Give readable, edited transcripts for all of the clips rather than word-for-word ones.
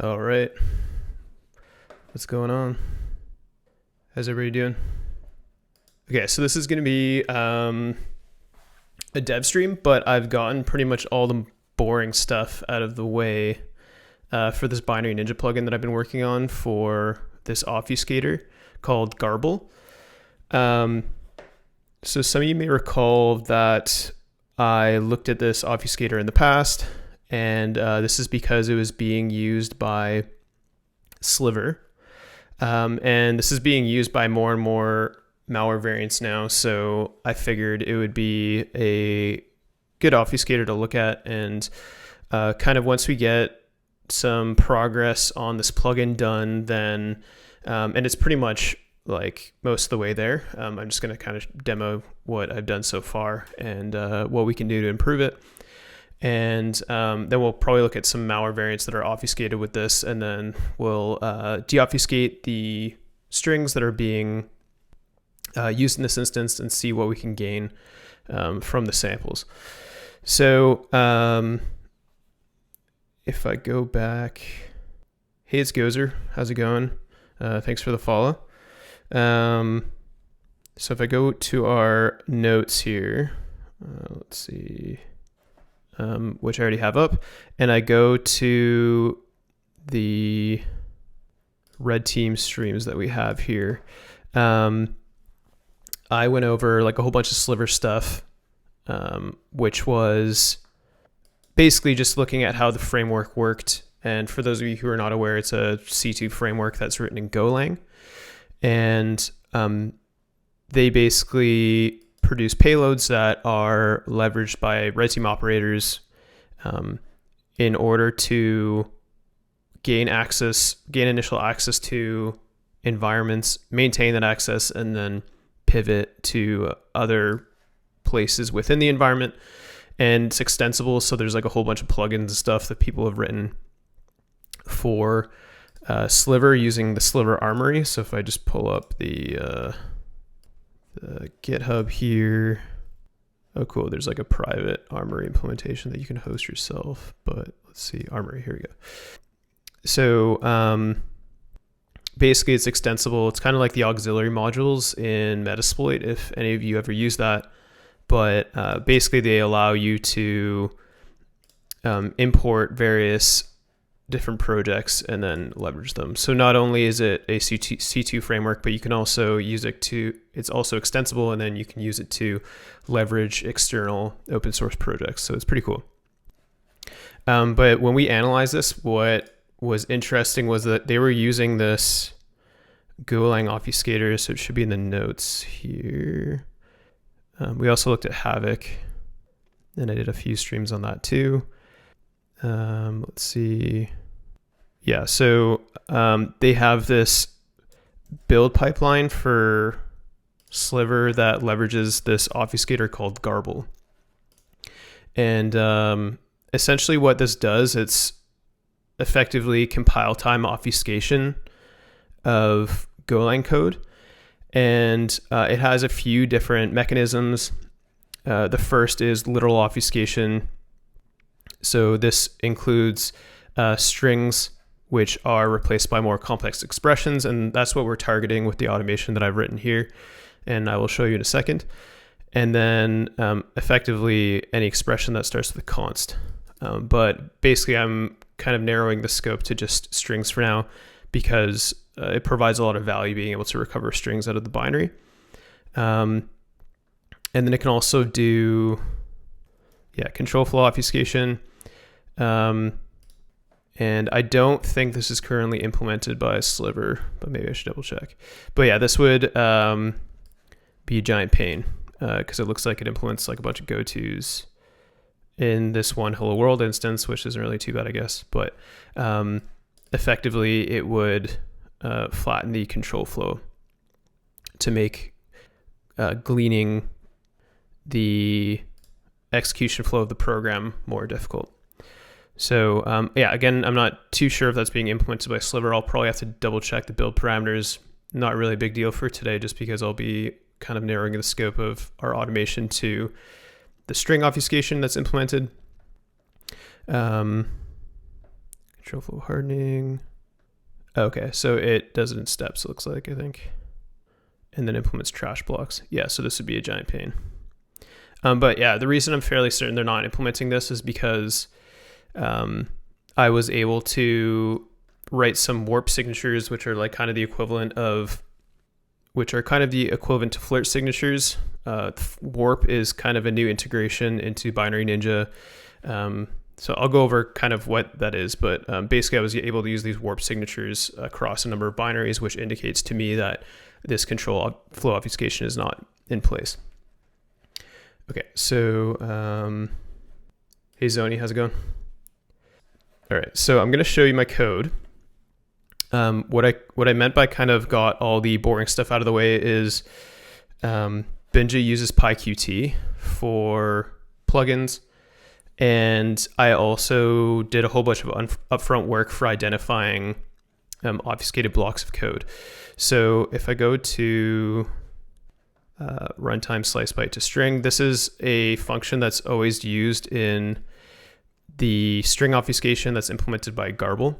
All right. What's going on? How's everybody doing? Okay, so this is going to be a dev stream, but I've gotten pretty much all the boring stuff out of the way for this Binary Ninja plugin that I've been working on for this obfuscator called Garble. So some of you may recall that I looked at this obfuscator in the past, and this is because it was being used by Sliver. And this is being used by more and more malware variants now, so I figured it would be a good obfuscator to look at, and kind of once we get some progress on this plugin done, then and it's pretty much like most of the way there. I'm just going to kind of demo what I've done so far and what we can do to improve it. And then we'll probably look at some malware variants that are obfuscated with this, and then we'll deobfuscate the strings that are being used in this instance and see what we can gain from the samples. So if I go back, hey, it's Gozer. How's it going? Thanks for the follow. So if I go to our notes here, let's see. Which I already have up, and I go to the red team streams that we have here. I went over like a whole bunch of Sliver stuff, which was basically just looking at how the framework worked. And for those of you who are not aware, it's a C2 framework that's written in Golang, and they basically produce payloads that are leveraged by red team operators in order to gain initial access to environments, maintain that access, and then pivot to other places within the environment. And it's extensible, so there's like a whole bunch of plugins and stuff that people have written for Sliver using the Sliver Armory. So if I just pull up the GitHub here. Oh, cool. There's like a private Armory implementation that you can host yourself. But let's see, Armory, here we go. So basically it's extensible. It's kind of like the auxiliary modules in Metasploit, if any of you ever use that. But basically they allow you to import various different projects and then leverage them. So not only is it a C2 framework, but you can also use it it's also extensible, and then you can use it to leverage external open source projects. So it's pretty cool. But when we analyzed this, what was interesting was that they were using this Golang obfuscator, so it should be in the notes here. We also looked at Havoc, and I did a few streams on that too. Let's see. Yeah, so they have this build pipeline for Sliver that leverages this obfuscator called Garble. And essentially what this does, it's effectively compile time obfuscation of Golang code. And it has a few different mechanisms. The first is literal obfuscation. So this includes strings which are replaced by more complex expressions, and that's what we're targeting with the automation that I've written here, and I will show you in a second. And then effectively any expression that starts with a const. But basically I'm kind of narrowing the scope to just strings for now, because it provides a lot of value being able to recover strings out of the binary. And then it can also do control flow obfuscation. And I don't think this is currently implemented by Sliver, but maybe I should double check. But yeah, this would be a giant pain because it looks like it implements like a bunch of go-tos in this one hello world instance, which isn't really too bad, I guess. But effectively, it would flatten the control flow to make gleaning the execution flow of the program more difficult. So again, I'm not too sure if that's being implemented by Sliver. I'll probably have to double check the build parameters. Not really a big deal for today, just because I'll be kind of narrowing the scope of our automation to the string obfuscation that's implemented. Control control flow hardening. Okay, so it does it in steps, it looks like, I think. And then implements trash blocks. Yeah, so this would be a giant pain. But yeah, the reason I'm fairly certain they're not implementing this is because I was able to write some warp signatures, which are like kind of the equivalent of, to flirt signatures. Warp is kind of a new integration into Binary Ninja. So I'll go over kind of what that is, but basically I was able to use these warp signatures across a number of binaries, which indicates to me that this control flow obfuscation is not in place. Okay, so hey Zoni, how's it going? All right, so I'm gonna show you my code. What I meant by kind of got all the boring stuff out of the way is Binja uses PyQt for plugins. And I also did a whole bunch of upfront work for identifying obfuscated blocks of code. So if I go to runtime slice byte to string, this is a function that's always used in the string obfuscation that's implemented by Garble.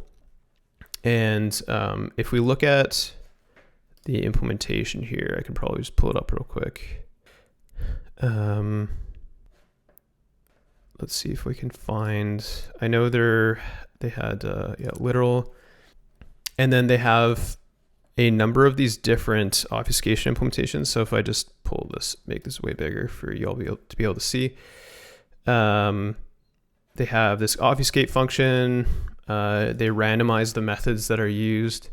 And if we look at the implementation here, I can probably just pull it up real quick. Let's see if we can find, I know they had literal, and then they have a number of these different obfuscation implementations. So if I just make this way bigger for you all to be able to see, they have this obfuscate function, they randomize the methods that are used,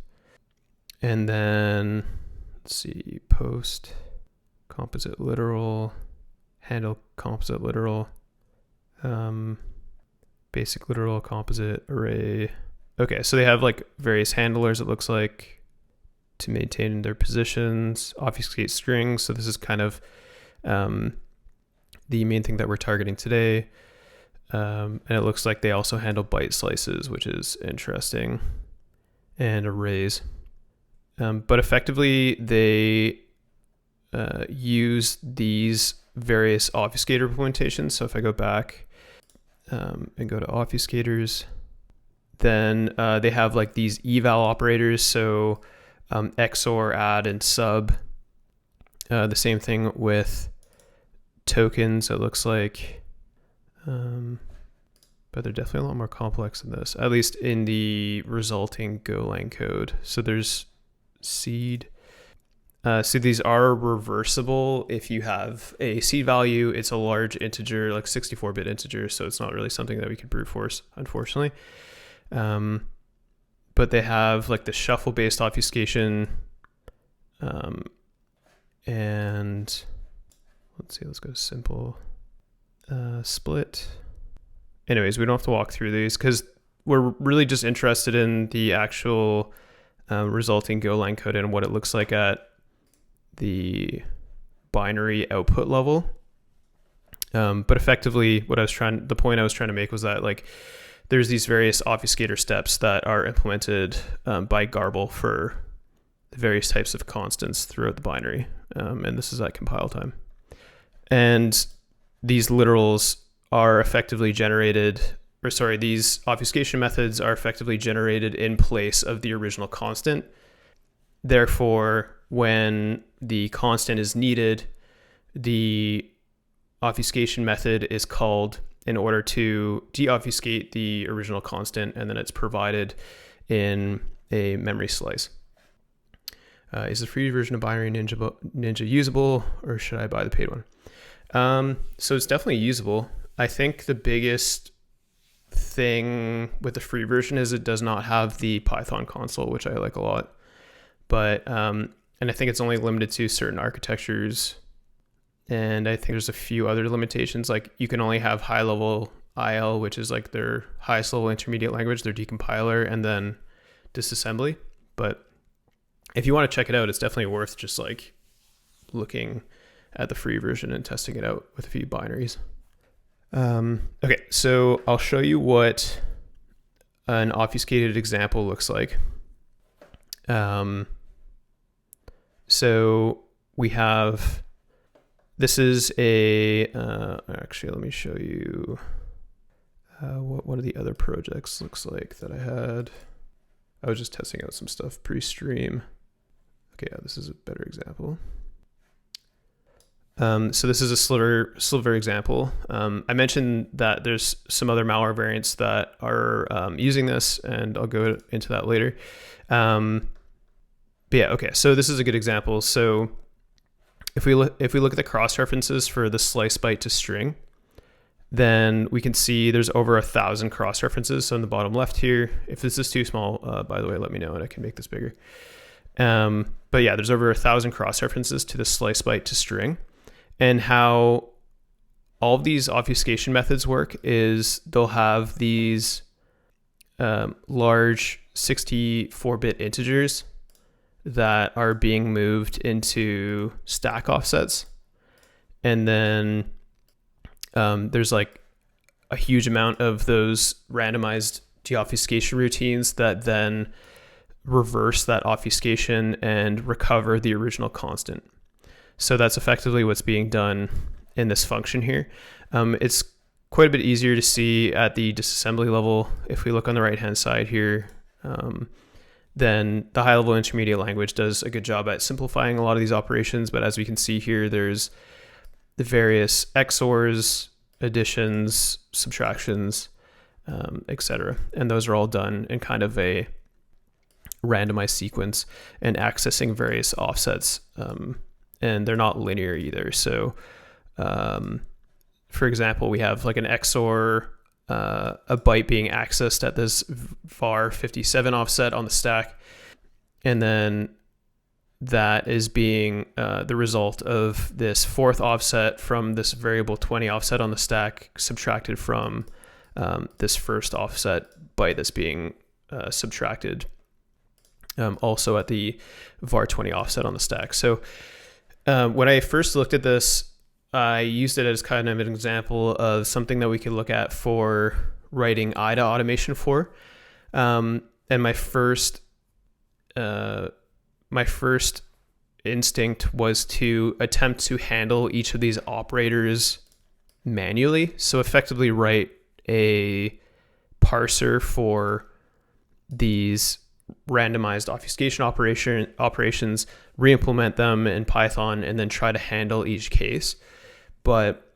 and then let's see, post composite literal, handle composite literal, basic literal, composite, array. Okay, so they have like various handlers, it looks like, to maintain their positions, obfuscate strings. So this is kind of the main thing that we're targeting today. And it looks like they also handle byte slices, which is interesting, and arrays. But effectively, they use these various obfuscator implementations. So if I go back and go to obfuscators, then they have like these eval operators. So XOR, add, and sub. The same thing with tokens, it looks like. But they're definitely a lot more complex than this, at least in the resulting Golang code. So there's seed. So these are reversible if you have a seed value. It's a large integer, like 64-bit integer, so it's not really something that we could brute force, unfortunately. But they have like the shuffle-based obfuscation, and let's see, let's go simple. Split. Anyways, we don't have to walk through these because we're really just interested in the actual resulting Golang code and what it looks like at the binary output level. But effectively, the point I was trying to make was that like there's these various obfuscator steps that are implemented by Garble for the various types of constants throughout the binary, and this is at compile time. And these literals are effectively generated, these obfuscation methods are effectively generated in place of the original constant. Therefore, when the constant is needed, the obfuscation method is called in order to deobfuscate the original constant, and then it's provided in a memory slice. Is the free version of Binary Ninja usable, or should I buy the paid one? So it's definitely usable. I think the biggest thing with the free version is it does not have the Python console, which I like a lot. But and I think it's only limited to certain architectures. And I think there's a few other limitations, like you can only have high level IL, which is like their highest level intermediate language, their decompiler, and then disassembly. But if you want to check it out, it's definitely worth just like looking at the free version and testing it out with a few binaries. Okay, so I'll show you what an obfuscated example looks like. So we have, this is a, actually, let me show you. what one of the other projects looks like that I had. I was just testing out some stuff pre-stream. Okay, yeah, this is a better example. So this is a sliver example. I mentioned that there's some other malware variants that are using this, and I'll go into that later. But yeah, okay. So this is a good example. So if we look at the cross references for the slice byte to string, then we can see there's over 1,000 cross references. So in the bottom left here, if this is too small, by the way, let me know and I can make this bigger. But yeah, there's over 1,000 cross references to the slice byte to string. And how all of these obfuscation methods work is they'll have these large 64-bit integers that are being moved into stack offsets. And then there's like a huge amount of those randomized deobfuscation routines that then reverse that obfuscation and recover the original constant. So that's effectively what's being done in this function here. It's quite a bit easier to see at the disassembly level. If we look on the right-hand side here, then the high-level intermediate language does a good job at simplifying a lot of these operations. But as we can see here, there's the various XORs, additions, subtractions, etc. And those are all done in kind of a randomized sequence and accessing various offsets. And they're not linear either. So, for example, we have like an XOR, a byte being accessed at this var 57 offset on the stack. And then that is being the result of this fourth offset from this variable 20 offset on the stack subtracted from this first offset byte that's being subtracted also at the var 20 offset on the stack. So when I first looked at this, I used it as kind of an example of something that we could look at for writing IDA automation for. And my first instinct was to attempt to handle each of these operators manually. So effectively write a parser for these randomized obfuscation operations, re-implement them in Python, and then try to handle each case. But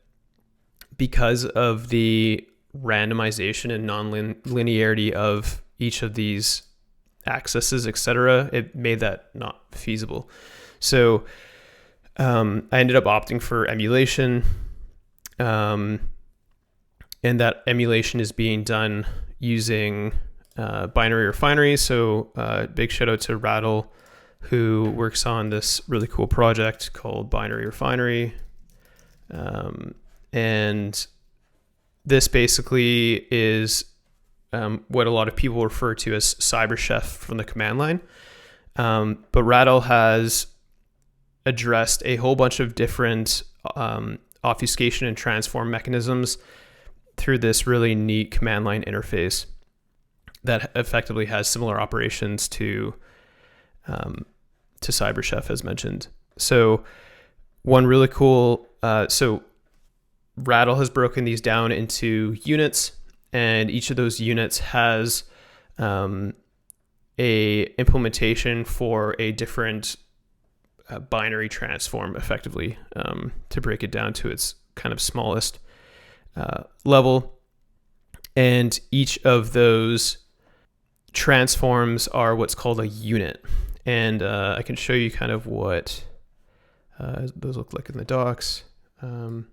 because of the randomization and non-linearity of each of these accesses, etc., it made that not feasible. So I ended up opting for emulation, and that emulation is being done using binary refinery. So big shout out to Rattle, who works on this really cool project called Binary Refinery. And this basically is what a lot of people refer to as CyberChef from the command line. But Rattle has addressed a whole bunch of different obfuscation and transform mechanisms through this really neat command line interface that effectively has similar operations to CyberChef, as mentioned. So one really cool, so Rattle has broken these down into units, and each of those units has a implementation for a different binary transform, effectively, to break it down to its kind of smallest level. And each of those transforms are what's called a unit. And I can show you kind of what those look like in the docs. I'm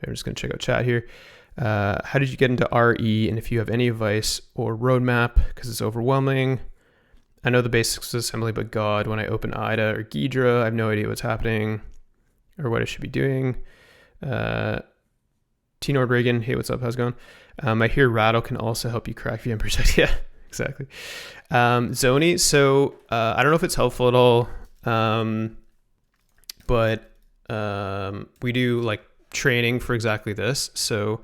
just going to check out chat here. How did you get into RE? And if you have any advice or roadmap, because it's overwhelming. I know the basics of assembly, but God, when I open IDA or Ghidra, I have no idea what's happening or what I should be doing. T-Nord Reagan, hey, what's up? How's it going? I hear Rattle can also help you crack VM Protect. Yeah, exactly. Zoni, so I don't know if it's helpful at all, but we do like training for exactly this. So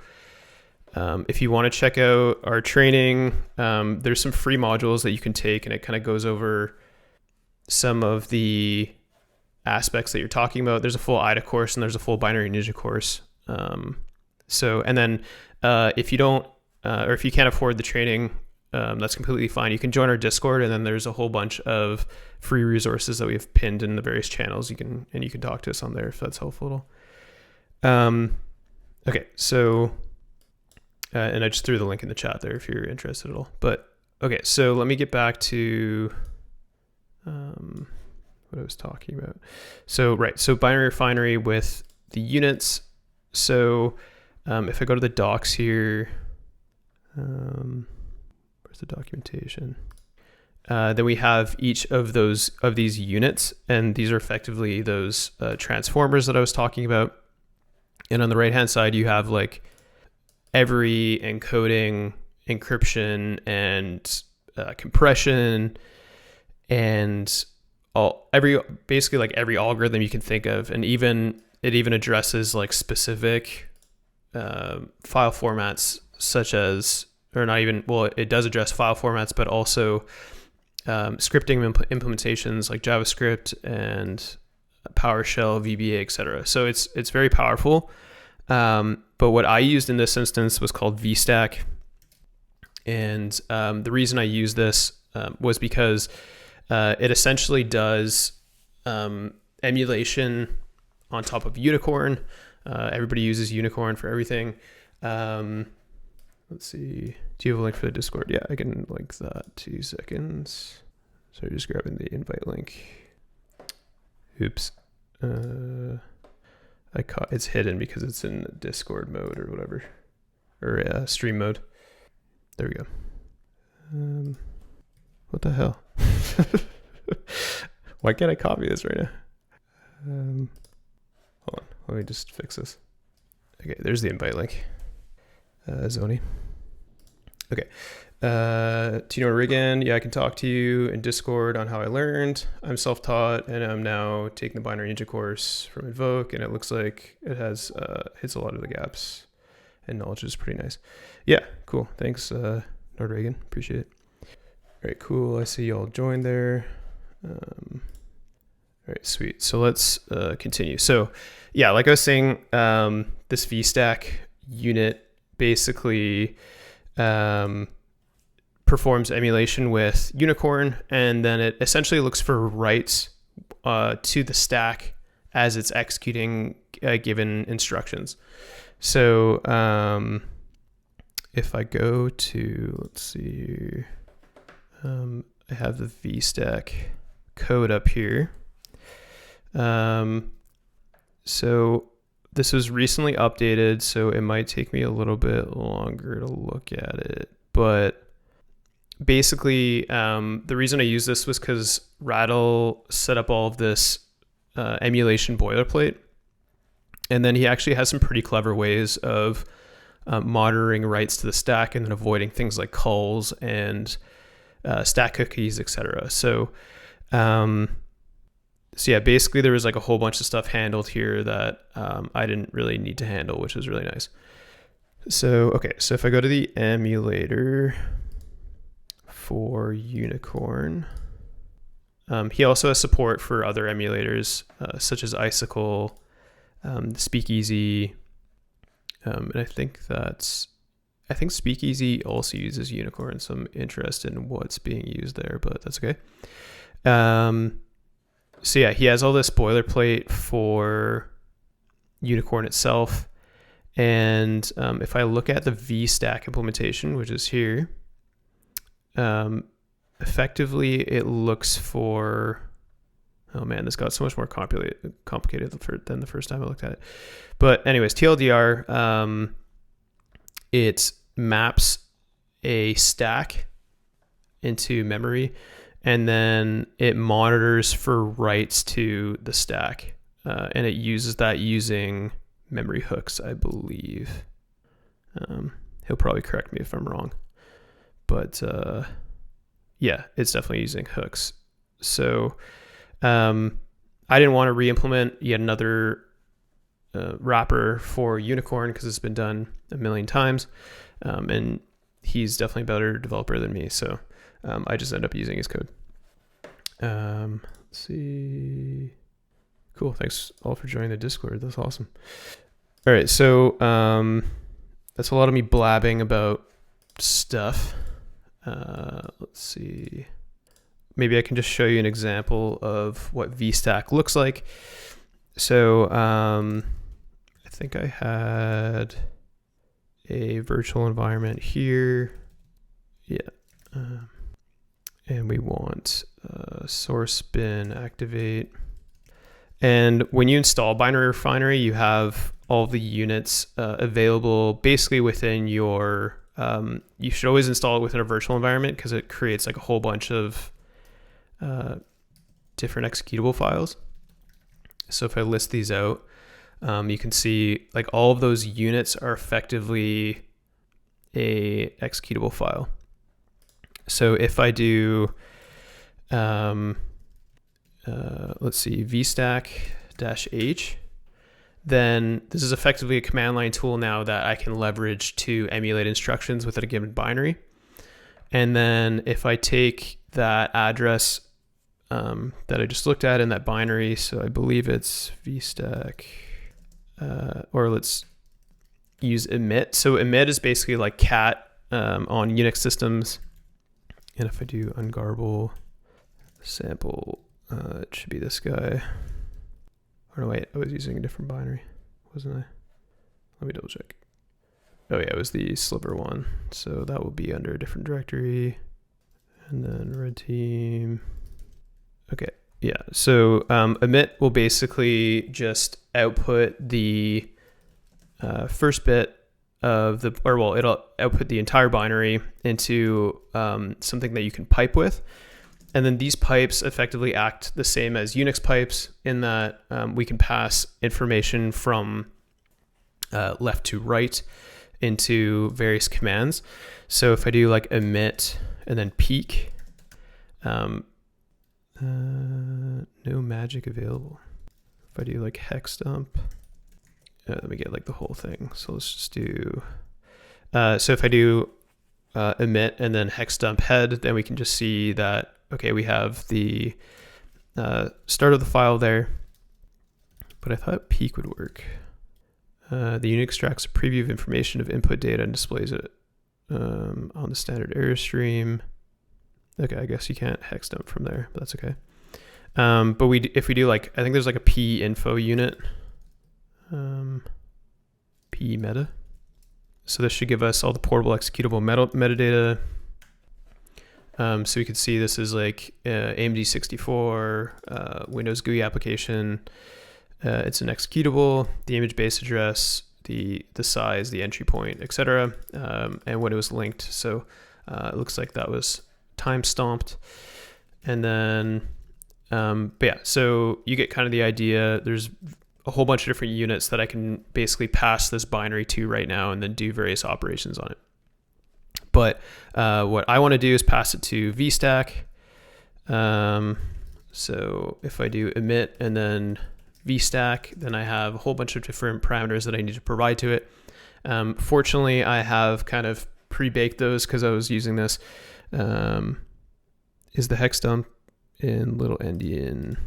if you want to check out our training, there's some free modules that you can take, and it kind of goes over some of the aspects that you're talking about. There's a full IDA course and there's a full binary ninja course. And then if you don't or if you can't afford the training, that's completely fine. You can join our Discord, and then there's a whole bunch of free resources that we've pinned in the various channels. You can talk to us on there if that's helpful at all. Okay, so and I just threw the link in the chat there if you're interested at all. But okay, so let me get back to what I was talking about. So so binary refinery with the units. So if I go to the docs here, where's the documentation? Then we have each of these units, and these are effectively those transformers that I was talking about. And on the right hand side, you have like every encoding, encryption, and compression, and basically like every algorithm you can think of, and it even addresses like specific file formats, such as, or not even, well, it does address file formats, but also scripting implementations like JavaScript and PowerShell, VBA, etc. So it's very powerful. But what I used in this instance was called vstack, and the reason I used this was because it essentially does emulation on top of Unicorn. Everybody uses Unicorn for everything. Let's see. Do you have a link for the Discord? Yeah, I can link that. 2 seconds. So just grabbing the invite link. Oops. It's hidden because it's in Discord mode or whatever, or stream mode. There we go. What the hell? Why can't I copy this right now? Hold on, let me just fix this. Okay, there's the invite link. Zoni. Okay. Tino Riggin, yeah, I can talk to you in Discord on how I learned. I'm self-taught, and I'm now taking the Binary Ninja course from Invoke, and it looks like it has hits a lot of the gaps, and knowledge is pretty nice. Yeah, cool. Thanks, Nordregan. Appreciate it. All right, cool. I see y'all joined there. All right, sweet. So let's continue. So yeah, like I was saying, this vstack unit basically performs emulation with Unicorn, and then it essentially looks for writes to the stack as it's executing given instructions. So if I go to, let's see, I have the vstack code up here. So this was recently updated, so it might take me a little bit longer to look at it, but basically the reason I use this was because Rattle set up all of this emulation boilerplate, and then he actually has some pretty clever ways of monitoring writes to the stack and then avoiding things like culls and stack cookies, etc. So yeah, basically there was like a whole bunch of stuff handled here that I didn't really need to handle, which was really nice. So, okay, so if I go to the emulator for Unicorn, he also has support for other emulators such as Icicle, Speakeasy, and I think Speakeasy also uses Unicorn, so I'm interested in what's being used there, but that's okay. So yeah, he has all this boilerplate for Unicorn itself. And if I look at the vstack implementation, which is here, effectively it looks for, oh man, this got so much more complicated than the first time I looked at it. But anyways, TLDR, it maps a stack into memory, and then it monitors for writes to the stack, and it uses that using memory hooks, I believe. He'll probably correct me if I'm wrong, but yeah, it's definitely using hooks. So I didn't want to re-implement yet another wrapper for Unicorn because it's been done a million times, and he's definitely a better developer than me, so I just end up using his code. Let's see. Cool. Thanks all for joining the Discord. That's awesome. All right. So that's a lot of me blabbing about stuff. Let's see. Maybe I can just show you an example of what vstack looks like. So I think I had a virtual environment here. Yeah. And we want source bin activate. And when you install Binary Refinery, you have all the units available basically within your, you should always install it within a virtual environment because it creates like a whole bunch of different executable files. So if I list these out, you can see like all of those units are effectively a executable file. So if I do, let's see, vstack-h, then this is effectively a command line tool now that I can leverage to emulate instructions within a given binary. And then if I take that address that I just looked at in that binary, so I believe it's vstack, or let's use emit. So emit is basically like cat on Unix systems. And if I do ungarble sample, it should be this guy. Or no, wait, I was using a different binary, wasn't I? Let me double check. Oh yeah, it was the sliver one. So that will be under a different directory. And then red team. Okay, yeah. So emit will basically just output the first bit of the, or well, it'll output the entire binary into something that you can pipe with. And then these pipes effectively act the same as Unix pipes in that we can pass information from left to right into various commands. So if I do like emit and then peek, no magic available. If I do like hex dump, let me get like the whole thing. So let's just do, so if I do emit and then hex dump head, then we can just see that, okay, we have the start of the file there, but I thought peek would work. The unit extracts a preview of information of input data and displays it on the standard error stream. Okay, I guess you can't hex dump from there, but that's okay. But if we do like, I think there's like a p info unit, p meta. So this should give us all the portable executable metadata. So we can see this is like AMD 64, Windows GUI application. It's an executable, the image base address, the size, the entry point, etc., and when it was linked. So it looks like that was time stomped. And then, but yeah, so you get kind of the idea. There's a whole bunch of different units that I can basically pass this binary to right now and then do various operations on it. But what I want to do is pass it to vstack. So if I do emit and then vstack, then I have a whole bunch of different parameters that I need to provide to it. Fortunately, I have kind of pre-baked those because I was using this. Is the hex dump in little endian?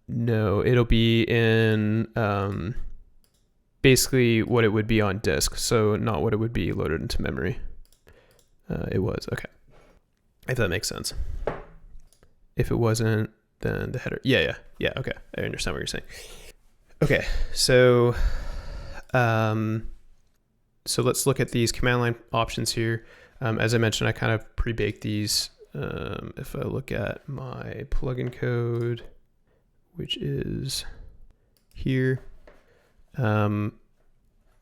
No, it'll be in basically what it would be on disk, so not what it would be loaded into memory. It was, okay. If that makes sense. If it wasn't, then the header. Yeah, okay. I understand what you're saying. Okay, so so let's look at these command line options here. As I mentioned, I kind of pre-baked these. If I look at my plugin code, which is here, then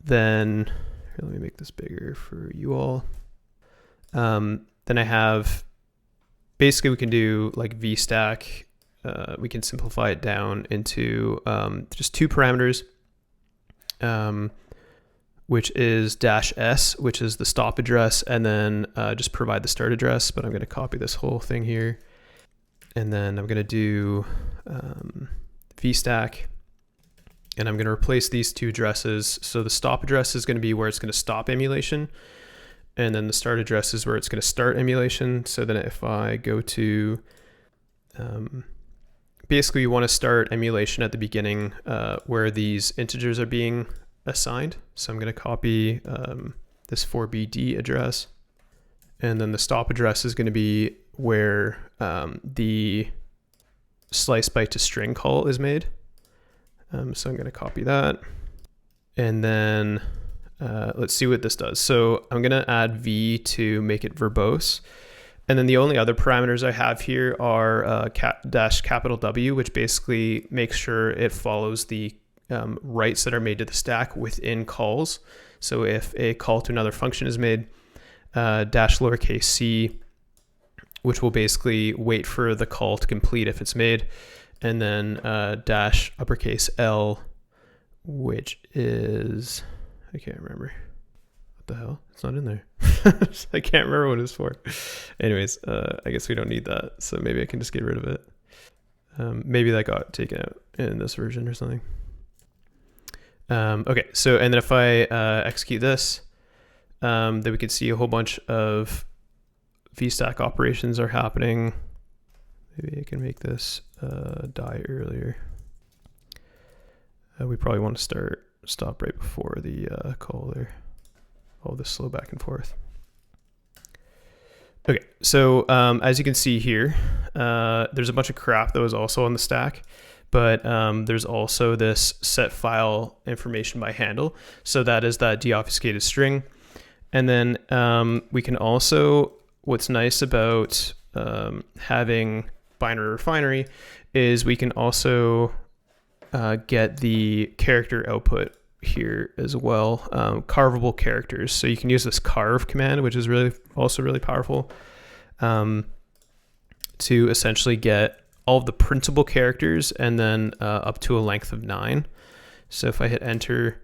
here, let me make this bigger for you all. Then I have, basically we can do like vstack. We can simplify it down into just two parameters, which is -s, which is the stop address, and then just provide the start address. But I'm going to copy this whole thing here. And then I'm going to do vstack, and I'm going to replace these two addresses. So the stop address is going to be where it's going to stop emulation, and then the start address is where it's going to start emulation. So then if I go to, basically you want to start emulation at the beginning where these integers are being assigned. So I'm going to copy this 4BD address, and then the stop address is going to be where the slice byte to string call is made. So I'm going to copy that, and then let's see what this does. So I'm going to add v to make it verbose. And then the only other parameters I have here are capital W, which basically makes sure it follows the writes that are made to the stack within calls. So if a call to another function is made, dash lowercase c, which will basically wait for the call to complete if it's made, and then dash uppercase L, which is, I can't remember. What the hell? It's not in there. I can't remember what it's for. Anyways, I guess we don't need that. So maybe I can just get rid of it. Maybe that got taken out in this version or something. Okay, so, and then if I execute this, then we can see a whole bunch of vstack operations are happening. Maybe I can make this die earlier. We probably want to stop right before the call there. All this slow back and forth. Okay, so as you can see here, there's a bunch of crap that was also on the stack, but there's also this set file information by handle. So that is that deobfuscated string. And then we can also, what's nice about having binary refinery is we can also get the character output here as well, carvable characters. So you can use this carve command, which is also really powerful, to essentially get all of the printable characters and then up to a length of 9. So if I hit enter,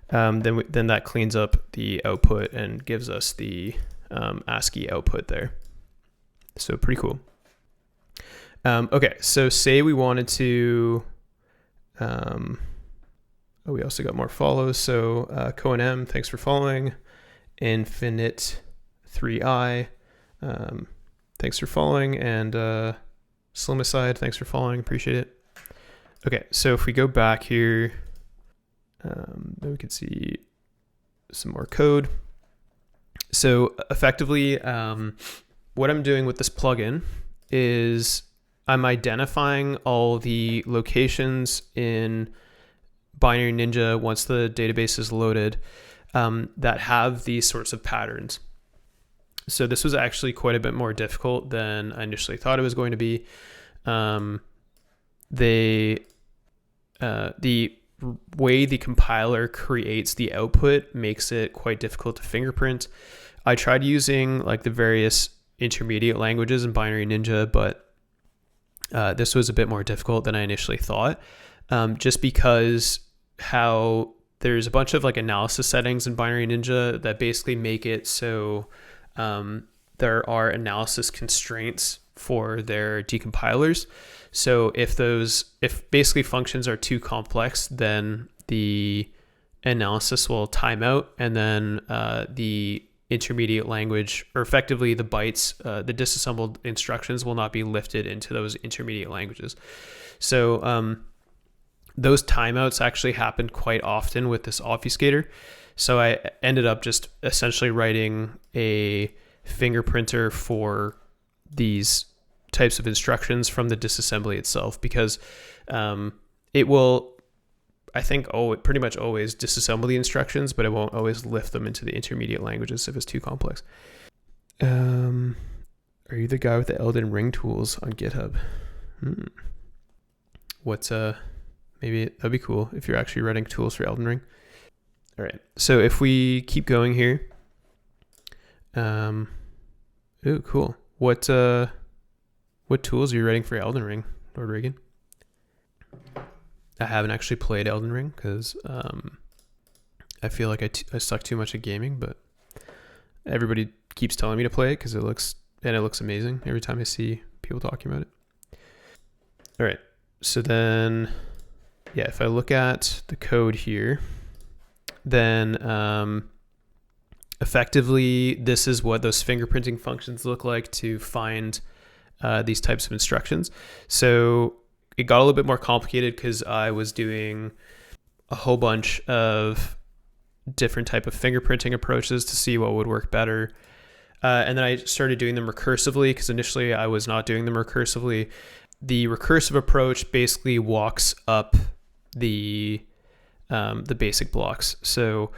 then that cleans up the output and gives us the ASCII output there. So pretty cool. Okay, so say we wanted to we also got more follows. So Cohen M, thanks for following. Infinite3i, thanks for following. And Slimicide, thanks for following. Appreciate it. Okay, so if we go back here, then we can see some more code. So effectively, what I'm doing with this plugin is I'm identifying all the locations in Binary Ninja once the database is loaded that have these sorts of patterns. So this was actually quite a bit more difficult than I initially thought it was going to be. The way the compiler creates the output makes it quite difficult to fingerprint. I tried using like the various intermediate languages in Binary Ninja, but this was a bit more difficult than I initially thought, just because how there's a bunch of like analysis settings in Binary Ninja that basically make it so there are analysis constraints for their decompilers. So if basically functions are too complex, then the analysis will time out, and then the intermediate language, or effectively the bytes, the disassembled instructions will not be lifted into those intermediate languages. So those timeouts actually happened quite often with this obfuscator. So I ended up just essentially writing a fingerprinter for these types of instructions from the disassembly itself, because it will, I think, it pretty much always disassemble the instructions, but it won't always lift them into the intermediate languages if it's too complex. Are you the guy with the Elden Ring tools on GitHub? Maybe that'd be cool if you're actually writing tools for Elden Ring. All right, so if we keep going here, ooh, cool. What tools are you writing for Elden Ring, Lord Reagan? I haven't actually played Elden Ring because I feel like I suck too much at gaming, but everybody keeps telling me to play it because it looks amazing every time I see people talking about it. All right, so then, yeah, if I look at the code here, then effectively this is what those fingerprinting functions look like to find these types of instructions. So it got a little bit more complicated because I was doing a whole bunch of different type of fingerprinting approaches to see what would work better. And then I started doing them recursively, because initially I was not doing them recursively. The recursive approach basically walks up the basic blocks. So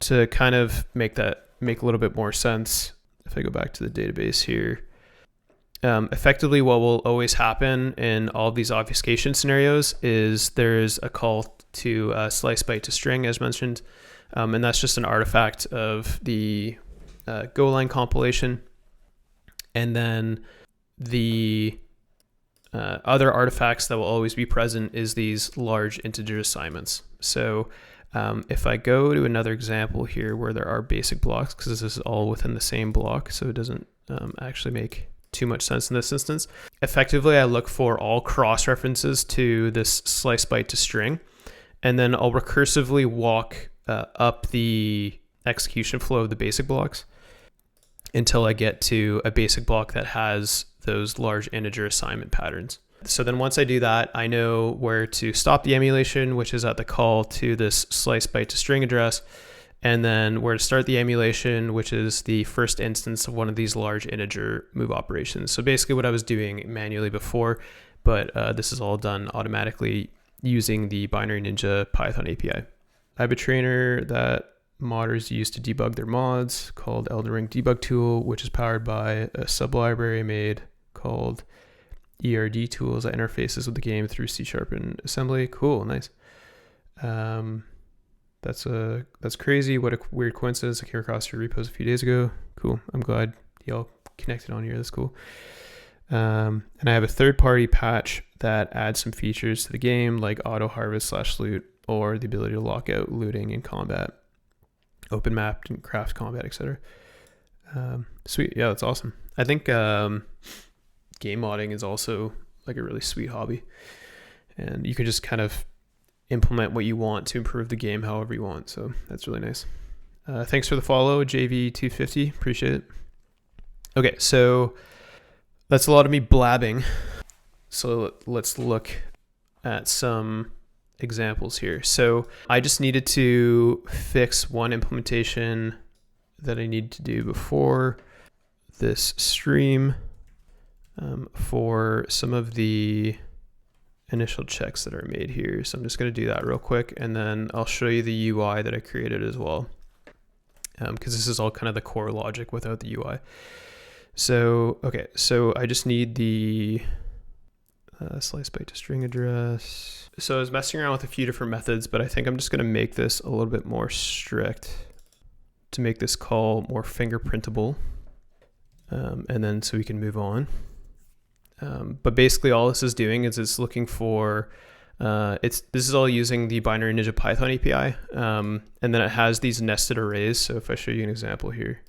to kind of make a little bit more sense, if I go back to the database here, effectively what will always happen in all of these obfuscation scenarios is there's a call to slice byte to string, as mentioned, and that's just an artifact of the Golang compilation. And then the other artifacts that will always be present is these large integer assignments. So if I go to another example here where there are basic blocks, because this is all within the same block, so it doesn't actually make too much sense in this instance. Effectively, I look for all cross references to this slice byte to string, and then I'll recursively walk up the execution flow of the basic blocks until I get to a basic block that has those large integer assignment patterns. So then once I do that, I know where to stop the emulation, which is at the call to this slice byte to string address, and then where to start the emulation, which is the first instance of one of these large integer move operations. So basically what I was doing manually before, but this is all done automatically using the Binary Ninja Python API. I have a trainer that modders use to debug their mods called Elden Ring Debug Tool, which is powered by a sublibrary made called ERD Tools that interfaces with the game through C# and assembly. Cool, nice. That's crazy. What a weird coincidence. I came across your repos a few days ago. Cool. I'm glad y'all connected on here. That's cool. And I have a third-party patch that adds some features to the game, like auto harvest /loot, or the ability to lock out looting in combat, open map and craft combat, etc. Sweet. Yeah, that's awesome. I think game modding is also like a really sweet hobby, and you can just kind of implement what you want to improve the game however you want. So that's really nice. Thanks for the follow, JV250. Appreciate it. Okay, so that's a lot of me blabbing. So let's look at some examples here. So I just needed to fix one implementation that I need to do before this stream for some of the initial checks that are made here. So I'm just going to do that real quick, and then I'll show you the UI that I created as well, because this is all kind of the core logic without the UI. So, okay, so I just need the slice byte to string address. So I was messing around with a few different methods, but I think I'm just going to make this a little bit more strict to make this call more fingerprintable, and then so we can move on. But basically all this is doing is it's looking for, this is all using the Binary Ninja Python API, and then it has these nested arrays. So if I show you an example here,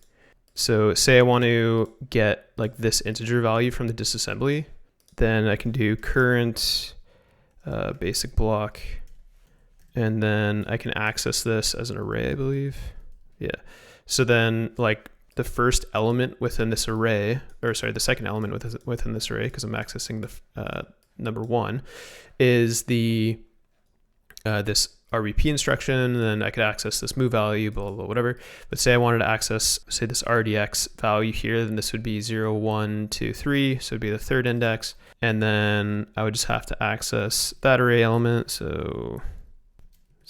so say I want to get like this integer value from the disassembly, then I can do current basic block, and then I can access this as an array, I believe. Yeah. So then like the first element within this array, or sorry, the second element within this array, because I'm accessing the number one, is the this RBP instruction, and then I could access this move value, blah, blah, blah, whatever. But say I wanted to access, say, this RDX value here, then this would be 0, 1, 2, 3, so it'd be the third index, and then I would just have to access that array element. So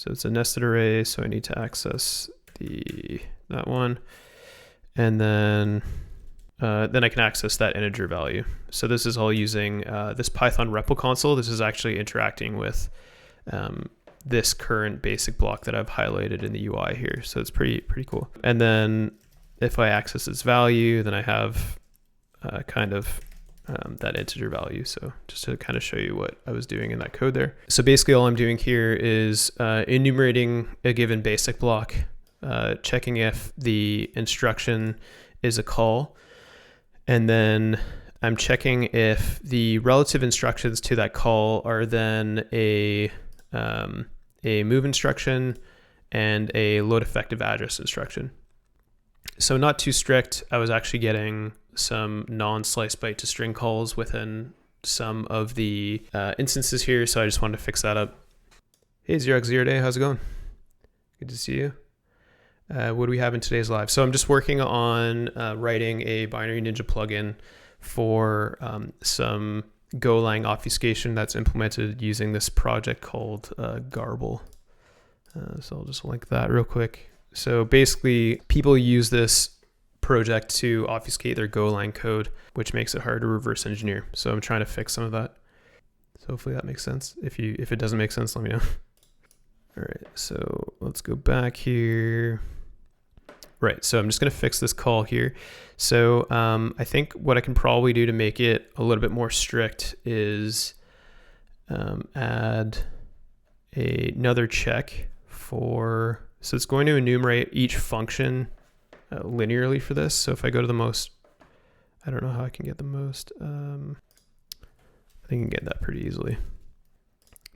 it's a nested array, so I need to access that one. And then I can access that integer value. So this is all using this Python REPL console. This is actually interacting with this current basic block that I've highlighted in the UI here. So it's pretty cool. And then if I access its value, then I have kind of that integer value. So just to kind of show you what I was doing in that code there. So basically all I'm doing here is enumerating a given basic block, checking if the instruction is a call, and then I'm checking if the relative instructions to that call are then a move instruction and a load effective address instruction. So not too strict. I was actually getting some non-slice byte to string calls within some of the instances here, so I just wanted to fix that up. Hey, Xerox Day, how's it going? Good to see you. What do we have in today's live? So I'm just working on writing a Binary Ninja plugin for some Golang obfuscation that's implemented using this project called Garble. So I'll just link that real quick. So basically, people use this project to obfuscate their Golang code, which makes it hard to reverse engineer. So I'm trying to fix some of that. So hopefully that makes sense. If it doesn't make sense, let me know. All right, so let's go back here. Right, so I'm just gonna fix this call here. So I think what I can probably do to make it a little bit more strict is add another check for, so it's going to enumerate each function linearly for this. So if I go to the most, I don't know how I can get the most, I think I can get that pretty easily.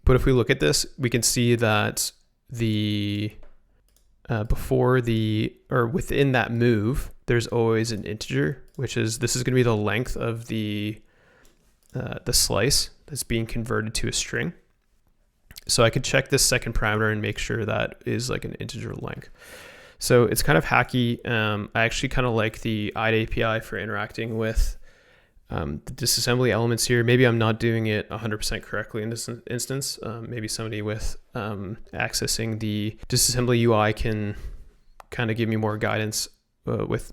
But if we look at this, we can see that the within that move, there's always an integer, which is, this is going to be the length of the slice that's being converted to a string. So I could check this second parameter and make sure that is like an integer length. So it's kind of hacky. I actually kind of like the IDE API for interacting with the disassembly elements here. Maybe I'm not doing it 100% correctly in this instance. Maybe somebody with accessing the disassembly UI can kind of give me more guidance with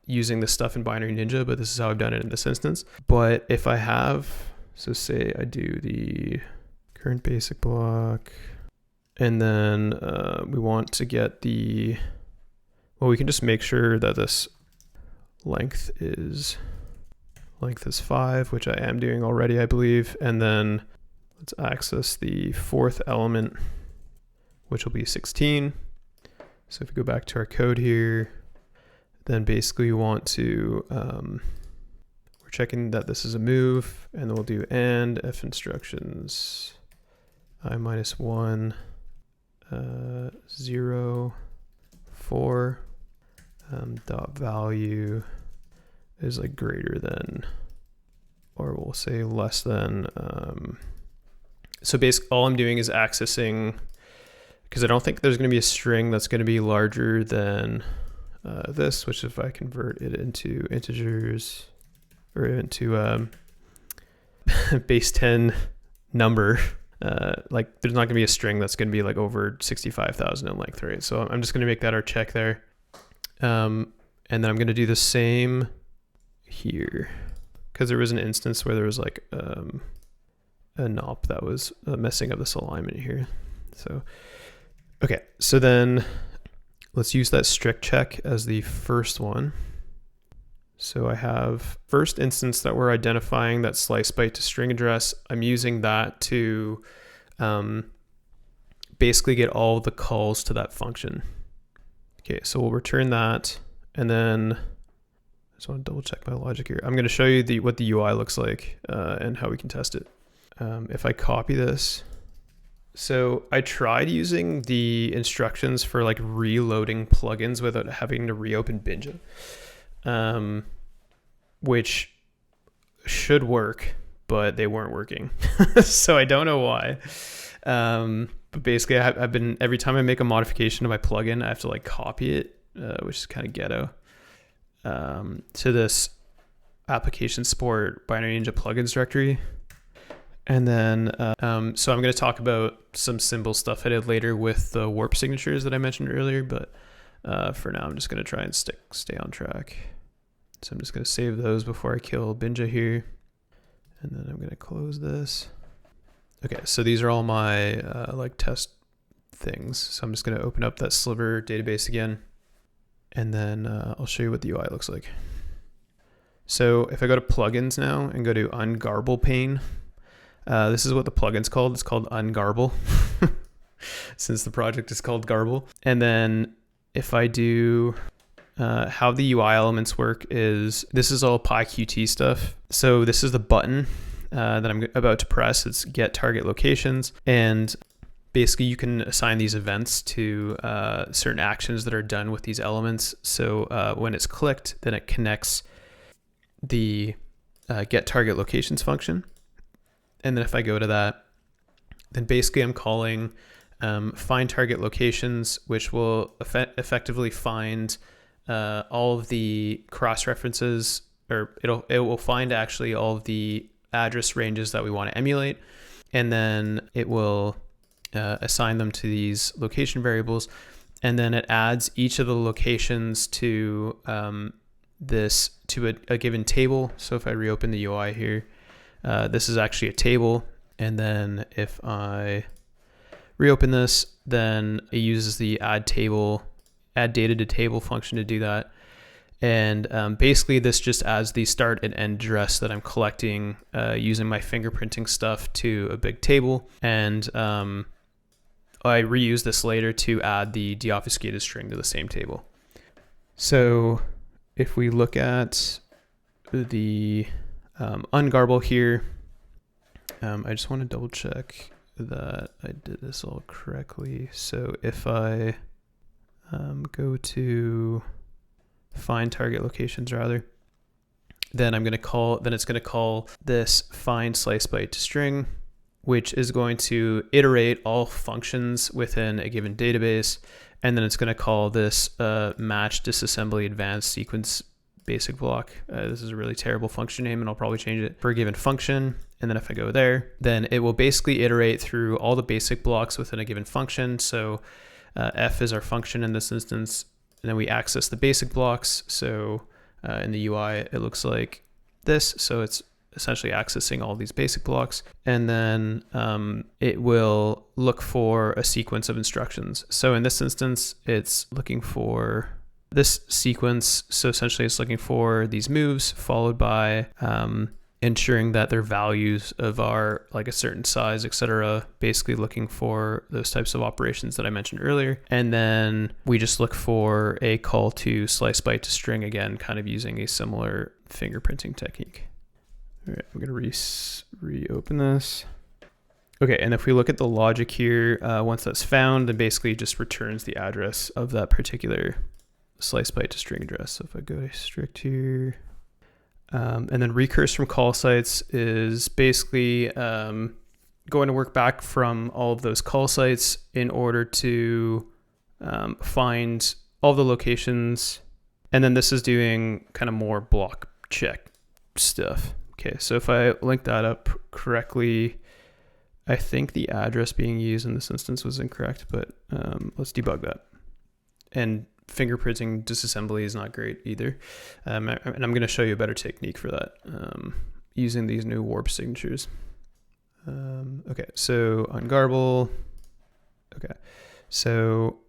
using this stuff in Binary Ninja, but this is how I've done it in this instance. But if I have, so say I do the current basic block, and then we want to get the, well, we can just make sure that this length is 5, which I am doing already, I believe. And then let's access the fourth element, which will be 16. So if we go back to our code here, then basically we want to, we're checking that this is a move, and then we'll do and if instructions I minus 1, 0, 4, dot value is like greater than, or we'll say less than. So basically all I'm doing is accessing, because I don't think there's going to be a string that's going to be larger than this, which if I convert it into integers or into base 10 number, like there's not going to be a string that's going to be like over 65,000 in length, right? So I'm just going to make that our check there. And then I'm going to do the same here, because there was an instance where there was like a NOP that was messing up this alignment here. So, okay, so then let's use that strict check as the first one. So I have first instance that we're identifying that slice byte to string address. I'm using that to basically get all the calls to that function. Okay, so we'll return that, and then I just want to double check my logic here. I'm going to show you what the UI looks like and how we can test it. If I copy this, so I tried using the instructions for like reloading plugins without having to reopen Binja, which should work, but they weren't working. So I don't know why. But basically I've been, every time I make a modification to my plugin, I have to like copy it, which is kind of ghetto, to this application support Binary Ninja plugins directory. And then, so I'm going to talk about some symbol stuff I did later with the warp signatures that I mentioned earlier, but for now I'm just going to try and stay on track. So I'm just going to save those before I kill Binja here. And then I'm going to close this. Okay, so these are all my like test things. So I'm just going to open up that Sliver database again, and then I'll show you what the UI looks like. So if I go to plugins now and go to Ungarble pane, this is what the plugin's called. It's called Ungarble since the project is called Garble. And then if I do, how the UI elements work is, this is all PyQt stuff. So this is the button that I'm about to press. It's get target locations, and basically you can assign these events to certain actions that are done with these elements. So when it's clicked, then it connects the get target locations function. And then if I go to that, then basically I'm calling find target locations, which will effectively find all of the cross references, or it will find actually all of the address ranges that we want to emulate, and then it will assign them to these location variables, and then it adds each of the locations to a given table. So if I reopen the UI here, this is actually a table, and then if I reopen this, then it uses the add data to table function to do that. And basically this just adds the start and end address that I'm collecting using my fingerprinting stuff to a big table. And I reuse this later to add the deobfuscated string to the same table. So if we look at the Ungarble here, I just want to double check that I did this all correctly. So if I go to find target locations rather, then it's going to call this find slice byte to string, which is going to iterate all functions within a given database. And then it's going to call this match disassembly advanced sequence basic block. This is a really terrible function name, and I'll probably change it for a given function. And then if I go there, then it will basically iterate through all the basic blocks within a given function. So f is our function in this instance, and then we access the basic blocks. So in the UI, it looks like this. So it's essentially accessing all these basic blocks, and then it will look for a sequence of instructions. So in this instance, it's looking for this sequence. So essentially it's looking for these moves followed by ensuring that their values of are like a certain size, etc. Basically looking for those types of operations that I mentioned earlier. And then we just look for a call to slice byte to string, again, kind of using a similar fingerprinting technique. All right, I'm going to reopen this. Okay, and if we look at the logic here, once that's found, then basically it just returns the address of that particular slice byte to string address. So if I go to strict here, and then recurse from call sites is basically going to work back from all of those call sites in order to find all the locations. And then this is doing kind of more block check stuff. Okay, so if I link that up correctly, I think the address being used in this instance was incorrect, but let's debug that. And fingerprinting disassembly is not great either. And I'm going to show you a better technique for that using these new warp signatures. Okay, so on Garble, okay, so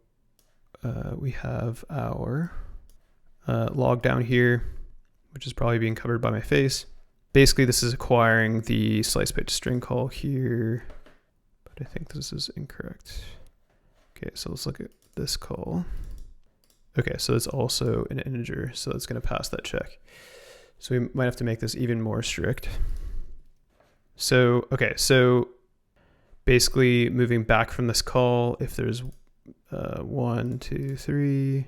we have our log down here, which is probably being covered by my face. Basically, this is acquiring the slice byte to string call here, but I think this is incorrect. Okay, so let's look at this call. Okay, so it's also an integer, so it's going to pass that check. So we might have to make this even more strict. So, okay, so basically moving back from this call, if there's 1, 2, 3,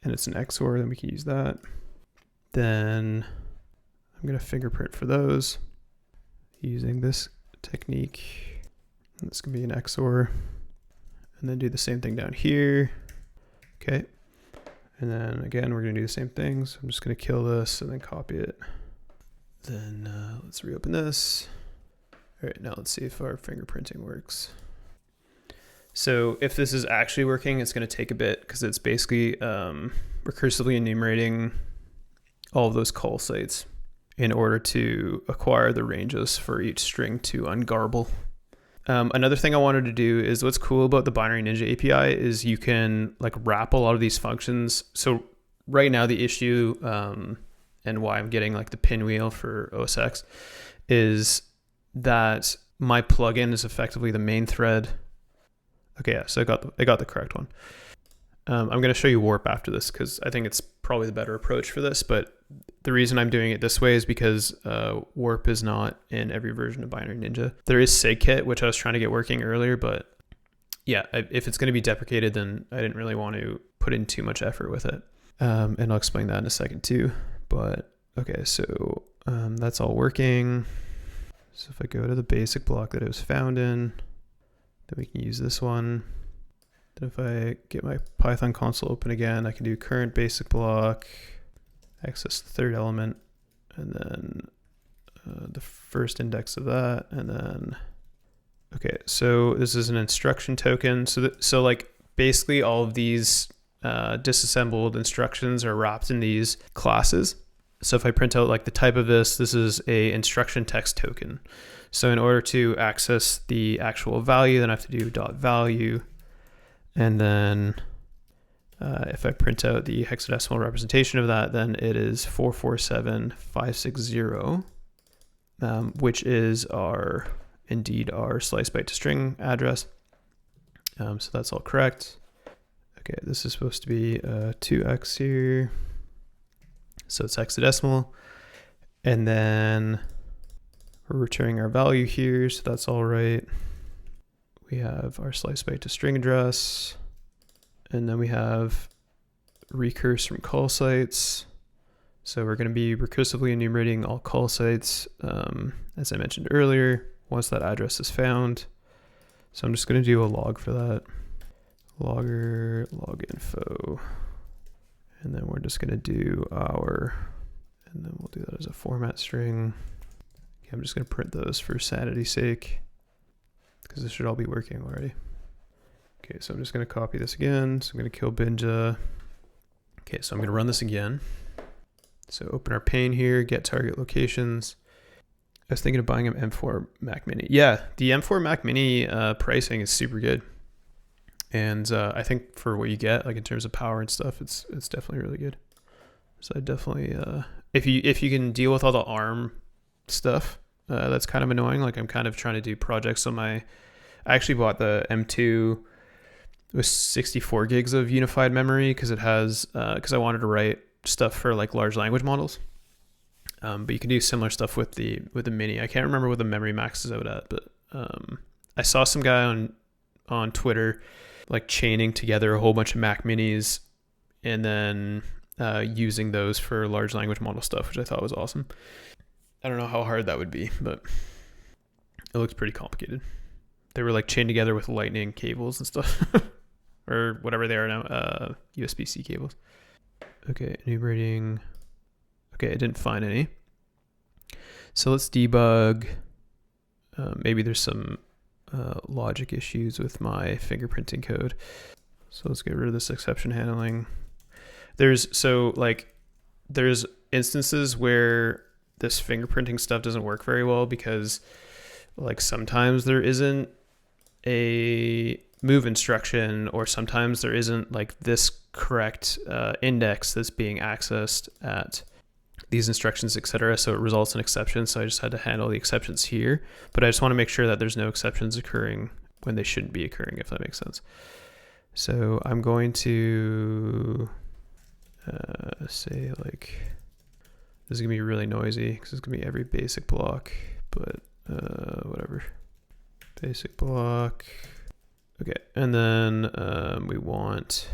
and it's an XOR, then we can use that. Then I'm going to fingerprint for those using this technique. And this can be an XOR, and then do the same thing down here. Okay. And then again, we're going to do the same thing. So I'm just going to kill this and then copy it. Then let's reopen this. All right, now let's see if our fingerprinting works. So if this is actually working, it's going to take a bit because it's basically recursively enumerating all of those call sites in order to acquire the ranges for each string to ungarble. Another thing I wanted to do is what's cool about the Binary Ninja API is you can like wrap a lot of these functions. So right now the issue and why I'm getting like the pinwheel for OS X is that my plugin is effectively the main thread. Okay, yeah, so I got the correct one. I'm going to show you warp after this because I think it's probably the better approach for this, but the reason I'm doing it this way is because warp is not in every version of Binary Ninja. There is SIGKit, which I was trying to get working earlier, but yeah, if it's going to be deprecated, then I didn't really want to put in too much effort with it. And I'll explain that in a second too. But okay, so that's all working. So if I go to the basic block that it was found in, Then we can use this one. Then if I get my Python console open again, I can do current basic block, access the third element, and then the first index of that, and then, okay, so this is an instruction token. So like basically all of these disassembled instructions are wrapped in these classes. So if I print out like the type of this is a instruction text token. So in order to access the actual value, then I have to do .value. And then if I print out the hexadecimal representation of that, then it is 447560, which is indeed our slice byte to string address. So that's all correct. Okay, this is supposed to be 2x here. So it's hexadecimal. And then we're returning our value here, so that's all right. We have our slice byte to string address. And then we have recurse from call sites. So we're going to be recursively enumerating all call sites, as I mentioned earlier, once that address is found. So I'm just going to do a log for that. Logger, log info. And then we're just going to do and then we'll do that as a format string. Okay, I'm just going to print those for sanity's sake, because this should all be working already. Okay, so I'm just going to copy this again. So I'm going to kill Binja. Okay, so I'm going to run this again. So open our pane here, get target locations. I was thinking of buying an M4 Mac Mini. Yeah, the M4 Mac Mini pricing is super good. And I think for what you get, like in terms of power and stuff, it's definitely really good. So I definitely, if you can deal with all the ARM stuff, that's kind of annoying. Like I'm kind of trying to do projects on I actually bought the M2 with 64 gigs of unified memory because it has, because I wanted to write stuff for like large language models. But you can do similar stuff with the Mini. I can't remember what the memory max is out at, but I saw some guy on Twitter like chaining together a whole bunch of Mac Minis and then using those for large language model stuff, which I thought was awesome. I don't know how hard that would be, but it looks pretty complicated. They were like chained together with lightning cables and stuff or whatever they are now, USB-C cables. Okay, enumerating. Okay, I didn't find any. So let's debug. Maybe there's some logic issues with my fingerprinting code. So let's get rid of this exception handling. There's instances where this fingerprinting stuff doesn't work very well because like sometimes there isn't a move instruction, or sometimes there isn't like this correct index that's being accessed at these instructions, etc. So it results in exceptions. So I just had to handle the exceptions here, but I just want to make sure that there's no exceptions occurring when they shouldn't be occurring, if that makes sense. So I'm going to say like, this is gonna be really noisy because it's gonna be every basic block, but whatever. Basic block. Okay, and then we want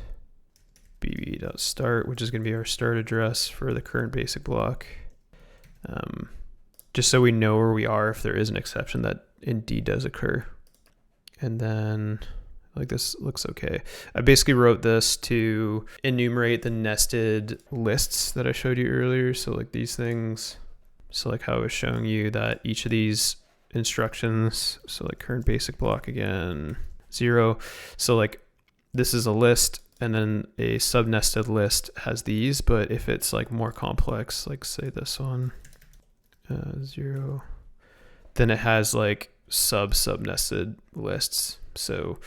bb.start, which is going to be our start address for the current basic block. Just so we know where we are if there is an exception that indeed does occur. And then like this looks okay. I basically wrote this to enumerate the nested lists that I showed you earlier. So like these things, so like how I was showing you that each of these instructions, so like current basic block again, 0. So like this is a list, and then a sub-nested list has these, but if it's like more complex, like say this one, 0, then it has like sub-nested lists. So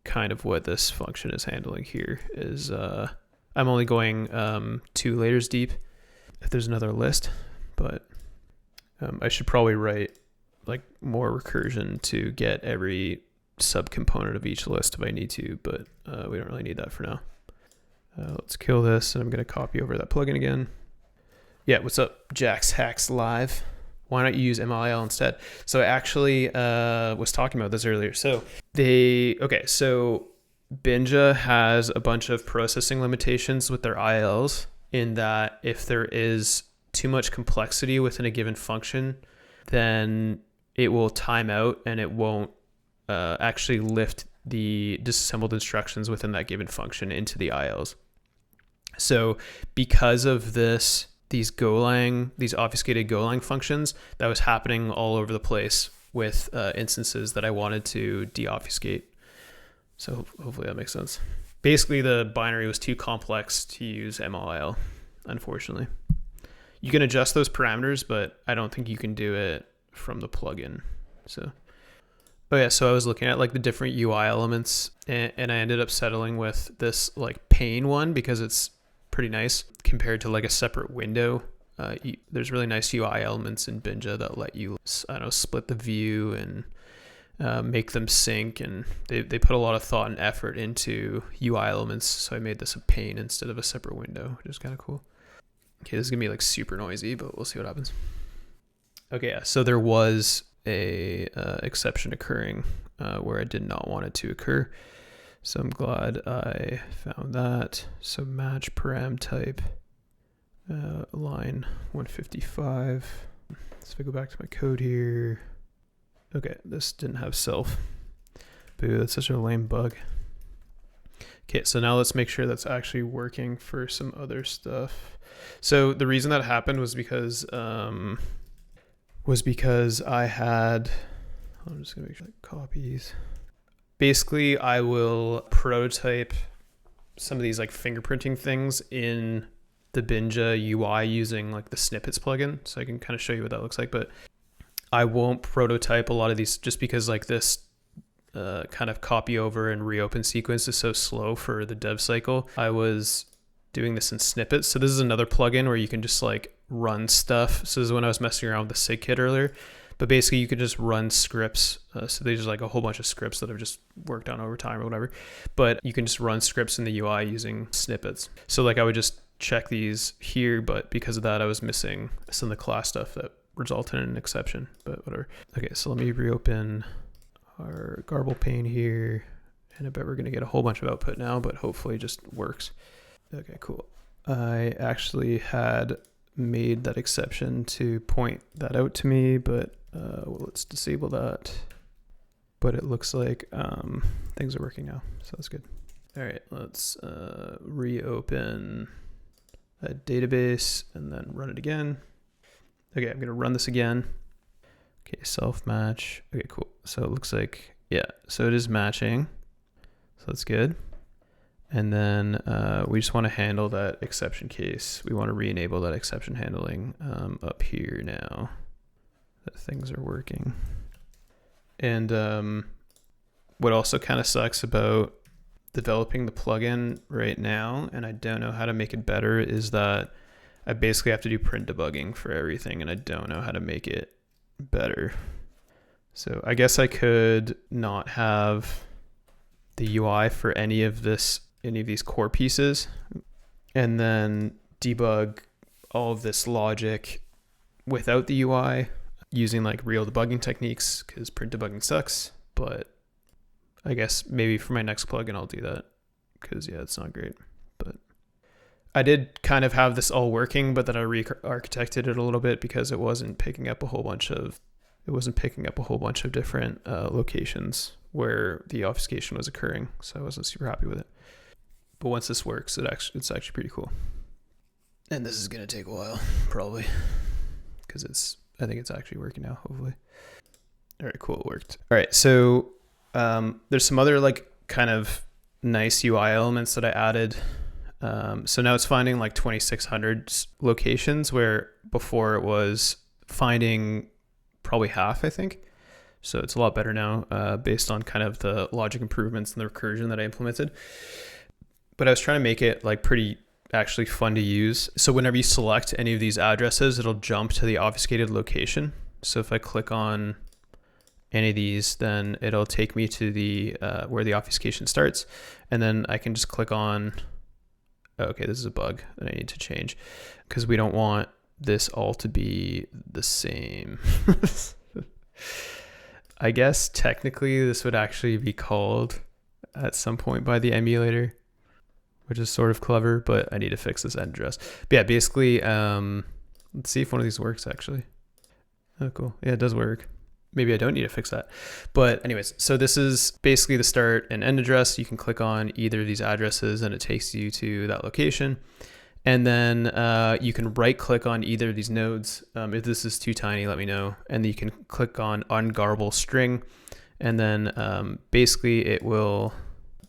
kind of what this function is handling here is I'm only going 2 layers deep if there's another list, but I should probably write like more recursion to get every subcomponent of each list if I need to, but we don't really need that for now. Let's kill this, and I'm going to copy over that plugin again. Yeah, what's up, Jax Hacks Live? Why not use MLIL instead? So I actually was talking about this earlier. So so Binja has a bunch of processing limitations with their ILs, in that if there is too much complexity within a given function, then it will time out and it won't actually lift the disassembled instructions within that given function into the ILs. So because of this, these obfuscated Golang functions, that was happening all over the place with instances that I wanted to deobfuscate. So hopefully that makes sense. Basically, the binary was too complex to use MLIL, unfortunately. You can adjust those parameters, but I don't think you can do it from the plugin. So, oh yeah, so I was looking at like the different UI elements, and I ended up settling with this like pane one because it's pretty nice compared to like a separate window. There's really nice UI elements in Binja that let you, I don't know, split the view and make them sync, and they put a lot of thought and effort into UI elements. So I made this a pane instead of a separate window, which is kind of cool. Okay, this is gonna be like super noisy, but we'll see what happens. Okay, yeah, so there was a exception occurring where I did not want it to occur. So I'm glad I found that. So match param type, line 155. So if I go back to my code here, okay, this didn't have self. Boo, that's such a lame bug. Okay, so now let's make sure that's actually working for some other stuff. So the reason that happened was because I had, I'm just gonna make sure like copies. Basically, I will prototype some of these like fingerprinting things in the Binja UI using like the snippets plugin. So I can kind of show you what that looks like, but I won't prototype a lot of these just because like this kind of copy over and reopen sequence is so slow for the dev cycle. I was doing this in snippets. So this is another plugin where you can just like run stuff. So this is when I was messing around with the SIG kit earlier. But basically you could just run scripts. So there's like a whole bunch of scripts that I've just worked on over time or whatever. But you can just run scripts in the UI using snippets. So like I would just check these here, but because of that, I was missing some of the class stuff that resulted in an exception, but whatever. Okay, so let me reopen our Garble pane here. And I bet we're gonna get a whole bunch of output now, but hopefully it just works. Okay, cool. I actually had made that exception to point that out to me, but well, let's disable that. But it looks like things are working now, so that's good. All right, let's reopen a database and then run it again. Okay, I'm gonna run this again. Okay, self match. Okay, cool. So it looks like, yeah, so it is matching. So that's good. And then we just want to handle that exception case. We want to re-enable that exception handling up here now that things are working. And what also kind of sucks about developing the plugin right now, and I don't know how to make it better, is that I basically have to do print debugging for everything, and I don't know how to make it better. So I guess I could not have the UI for any of these core pieces, and then debug all of this logic without the UI using like real debugging techniques, because print debugging sucks. But I guess maybe for my next plugin I'll do that, because yeah, it's not great. But I did kind of have this all working, but then I re-architected it a little bit because it wasn't picking up a whole bunch of different locations where the obfuscation was occurring. So I wasn't super happy with it. But once this works, it's actually pretty cool. And this is gonna take a while, probably, because I think it's actually working now, hopefully. All right, cool, it worked. All right, so there's some other like kind of nice UI elements that I added. So now it's finding like 2600 locations, where before it was finding probably half, I think. So it's a lot better now, based on kind of the logic improvements and the recursion that I implemented. But I was trying to make it like pretty actually fun to use. So whenever you select any of these addresses, it'll jump to the obfuscated location. So if I click on any of these, then it'll take me to the where the obfuscation starts. And then I can just click on, okay, this is a bug that I need to change, because we don't want this all to be the same. I guess technically this would actually be called at some point by the emulator, which is sort of clever, but I need to fix this end address. But yeah, basically, let's see if one of these works actually. Oh, cool. Yeah, it does work. maybe I don't need to fix that. But anyways, so this is basically the start and end address. You can click on either of these addresses and it takes you to that location. And then you can right click on either of these nodes. If this is too tiny, let me know. And then you can click on Ungarble string. And then basically it will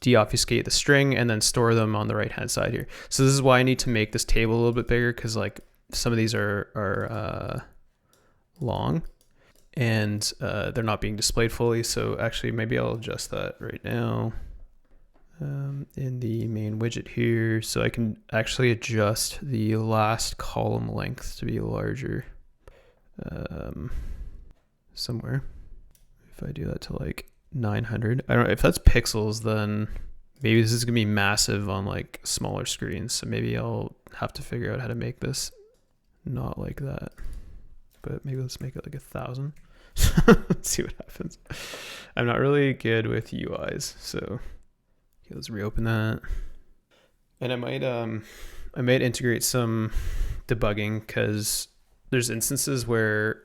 deobfuscate the string and then store them on the right hand side here. So this is why I need to make this table a little bit bigger, because like some of these are long and they're not being displayed fully. So actually maybe I'll adjust that right now in the main widget here. So I can actually adjust the last column length to be larger somewhere. If I do that to like 900, I don't know if that's pixels, then maybe this is gonna be massive on like smaller screens. So maybe I'll have to figure out how to make this not like that, but maybe let's make it like 1,000. Let's see what happens. I'm not really good with UIs, so okay, let's reopen that. And I might integrate some debugging, because there's instances where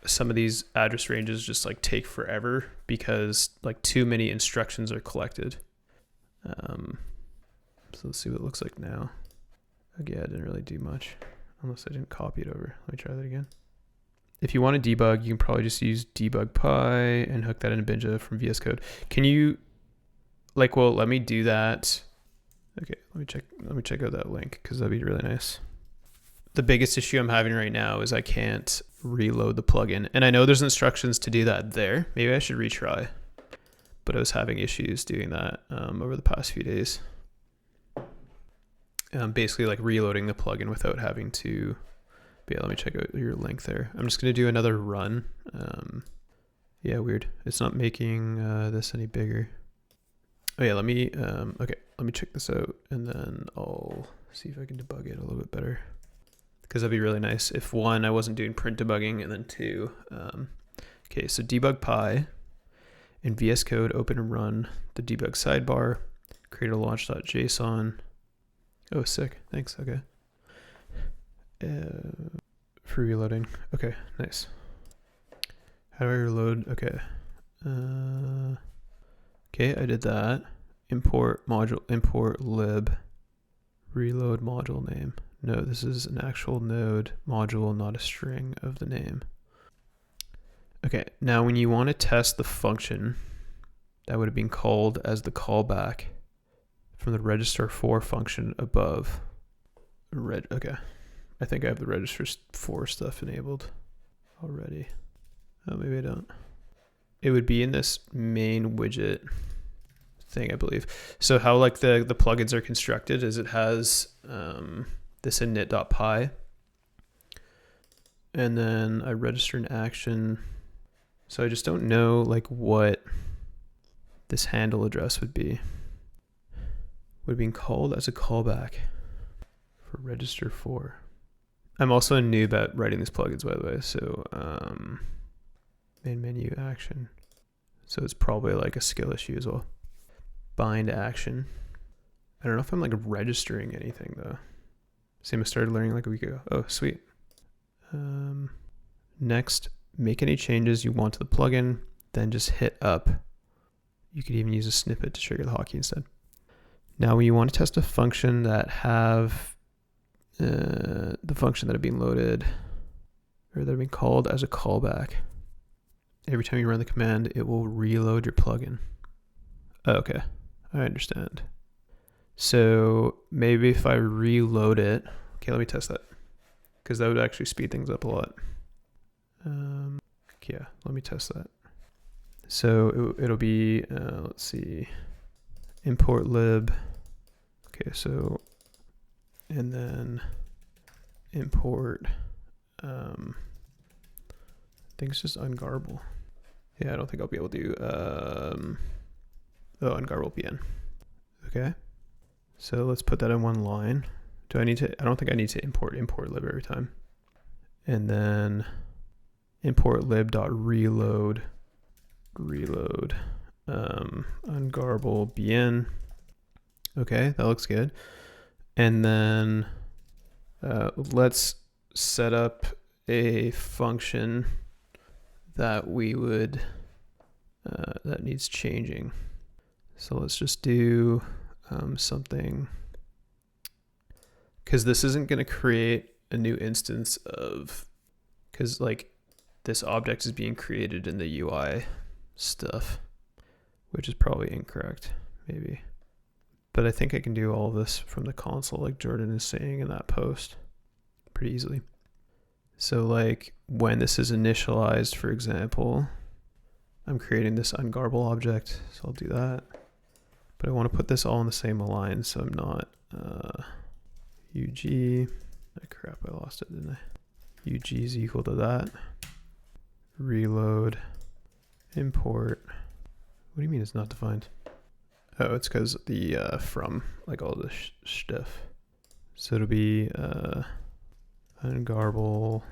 some of these address ranges just like take forever because like too many instructions are collected. So let's see what it looks like now. Okay, I didn't really do much unless I didn't copy it over. Let me try that again. If you want to debug, you can probably just use debug py and hook that into Binja from VS Code. Can you like, well, let me do that. Okay, let me check out that link, because that'd be really nice. The biggest issue I'm having right now is I can't reload the plugin. And I know there's instructions to do that there. Maybe I should retry. But I was having issues doing that over the past few days. Basically like reloading the plugin without having to... But yeah, let me check out your link there. I'm just going to do another run. Yeah, weird. It's not making this any bigger. Oh yeah, let me... okay, let me check this out. And then I'll see if I can debug it a little bit better. Because that'd be really nice if one, I wasn't doing print debugging, and then two, okay, so debug py in VS Code, open and run the debug sidebar, create a launch.json. Oh, sick. Thanks. Okay. For reloading. Okay, nice. How do I reload? Okay. Okay, I did that. Import module, import lib, reload module name. No, this is an actual node module, not a string of the name. Okay, now when you want to test the function that would have been called as the callback from the register for function above. Okay, I think I have the register for stuff enabled already. Oh, maybe I don't. It would be in this main widget thing, I believe. So how like the plugins are constructed is it has this init.py, and then I register an action. So I just don't know like what this handle address would be. Would be called as a callback for register for. I'm also a noob at writing these plugins, by the way. So main menu action. So it's probably like a skill issue as well. Bind action. I don't know if I'm like registering anything though. Same, I started learning like a week ago. Oh, sweet. Next, make any changes you want to the plugin, then just hit up. You could even use a snippet to trigger the hotkey instead. Now, when you want to test a function that have the function that have been loaded or that have been called as a callback, every time you run the command, it will reload your plugin. Oh, okay, I understand. So maybe if I reload it, okay, let me test that, because that would actually speed things up a lot. Yeah, let me test that. So it'll be, let's see, import lib. Okay, so, and then import, I think it's just Ungarble. Yeah, I don't think I'll be able to do, Ungarble bn. Okay. So let's put that in one line. Do I need to, I don't think I need to import lib every time. And then import lib.reload, ungarble bn. Okay, that looks good. And then let's set up a function that we would, that needs changing. So let's just do something, because this isn't going to create a new instance of, because like this object is being created in the UI stuff, which is probably incorrect, maybe. But I think I can do all of this from the console, like Jordan is saying in that post, pretty easily. So like when this is initialized, for example, I'm creating this Ungarble object, so I'll do that. But I want to put this all in the same line, so I'm not UG. Oh, crap, I lost it, didn't I? UG is equal to that. Reload, import. What do you mean it's not defined? Oh, it's because the from, like all the stuff. So it'll be Ungarble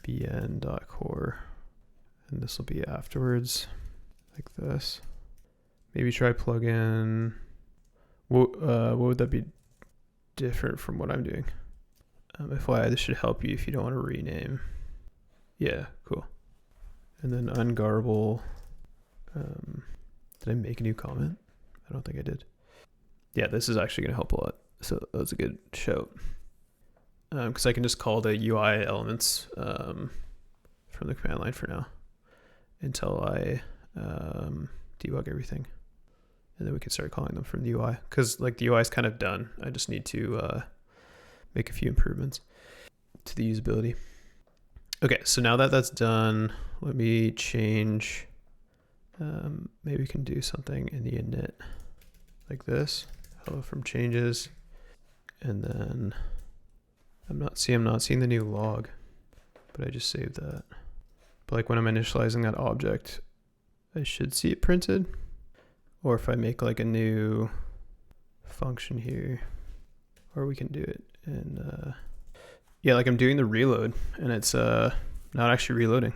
bn.core, and this will be afterwards, like this. Maybe try plugin. What would that be different from what I'm doing? FYI, this should help you if you don't want to rename. Yeah, cool. And then Ungarble. Did I make a new comment? I don't think I did. Yeah, this is actually going to help a lot. So that was a good shout. Because I can just call the UI elements from the command line for now until I debug everything. And then we can start calling them from the UI. Because like the UI is kind of done. I just need to make a few improvements to the usability. Okay, so now that that's done, let me change. Maybe we can do something in the init like this. Hello from changes. And then I'm not seeing the new log, but I just saved that. But like when I'm initializing that object, I should see it printed. Or if I make like a new function here, or we can do it in, yeah, like I'm doing the reload and it's not actually reloading.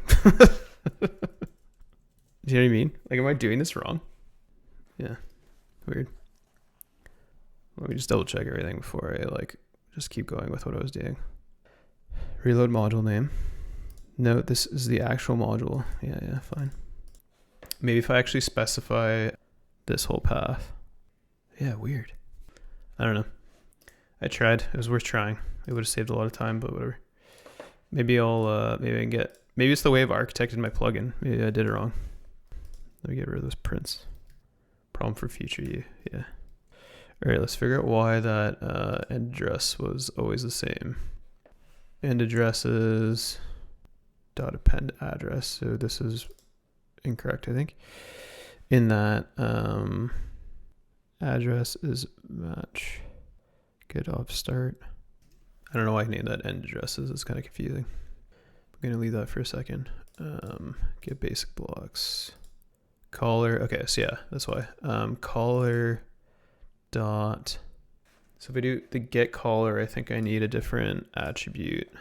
Do you know what I mean? Like, am I doing this wrong? Yeah, weird. Let me just double check everything before I like just keep going with what I was doing. Reload module name. Note this is the actual module. Yeah, fine. Maybe if I actually specify this whole path. Yeah, weird. I don't know. I tried. It was worth trying. It would have saved a lot of time, but whatever. Maybe I'll maybe I can get. Maybe it's the way I've architected my plugin. Maybe I did it wrong. Let me get rid of those prints. Problem for future you. Yeah. All right, let's figure out why that end address was always the same. End address is dot append address. So this is incorrect, I think. In that address is match get off start. I don't know why I named that end addresses. It's kind of confusing. I'm going to leave that for a second. Get basic blocks. Caller. Okay, so yeah, that's why. Caller dot. So if I do the get caller, I think I need a different attribute.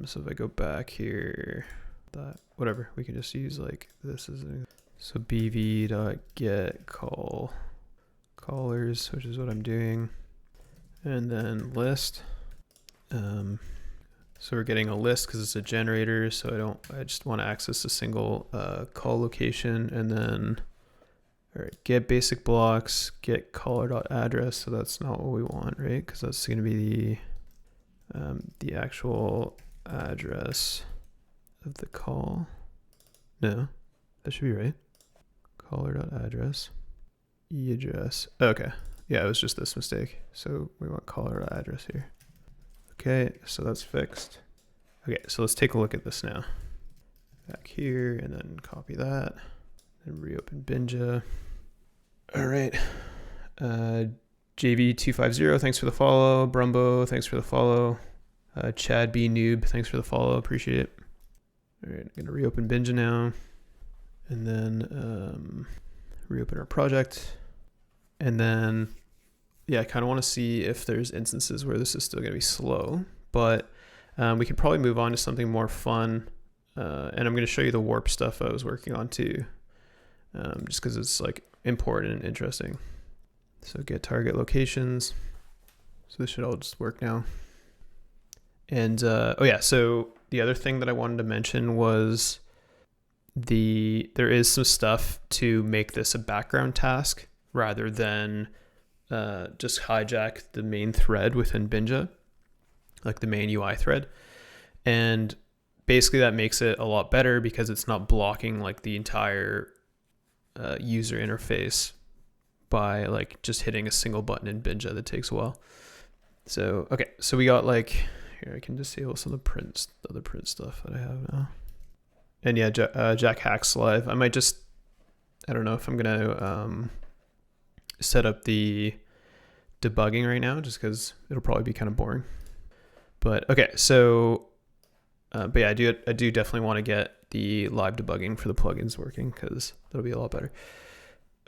So if I go back here, that whatever, we can just use like this as a, so bv dot get callers, which is what I'm doing, and then list. So we're getting a list because it's a generator, so I just want to access a single call location, and then all right, get basic blocks, get caller.address. So that's not what we want, right? Because that's going to be the actual address of the call. No, that should be right. Caller.address, address. Okay, yeah, it was just this mistake. So we want caller.address here. Okay, so that's fixed. Okay, so let's take a look at this now. Back here, and then copy that, and reopen Binja. All right, JV250, thanks for the follow. Brumbo, thanks for the follow. Chad B Noob, thanks for the follow, appreciate it. All right, I'm gonna reopen Binja now, and then reopen our project, and then yeah, I kind of want to see if there's instances where this is still going to be slow, but we could probably move on to something more fun. And I'm going to show you the warp stuff I was working on too, just because it's like important and interesting. So get target locations. So this should all just work now. And oh yeah, so the other thing that I wanted to mention was there is some stuff to make this a background task rather than just hijack the main thread within Binja, like the main UI thread. And basically that makes it a lot better because it's not blocking like the entire user interface by like just hitting a single button in Binja that takes a while. So, okay, so we got like, here I can disable some of the other print stuff that I have now. And yeah, Jack Hacks live. I might just, I don't know if I'm gonna set up the debugging right now just because it'll probably be kind of boring. But okay, so, but yeah, I do definitely want to get the live debugging for the plugins working because that'll be a lot better.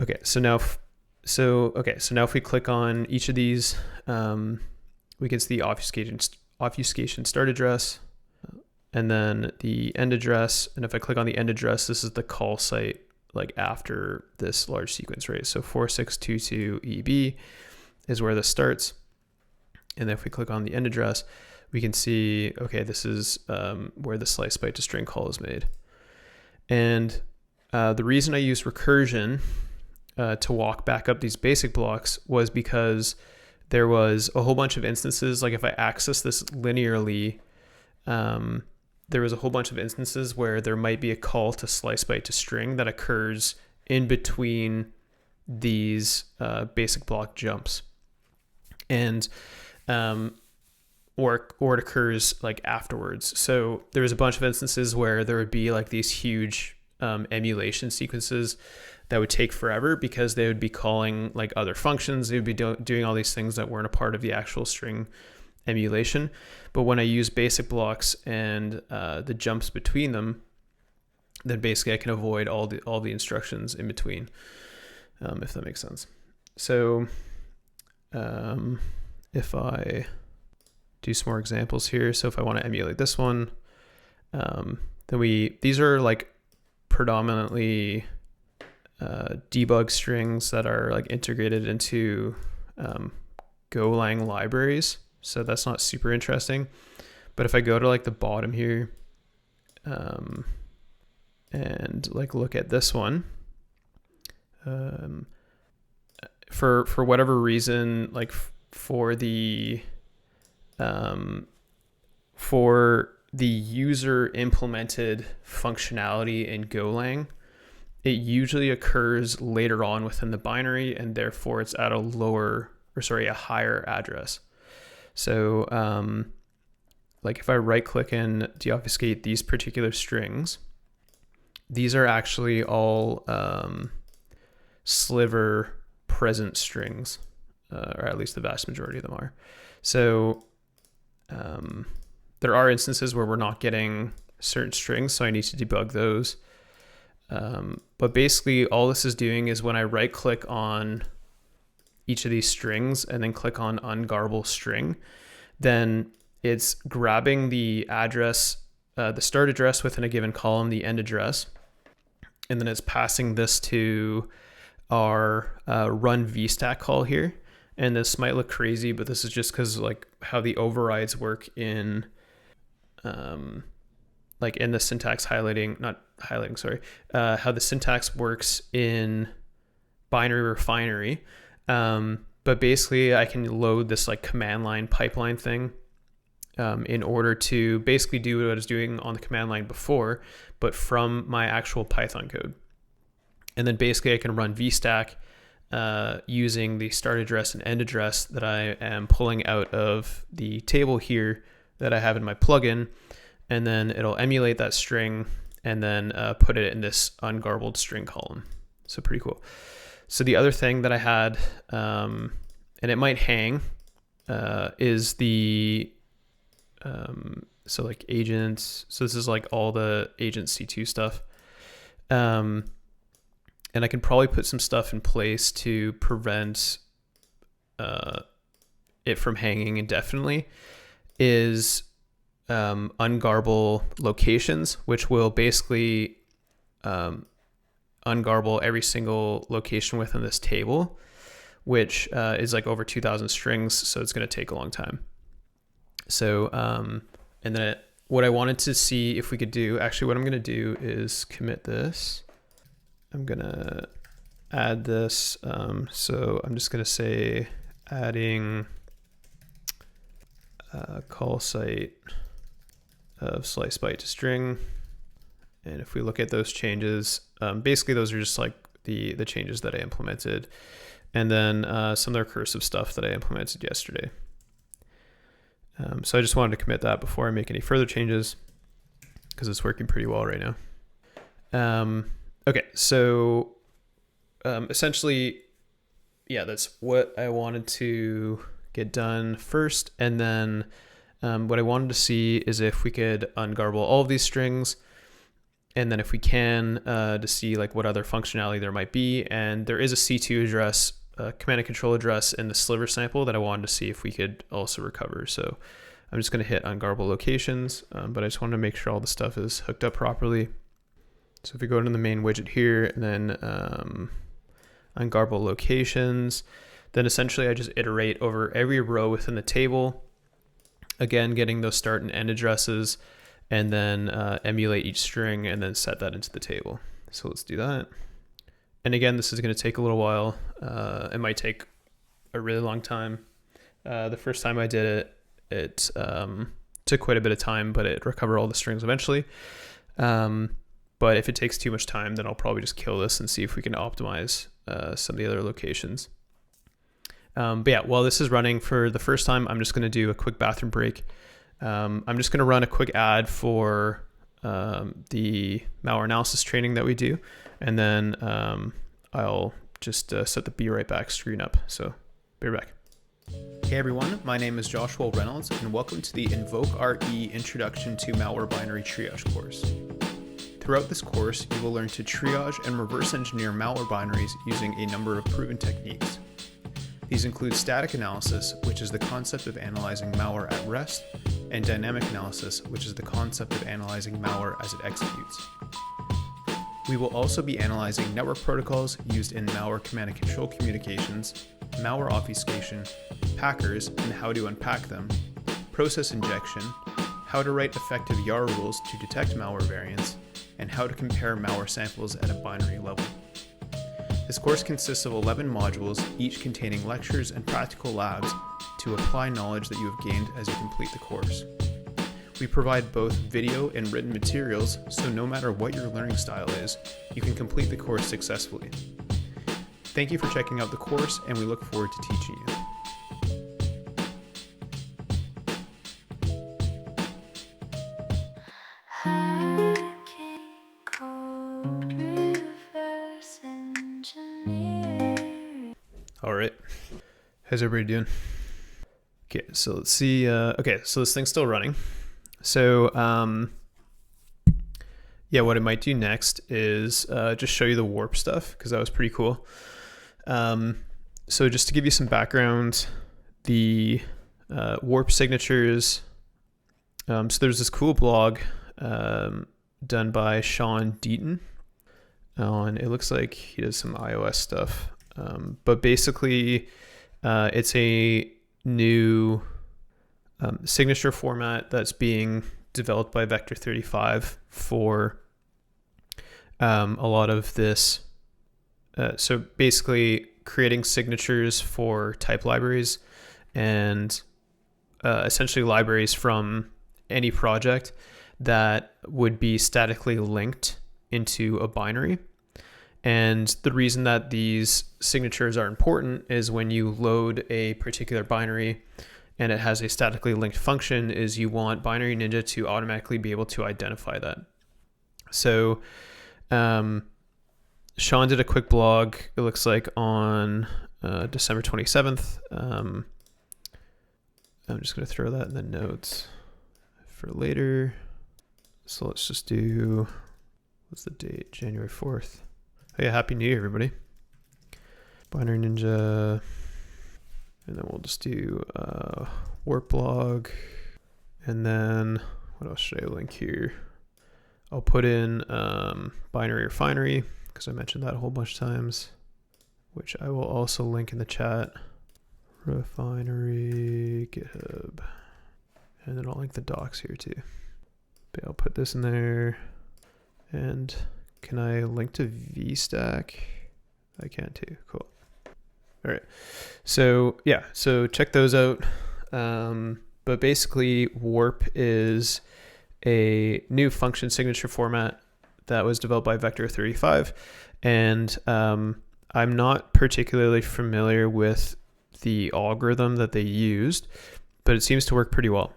Okay, so now if we click on each of these, we can see the obfuscation start address, and then the end address. And if I click on the end address, this is the call site like after this large sequence, right? So 4622 EB is where this starts. And then if we click on the end address, we can see, okay, this is where the slice byte to string call is made. And the reason I used recursion to walk back up these basic blocks was because there was a whole bunch of instances, like if I access this linearly, there was a whole bunch of instances where there might be a call to slice byte to string that occurs in between these basic block jumps. And or it occurs like afterwards. So there was a bunch of instances where there would be like these huge emulation sequences that would take forever because they would be calling like other functions. They would be doing all these things that weren't a part of the actual string emulation. But when I use basic blocks and the jumps between them, then basically I can avoid all the instructions in between, if that makes sense. So if I do some more examples here. So if I want to emulate this one, then these are like predominantly debug strings that are like integrated into Golang libraries. So that's not super interesting. But if I go to like the bottom here and like look at this one, for whatever reason, like for the user implemented functionality in Golang, it usually occurs later on within the binary, and therefore it's at a higher address. So like if I right click and deobfuscate these particular strings, these are actually all sliver present strings, or at least the vast majority of them are. So there are instances where we're not getting certain strings, so I need to debug those. But basically all this is doing is when I right click on each of these strings and then click on Ungarble string, then it's grabbing the address, the start address within a given column, the end address, and then it's passing this to our run vstack call here. And this might look crazy, but this is just because like how the overrides work in like in the syntax how the syntax works in binary refinery. But basically I can load this like command line pipeline thing in order to basically do what I was doing on the command line before, but from my actual Python code. And then basically I can run vstack using the start address and end address that I am pulling out of the table here that I have in my plugin, and then it'll emulate that string and then put it in this ungarbled string column. So pretty cool. So the other thing that I had, and it might hang, is the, so like agents. So this is like all the agent C2 stuff. And I can probably put some stuff in place to prevent it from hanging indefinitely, is ungarble locations, which will basically ungarble every single location within this table, which is like over 2,000 strings, so it's going to take a long time. So, and then what I wanted to see if we could do, actually what I'm going to do is commit this. I'm going to add this. So I'm just going to say adding call site of slice byte to string. And if we look at those changes, basically those are just like the changes that I implemented. And then some of the recursive stuff that I implemented yesterday. So I just wanted to commit that before I make any further changes because it's working pretty well right now. Okay, so essentially, yeah, that's what I wanted to get done first. And then what I wanted to see is if we could ungarble all of these strings. And then if we can, to see like what other functionality there might be. And there is a C2 address, command and control address in the sliver sample that I wanted to see if we could also recover. So I'm just going to hit ungarble locations, but I just wanted to make sure all the stuff is hooked up properly. So if we go into the main widget here and then ungarble locations, then essentially I just iterate over every row within the table, again, getting those start and end addresses, and then emulate each string and then set that into the table. So let's do that. And again, this is going to take a little while. It might take a really long time. The first time I did it, took quite a bit of time, but it recovered all the strings eventually. But if it takes too much time, then I'll probably just kill this and see if we can optimize some of the other locations. But yeah, while this is running for the first time, I'm just going to do a quick bathroom break. I'm just going to run a quick ad for the malware analysis training that we do, and then I'll just set the be right back screen up. So be right back. Hey everyone, my name is Joshua Reynolds, and welcome to the Invoke RE Introduction to Malware Binary Triage course. Throughout this course, you will learn to triage and reverse engineer malware binaries using a number of proven techniques. These include static analysis, which is the concept of analyzing malware at rest, and dynamic analysis, which is the concept of analyzing malware as it executes. We will also be analyzing network protocols used in malware command and control communications, malware obfuscation, packers and how to unpack them, process injection, how to write effective Yara rules to detect malware variants, and how to compare malware samples at a binary level. This course consists of 11 modules, each containing lectures and practical labs to apply knowledge that you have gained as you complete the course. We provide both video and written materials, so no matter what your learning style is, you can complete the course successfully. Thank you for checking out the course, and we look forward to teaching you. All right, how's everybody doing? Okay, so let's see. Okay, so this thing's still running. So yeah, what I might do next is just show you the warp stuff, because that was pretty cool. So just to give you some background, the warp signatures. So there's this cool blog done by Sean Deaton. And it looks like he does some iOS stuff. But basically, it's a new signature format that's being developed by Vector35 for a lot of this. So basically creating signatures for type libraries and essentially libraries from any project that would be statically linked into a binary. And the reason that these signatures are important is when you load a particular binary and it has a statically linked function, is you want Binary Ninja to automatically be able to identify that. So Sean did a quick blog, it looks like on December 27th. I'm just going to throw that in the notes for later. So let's just do, what's the date? January 4th. Oh yeah, Happy New Year, everybody. Binary Ninja. And then we'll just do warp blog. And then what else should I link here? I'll put in binary refinery, because I mentioned that a whole bunch of times, which I will also link in the chat. Refinery, GitHub. And then I'll link the docs here too. I'll put this in there. And can I link to vstack? I can too. Cool. All right. So yeah, so check those out. But basically, warp is a new function signature format that was developed by Vector35, and I'm not particularly familiar with the algorithm that they used, but it seems to work pretty well.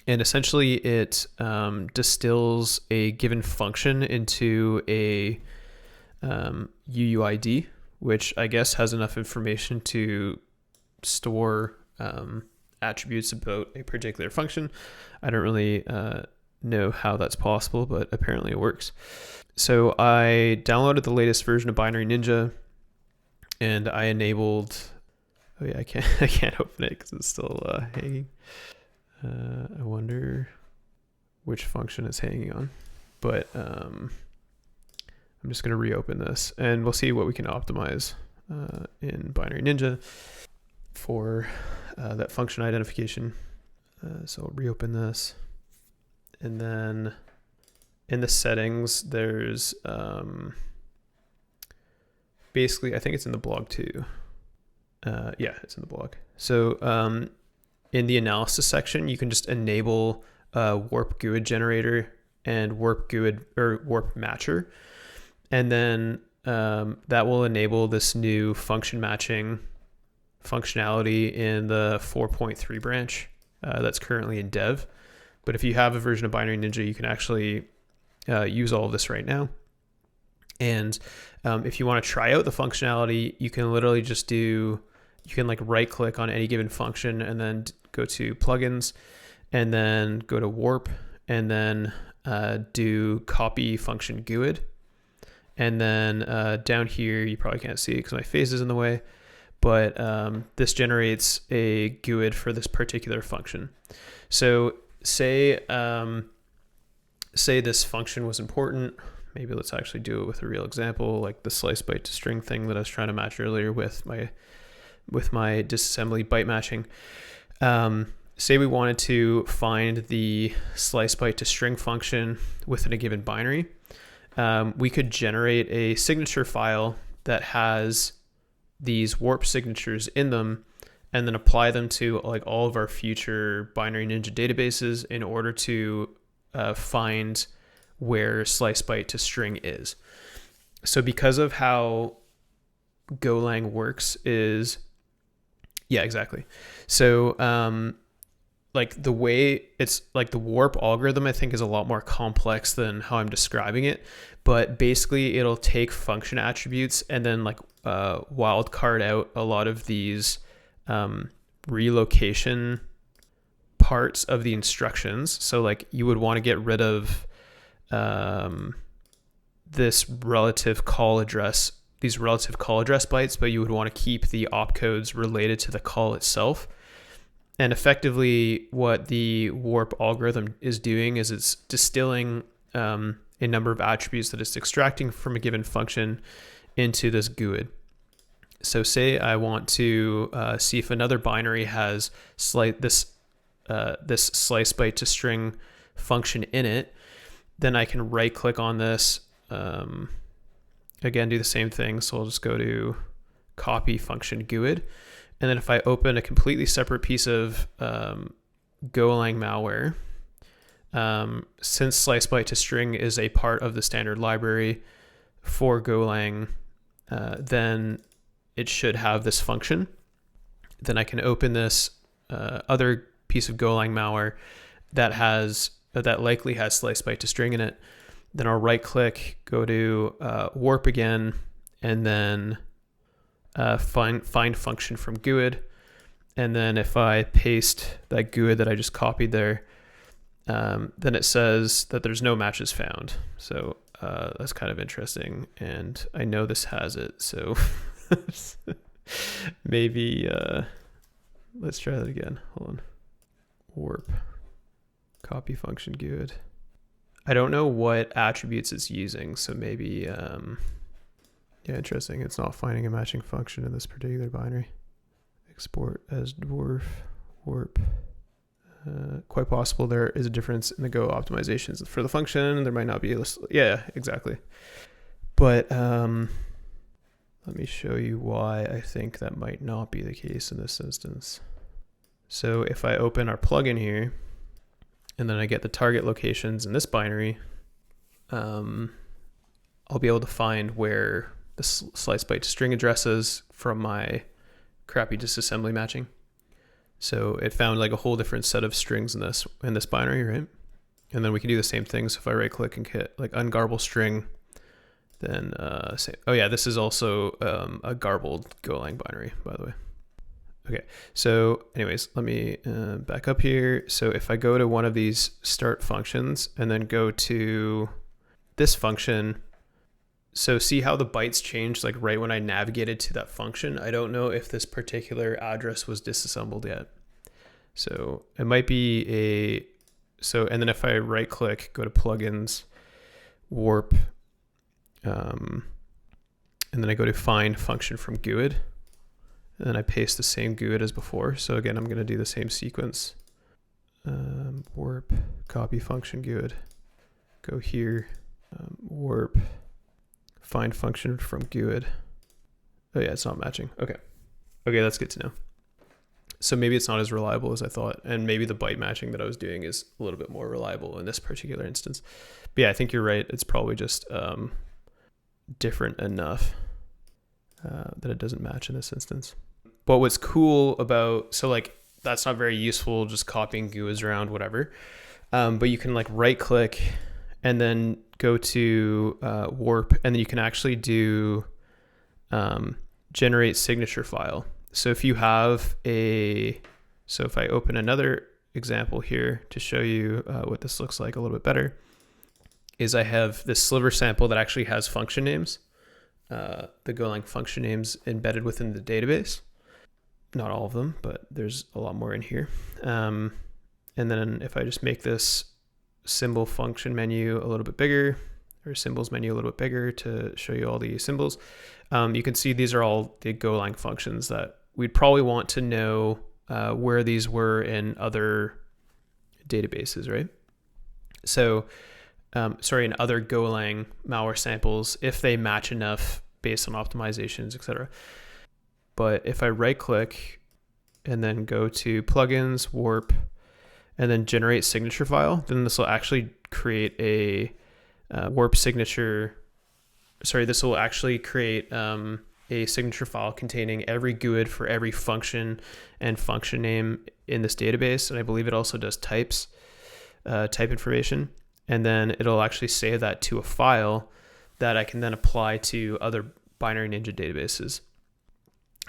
And essentially, it distills a given function into a UUID, which I guess has enough information to store attributes about a particular function. I don't really know how that's possible, but apparently it works. So I downloaded the latest version of Binary Ninja, and I enabled. Oh yeah, I can't open it because it's still hanging. I wonder which function it's hanging on, but I'm just going to reopen this, and we'll see what we can optimize in Binary Ninja for that function identification. So I'll reopen this, and then in the settings, there's basically, I think it's in the blog too. Yeah, it's in the blog. So in the analysis section, you can just enable warp GUID generator and warp GUID or warp matcher, and then that will enable this new function matching functionality in the 4.3 branch that's currently in dev. But if you have a version of Binary Ninja, you can actually use all of this right now. And if you want to try out the functionality, you can literally just you can like right click on any given function and then go to plugins and then go to warp and then do copy function GUID. And then down here, you probably can't see it because my face is in the way, but this generates a GUID for this particular function. So say this function was important. Maybe let's actually do it with a real example, like the slice byte to string thing that I was trying to match earlier with my disassembly byte matching. Say we wanted to find the slice byte to string function within a given binary. We could generate a signature file that has these warp signatures in them and then apply them to like all of our future Binary Ninja databases in order to find where slice byte to string is. So because of how Golang works is, yeah, exactly. So like the way it's like the warp algorithm, I think is a lot more complex than how I'm describing it, but basically it'll take function attributes and then like wildcard out a lot of these relocation parts of the instructions. So like you would want to get rid of this relative call address, these relative call address bytes, but you would want to keep the opcodes related to the call itself. And effectively what the warp algorithm is doing is it's distilling a number of attributes that it's extracting from a given function into this GUID. So say I want to see if another binary has this slice byte to string function in it, then I can right click on this, again, do the same thing. So I'll just go to copy function GUID. And then if I open a completely separate piece of Golang malware, since slice byte to string is a part of the standard library for Golang, then it should have this function. Then I can open this other piece of Golang malware that likely has slice byte to string in it. Then I'll right click, go to warp again, and then find function from GUID. And then if I paste that GUID that I just copied there, then it says that there's no matches found. So that's kind of interesting. And I know this has it. So maybe let's try that again. Hold on. Warp. Copy function GUID. I don't know what attributes it's using. So maybe... yeah, interesting. It's not finding a matching function in this particular binary. Export as dwarf warp. quite possible there is a difference in the Go optimizations for the function. There might not be a list. Yeah, exactly. But let me show you why I think that might not be the case in this instance. So if I open our plugin here, and then I get the target locations in this binary, I'll be able to find where the slice byte string addresses from my crappy disassembly matching. So it found like a whole different set of strings in this binary, right? And then we can do the same thing. So if I right click and hit like ungarble string, then say, oh yeah, this is also a garbled Golang binary, by the way. Okay, so anyways, let me back up here. So if I go to one of these start functions and then go to this function, so see how the bytes changed like right when I navigated to that function. I don't know if this particular address was disassembled yet. So it might be and then if I right click, go to plugins, warp, and then I go to find function from GUID, and then I paste the same GUID as before. So again, I'm going to do the same sequence. Warp, copy function GUID, go here, warp, find function from GUID. Oh yeah, it's not matching. Okay, that's good to know. So maybe it's not as reliable as I thought, and maybe the byte matching that I was doing is a little bit more reliable in this particular instance. But yeah, I think you're right. It's probably just different enough that it doesn't match in this instance. But what's cool about, so like that's not very useful, just copying GUIDs around, whatever. But you can like right click and then go to warp, and then you can actually do generate signature file. So if you have so if I open another example here to show you what this looks like a little bit better, is I have this sliver sample that actually has function names, the Golang function names embedded within the database. Not all of them, but there's a lot more in here. And then if I just make this symbol function menu a little bit bigger, or symbols menu a little bit bigger to show you all the symbols, you can see these are all the Golang functions that we'd probably want to know where these were in other databases, right? So, in other Golang malware samples, if they match enough based on optimizations, etc. But if I right click and then go to plugins, warp, and then generate signature file, then this will actually create a warp signature. Sorry, this will actually create a signature file containing every GUID for every function and function name in this database. And I believe it also does types, type information. And then it'll actually save that to a file that I can then apply to other Binary Ninja databases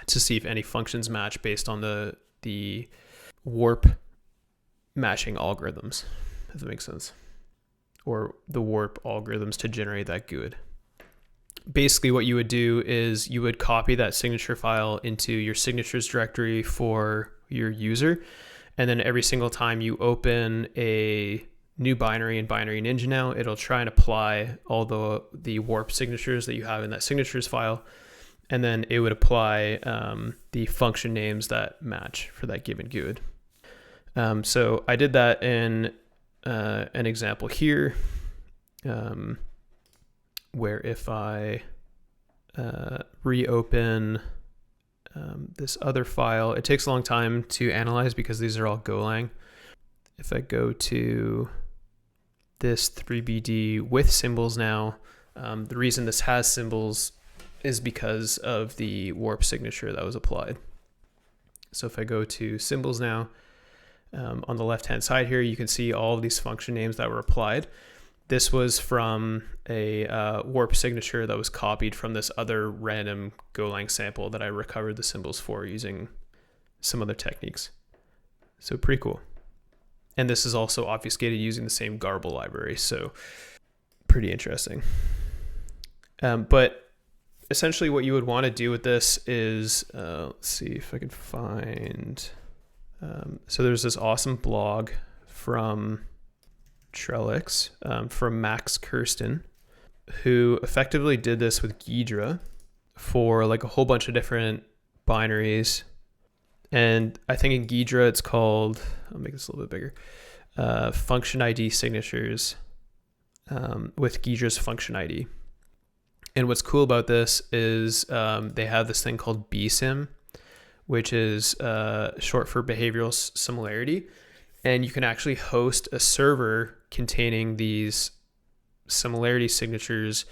to see if any functions match based on the warp matching algorithms, if that makes sense, or the warp algorithms to generate that GUID. Basically what you would do is you would copy that signature file into your signatures directory for your user, and then every single time you open a new binary in Binary Ninja now, it'll try and apply all the warp signatures that you have in that signatures file, and then it would apply the function names that match for that given GUID. So I did that in an example here, where if I reopen this other file, it takes a long time to analyze because these are all Golang. If I go to this 3BD with symbols now, the reason this has symbols is because of the warp signature that was applied. So if I go to symbols now, on the left-hand side here, you can see all of these function names that were applied. This was from a warp signature that was copied from this other random Golang sample that I recovered the symbols for using some other techniques. So pretty cool. And this is also obfuscated using the same Garble library, so pretty interesting. But essentially what you would want to do with this is, let's see if I can find... so there's this awesome blog from Trellix, from Max Kirsten, who effectively did this with Ghidra for like a whole bunch of different binaries. And I think in Ghidra it's called, I'll make this a little bit bigger, function ID signatures with Ghidra's function ID. And what's cool about this is they have this thing called BSIM, which is short for behavioral similarity. And you can actually host a server containing these similarity signatures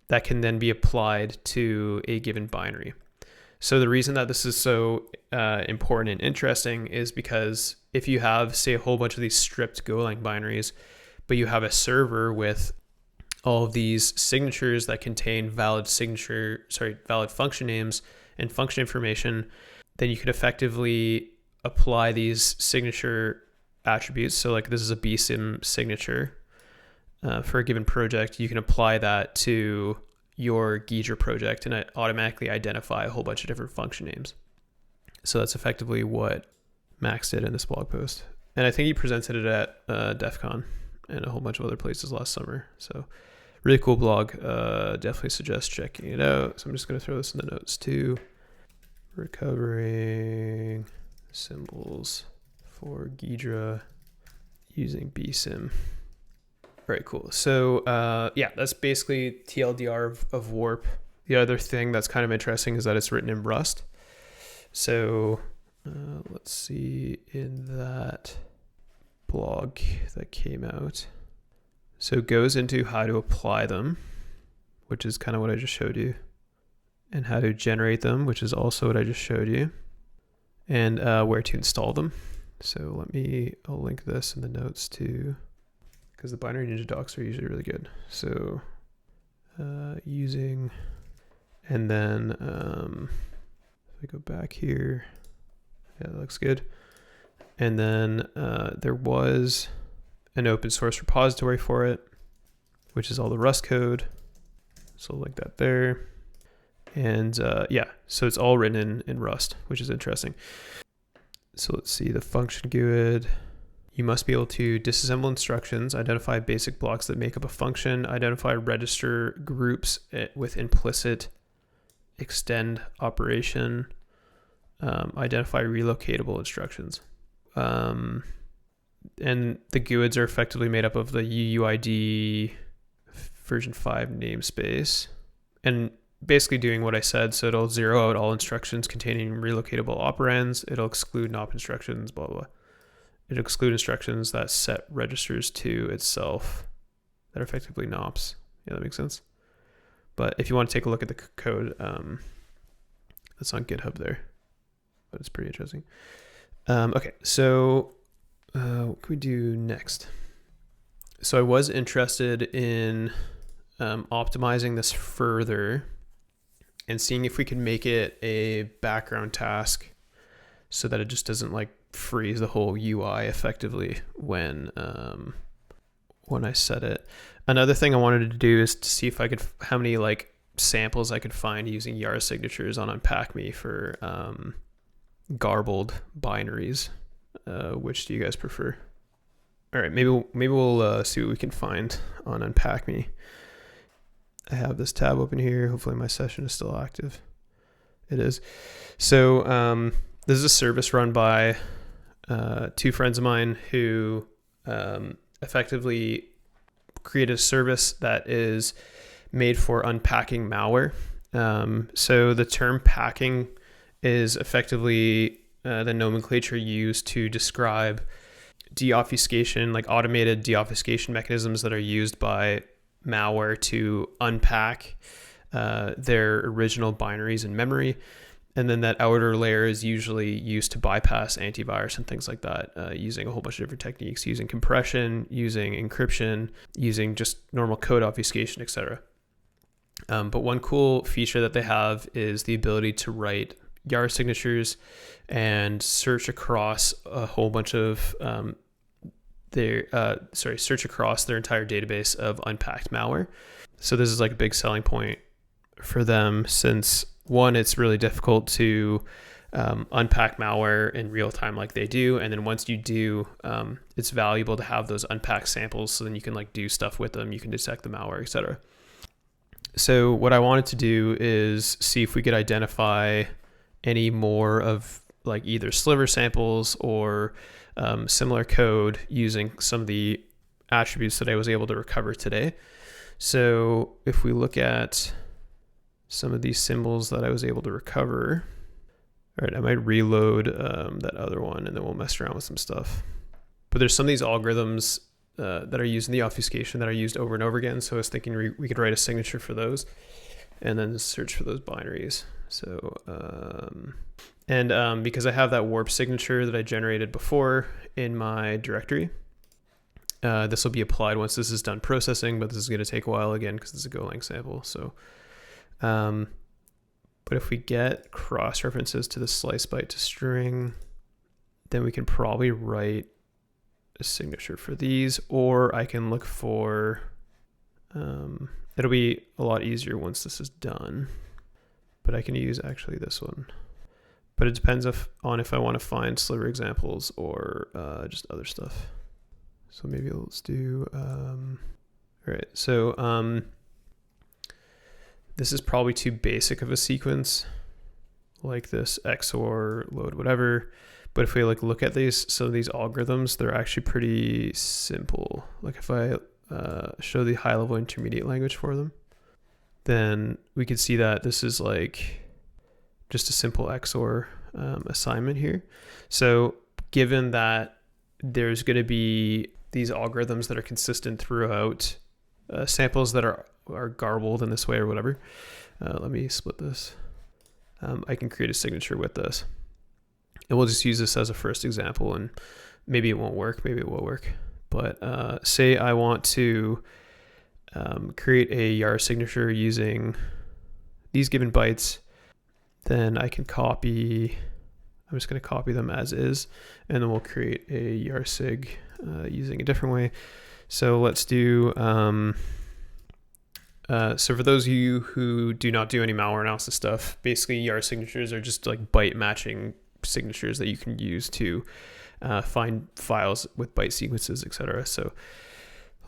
that can then be applied to a given binary. So the reason that this is so important and interesting is because if you have, say, a whole bunch of these stripped Golang binaries, but you have a server with all of these signatures that contain valid function names and function information, then you could effectively apply these signature attributes. So like this is a BSIM signature for a given project. You can apply that to your Ghidra project and automatically identify a whole bunch of different function names. So that's effectively what Max did in this blog post. And I think he presented it at DEF CON and a whole bunch of other places last summer. So really cool blog. Definitely suggest checking it out. So I'm just going to throw this in the notes too. Recovering symbols for Ghidra using BSIM. All right, cool. So yeah, that's basically TLDR of Warp. The other thing that's kind of interesting is that it's written in Rust. So let's see in that blog that came out. So it goes into how to apply them, which is kind of what I just showed you, and how to generate them, which is also what I just showed you, and where to install them. So I'll link this in the notes too, because the Binary Ninja docs are usually really good. So using, and then if I go back here, yeah, that looks good. And then there was an open source repository for it, which is all the Rust code. So I'll link that there. And yeah, so it's all written in Rust, which is interesting. So let's see the function GUID. You must be able to disassemble instructions, identify basic blocks that make up a function, identify register groups with implicit extend operation, identify relocatable instructions. And the GUIDs are effectively made up of the UUID version 5 namespace, and basically doing what I said. So it'll zero out all instructions containing relocatable operands. It'll exclude NOP instructions, blah, blah. It'll exclude instructions that set registers to itself that are effectively NOPs. Yeah, that makes sense. But if you want to take a look at the code, that's on GitHub there. But it's pretty interesting. Okay, so what can we do next? So I was interested in optimizing this further and seeing if we can make it a background task so that it just doesn't like freeze the whole UI effectively when I set it. Another thing I wanted to do is to see if I could, how many like samples I could find using Yara signatures on UnpackMe for garbled binaries. Which do you guys prefer? All right, maybe we'll see what we can find on UnpackMe. I have this tab open here. Hopefully my session is still active. It is. So this is a service run by two friends of mine who effectively created a service that is made for unpacking malware. So the term packing is effectively the nomenclature used to describe deobfuscation, like automated deobfuscation mechanisms that are used by malware to unpack their original binaries in memory. And then that outer layer is usually used to bypass antivirus and things like that, using a whole bunch of different techniques, using compression, using encryption, using just normal code obfuscation, etc. But one cool feature that they have is the ability to write Yara signatures and search across a whole bunch of search across their entire database of unpacked malware. So this is like a big selling point for them, since one, it's really difficult to unpack malware in real time like they do, and then once you do, it's valuable to have those unpacked samples, so then you can like do stuff with them, you can detect the malware, etc. So what I wanted to do is see if we could identify any more of like either sliver samples or similar code using some of the attributes that I was able to recover today. So if we look at some of these symbols that I was able to recover, all right, I might reload that other one and then we'll mess around with some stuff. But there's some of these algorithms that are used in the obfuscation that are used over and over again. So I was thinking we could write a signature for those and then search for those binaries. So, because I have that warp signature that I generated before in my directory, this will be applied once this is done processing, but this is going to take a while again because it's a Golang sample. So, but if we get cross references to the slice byte to string, then we can probably write a signature for these, or I can look for, it'll be a lot easier once this is done, but I can use actually this one. But it depends on if I want to find sliver examples or just other stuff. So maybe let's do, all right, so this is probably too basic of a sequence, like this XOR load whatever. But if we look at some of these algorithms, they're actually pretty simple. Like if I show the high level intermediate language for them, then we can see that this is like just a simple XOR assignment here. So given that there's going to be these algorithms that are consistent throughout samples that are garbled in this way or whatever, let me split this. I can create a signature with this. And we'll just use this as a first example, and maybe it won't work, maybe it will work. But say I want to create a Yara signature using these given bytes, then I can copy, I'm just going to copy them as is, and then we'll create a Yara sig using a different way. So let's do, so for those of you who do not do any malware analysis stuff, basically Yara signatures are just like byte matching signatures that you can use to find files with byte sequences, etc. So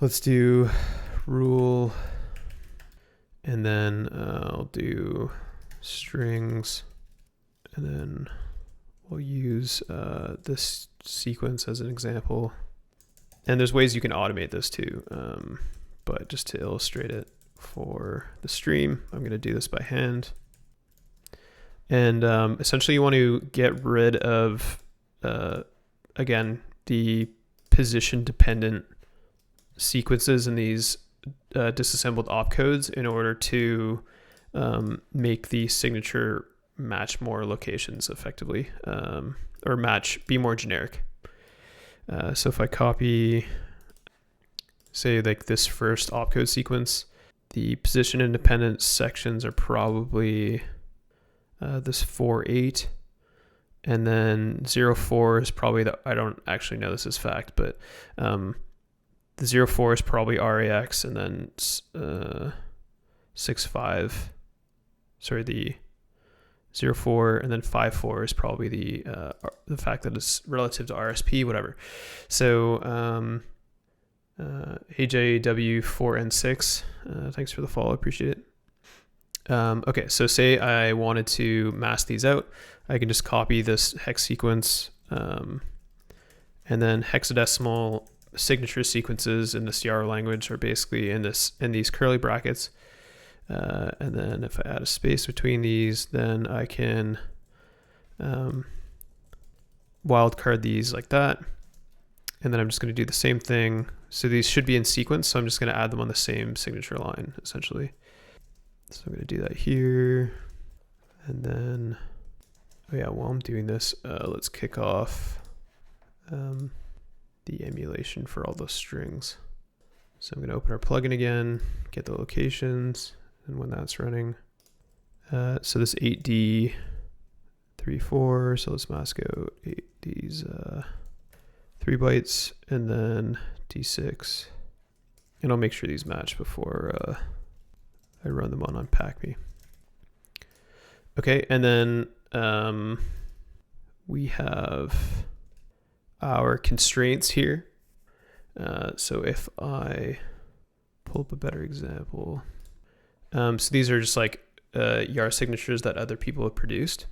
let's do rule, and then I'll do strings, and then we'll use this sequence as an example. And there's ways you can automate this too, but just to illustrate it for the stream, I'm going to do this by hand. And essentially you want to get rid of, again, the position dependent sequences in these disassembled opcodes in order to make the signature match more locations effectively, or be more generic. So if I copy, say like this first opcode sequence, the position independent sections are probably this 4.8, and then 0.4 is probably I don't actually know this is fact, but the 0.4 is probably RAX, and then 6.5, sorry, the 0.4 and then 5.4 is probably the fact that it's relative to RSP, whatever. So AJW4N6, thanks for the follow, appreciate it. Okay, so say I wanted to mask these out, I can just copy this hex sequence, and then hexadecimal signature sequences in this Yara language are basically in these curly brackets. And then if I add a space between these, then I can wildcard these like that. And then I'm just going to do the same thing. So these should be in sequence, so I'm just going to add them on the same signature line, essentially. So I'm going to do that here. And then, oh yeah, while I'm doing this, let's kick off the emulation for all those strings. So I'm going to open our plugin again, get the locations, and when that's running. So this 8D34, so let's mask out these 3 bytes, and then D6. And I'll make sure these match before I run them on UnpackMe. Okay, and then we have our constraints here. So if I pull up a better example, so these are just like Yara signatures that other people have produced.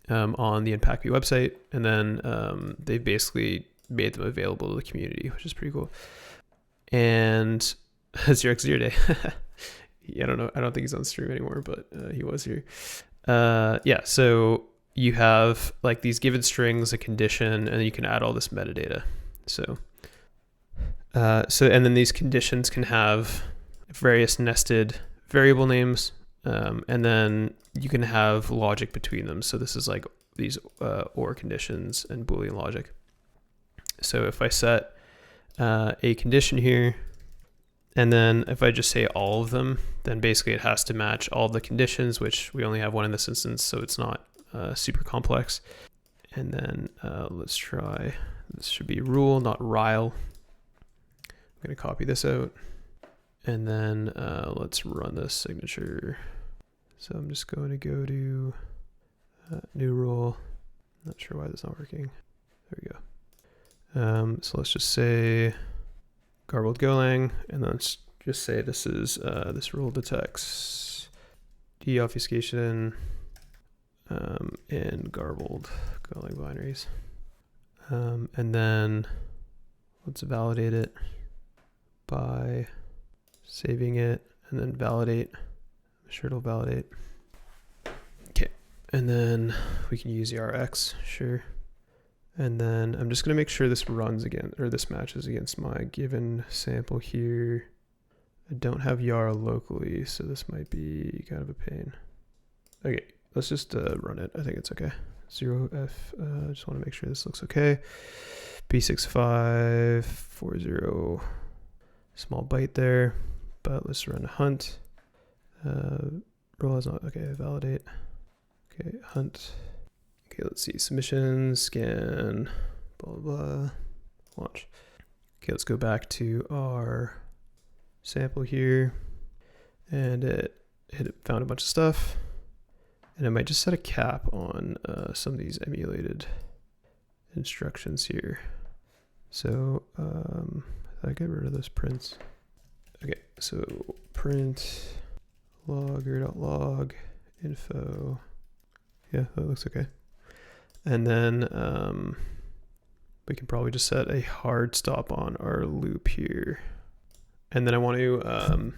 on the Unpack Me website, and then they've basically made them available to the community, which is pretty cool. And Xerox Day. Yeah, I don't know. I don't think he's on stream anymore, but he was here. Yeah, so you have like these given strings, a condition, and you can add all this metadata. So and then these conditions can have various nested variable names, and then you can have logic between them. So this is like these or conditions and Boolean logic. So if I set a condition here, and then if I just say all of them, then basically it has to match all the conditions, which we only have one in this instance, so it's not super complex. And then let's try, this should be rule, not rile. I'm gonna copy this out. And then let's run this signature. So I'm just going to go to new rule. Not sure why this is not working. There we go. So let's just say Garble with Golang, and then let's just say this is this rule detects Deobfuscation in garbled Golang binaries. And then let's validate it by saving it and then validate. I'm sure it'll validate. Okay, and then we can use Rx, sure. And then I'm just gonna make sure this runs again, or this matches against my given sample here. I don't have Yara locally, so this might be kind of a pain. Okay, let's just run it. I think it's okay. 0f, I just wanna make sure this looks okay. P6540, small byte there, but let's run a hunt. Role is not, okay, validate. Okay, hunt. Okay, let's see, submissions, scan, blah, blah, blah, launch. Okay, let's go back to our sample here, and it found a bunch of stuff, and I might just set a cap on some of these emulated instructions here. So I get rid of those prints. Okay, so print logger.log info. Yeah, that looks okay. And then we can probably just set a hard stop on our loop here. And then I want to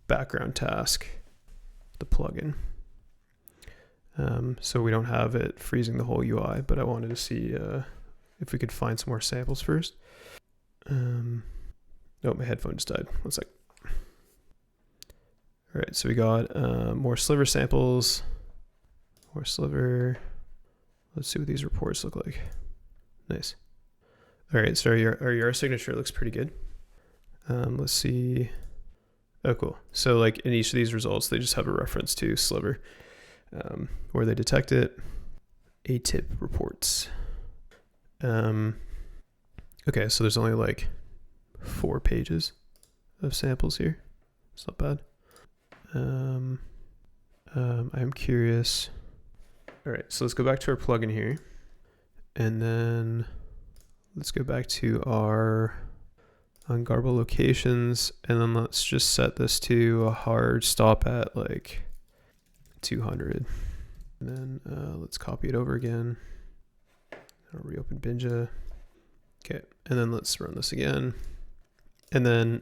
background task the plugin. So we don't have it freezing the whole UI, but I wanted to see if we could find some more samples first. Oh, my headphone just died. One sec. All right, so we got more sliver samples, more sliver. Let's see what these reports look like. Nice. All right, so our Yara signature looks pretty good. Let's see. Oh, cool. So like in each of these results, they just have a reference to sliver, where they detect it. ATIP reports. Okay, so there's only like 4 pages of samples here. It's not bad. I'm curious. All right, so let's go back to our plugin here, and then let's go back to our Ungarble locations, and then let's just set this to a hard stop at like 200. And then let's copy it over again. I'll reopen Binja. Okay, and then let's run this again. And then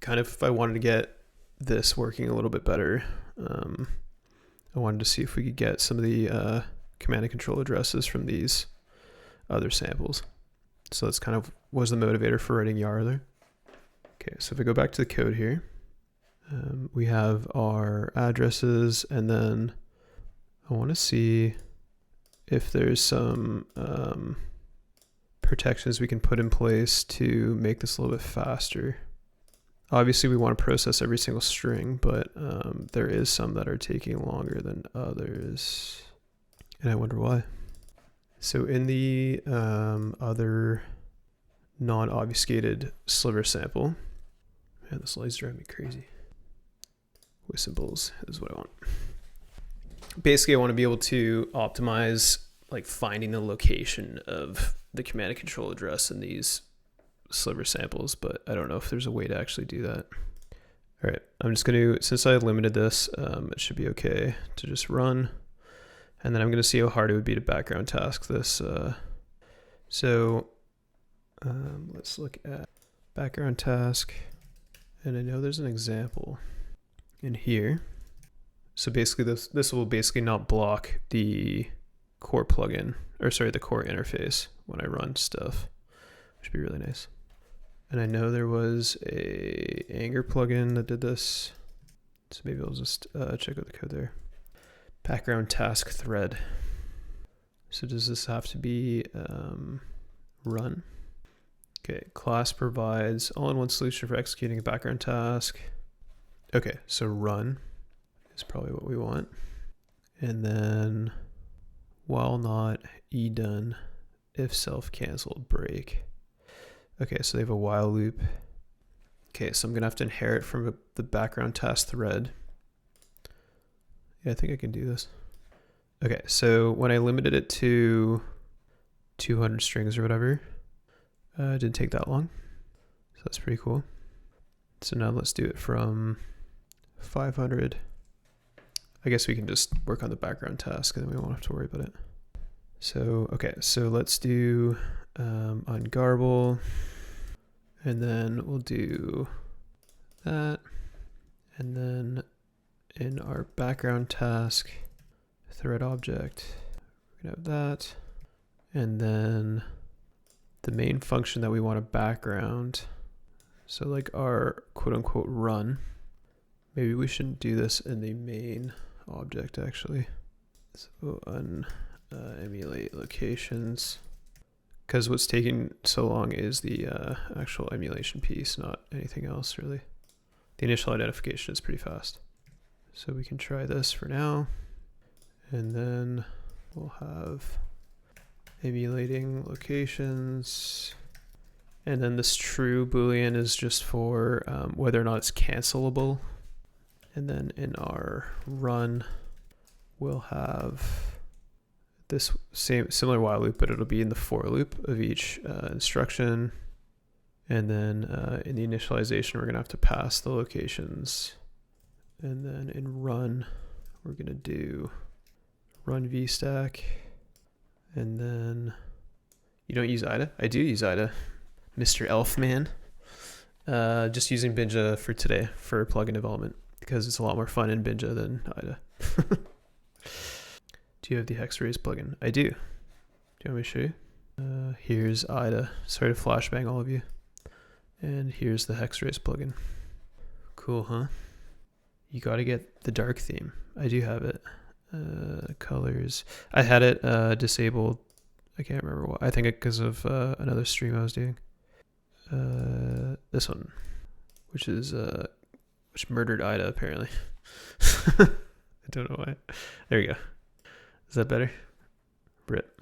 kind of if I wanted to get this working a little bit better, I wanted to see if we could get some of the command and control addresses from these other samples. So that's kind of was the motivator for writing Yara there. Okay, so if I go back to the code here, we have our addresses, and then I want to see if there's some protections we can put in place to make this a little bit faster. Obviously, we want to process every single string, but there is some that are taking longer than others, and I wonder why. So in the other non-obfuscated sliver sample, man, this light's driving me crazy. With symbols is what I want. Basically, I want to be able to optimize like finding the location of the command and control address in these sliver samples, but I don't know if there's a way to actually do that. All right, I'm just going to, since I limited this, it should be okay to just run. And then I'm going to see how hard it would be to background task this. Let's look at background task. And I know there's an example in here. So basically this will basically not block the core plugin, or sorry, the core interface when I run stuff, which would be really nice. And I know there was a Anger plugin that did this. So maybe I'll just check out the code there. Background task thread. So does this have to be run? Okay, class provides all-in-one solution for executing a background task. Okay, so run is probably what we want. And then while not done, if self-canceled break. Okay, so they have a while loop. Okay, so I'm gonna have to inherit from the background task thread. Yeah, I think I can do this. Okay, so when I limited it to 200 strings or whatever, it didn't take that long. So that's pretty cool. So now let's do it from 500. I guess we can just work on the background task and then we won't have to worry about it. So, okay, so let's do Ungarble. And then we'll do that. And then in our background task thread object, we're gonna have that. And then the main function that we want to background, so like our quote unquote run, maybe we shouldn't do this in the main object actually. So emulate locations, because what's taking so long is the actual emulation piece, not anything else really. The initial identification is pretty fast. So we can try this for now. And then we'll have emulating locations. And then this true Boolean is just for whether or not it's cancelable. And then in our run, we'll have this similar while loop, but it'll be in the for loop of each instruction. And then in the initialization, we're gonna have to pass the locations. And then in run, we're gonna do run vstack. And then you don't use IDA? I do use IDA, Mr. Elfman. Just using Binja for today for plugin development because it's a lot more fun in Binja than IDA. Do you have the Hexarrays plugin? I do. Do you want me to show you? Here's IDA. Sorry to flashbang all of you. And here's the Hexarrays plugin. Cool, huh? You got to get the dark theme. I do have it. Colors. I had it disabled. I can't remember why. I think because of another stream I was doing. This one, which murdered IDA apparently. I don't know why. There we go. Is that better? Rip.